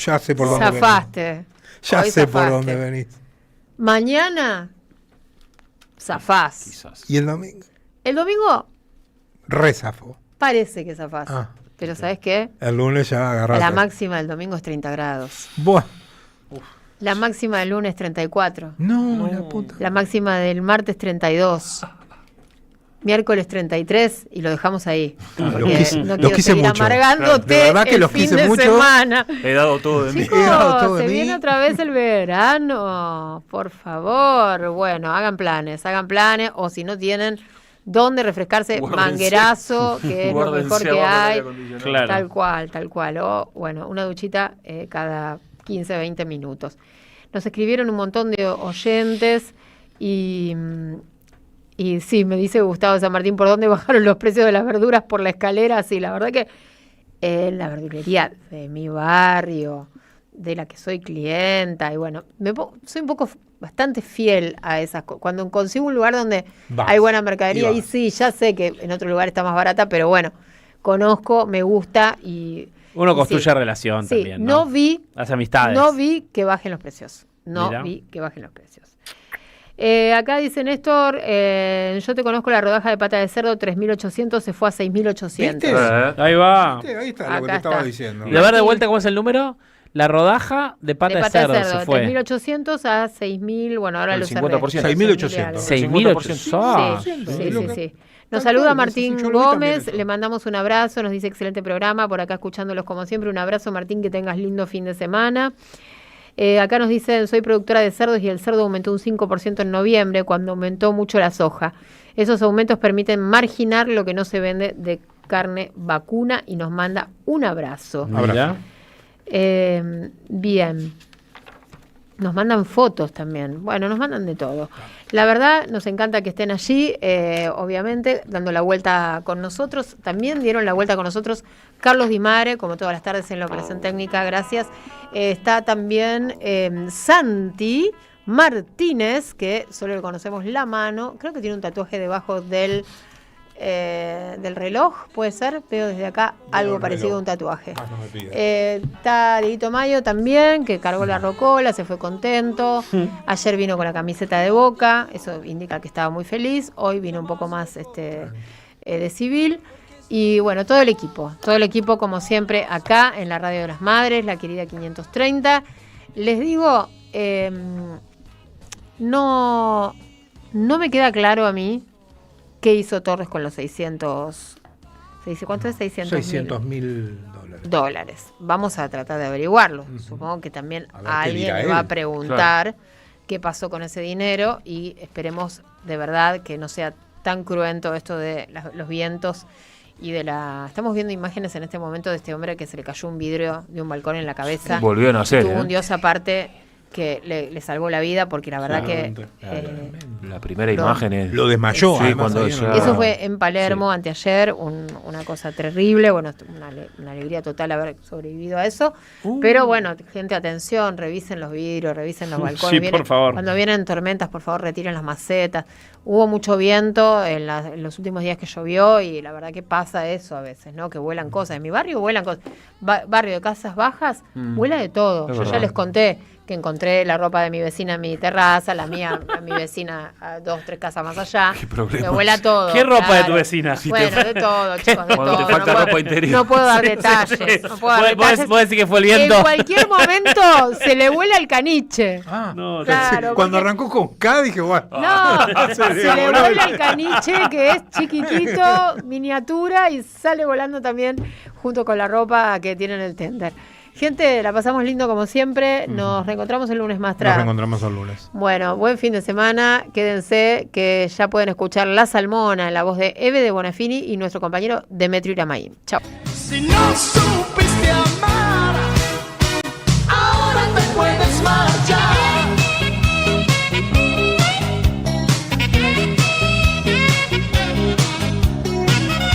ya sé por dónde zafaste. venís. Ya Hoy sé zafaste. por dónde venís. Mañana zafás. Quizás. ¿Y el domingo? El domingo Rezafo. parece que zafás. Pero ¿sabes qué? El lunes ya agarraste. La máxima del domingo es 30 grados. Buah. La máxima del lunes 34. No, la puta. La máxima del martes 32. Miércoles 33 y lo dejamos ahí. Porque no quiero seguir mucho. amargándote De verdad que el los fin quise de mucho. semana. He dado todo de mí. Chicos, se viene otra vez el verano. Por favor. Bueno, hagan planes. O si no tienen dónde refrescarse, Guárdense. manguerazo, que es lo mejor que hay. Claro. Tal cual. O, bueno, una duchita cada 15, 20 minutos. Nos escribieron un montón de oyentes y sí, me dice Gustavo San Martín, ¿por dónde bajaron los precios de las verduras? Por la escalera. Sí, la verdad que en la verdulería de mi barrio, de la que soy clienta, y bueno, soy un poco bastante fiel a esas cosas. Cuando consigo un lugar donde hay buena mercadería, y sí, ya sé que en otro lugar está más barata, pero bueno, conozco, me gusta y... Uno construye sí, relación también, ¿no? Las amistades. No vi que bajen los precios. Acá dice Néstor, yo te conozco la rodaja de pata de cerdo, 3.800, se fue a 6.800. Ahí va. Ahí está lo que te Acá estaba está. diciendo. ¿Y a ver de vuelta cómo es el número? La rodaja de pata de cerdo se fue. 3.800 a 6.000, bueno, ahora lo cerré. 6.800. 6.800. Sí. Nos saluda Martín Gómez, le mandamos un abrazo, nos dice excelente programa, por acá escuchándolos como siempre. Un abrazo, Martín, que tengas lindo fin de semana. Acá nos dicen, soy productora de cerdos y el cerdo aumentó un 5% en noviembre, cuando aumentó mucho la soja. Esos aumentos permiten marginar lo que no se vende de carne vacuna y nos manda un abrazo. Bien. Nos mandan fotos también. Bueno, nos mandan de todo. La verdad, nos encanta que estén allí, obviamente, dando la vuelta con nosotros. También dieron la vuelta con nosotros Carlos Di Mare, como todas las tardes en la operación técnica, gracias. Está también Santi Martínez, que solo le conocemos la mano. Creo que tiene un tatuaje debajo del reloj, puede ser, veo desde acá algo parecido a un tatuaje. Está Dieguito Mayo también, que cargó la rocola, se fue contento. Ayer vino con la camiseta de Boca, eso indica que estaba muy feliz. Hoy vino un poco más de civil. Y bueno, todo el equipo como siempre acá en la Radio de las Madres, la querida 530. Les digo, no me queda claro a mí qué hizo Torres con los 600. ¿Cuánto es? 600.000 dólares. Vamos a tratar de averiguarlo. Supongo que también alguien le va a preguntar qué pasó con ese dinero y esperemos de verdad que no sea tan cruento esto de los vientos y de la... Estamos viendo imágenes en este momento de este hombre que se le cayó un vidrio de un balcón en la cabeza. Volvió a nacer. Tuvo un dios aparte que le salvó la vida, porque la verdad que... la primera imagen es... Lo desmayó. Sí, cuando eso fue en Palermo, anteayer, una cosa terrible, bueno, una alegría total haber sobrevivido a eso, pero bueno, gente, atención, revisen los vidrios, revisen los balcones. Sí, por favor. Cuando vienen tormentas, por favor, retiren las macetas. Hubo mucho viento en los últimos días que llovió y la verdad que pasa eso a veces, ¿no? Que vuelan cosas. En mi barrio vuelan cosas. Barrio de casas bajas, vuela de todo. Yo ya les conté que encontré la ropa de mi vecina en mi terraza, la mía, mi vecina a 2-3 casas más allá. ¿Qué problema? Me vuela todo. ¿Qué ropa de tu vecina? Bueno, de todo, chicos, de Cuando todo. te falta ropa interior. No puedo dar detalles. No puedo dar detalles. ¿Puedes decir que fue el viento? En cualquier momento se le vuela el caniche. No, claro, cuando arrancó con K dije, bueno. No, se le vuela el caniche, que es chiquitito, miniatura, y sale volando también junto con la ropa que tiene en el tender. Gente, la pasamos lindo como siempre. Nos reencontramos el lunes más tarde. Nos reencontramos el lunes. Bueno, buen fin de semana. Quédense que ya pueden escuchar La Salmona en la voz de Eve de Bonafini y nuestro compañero Demetrio Iramayim. Chao. Si no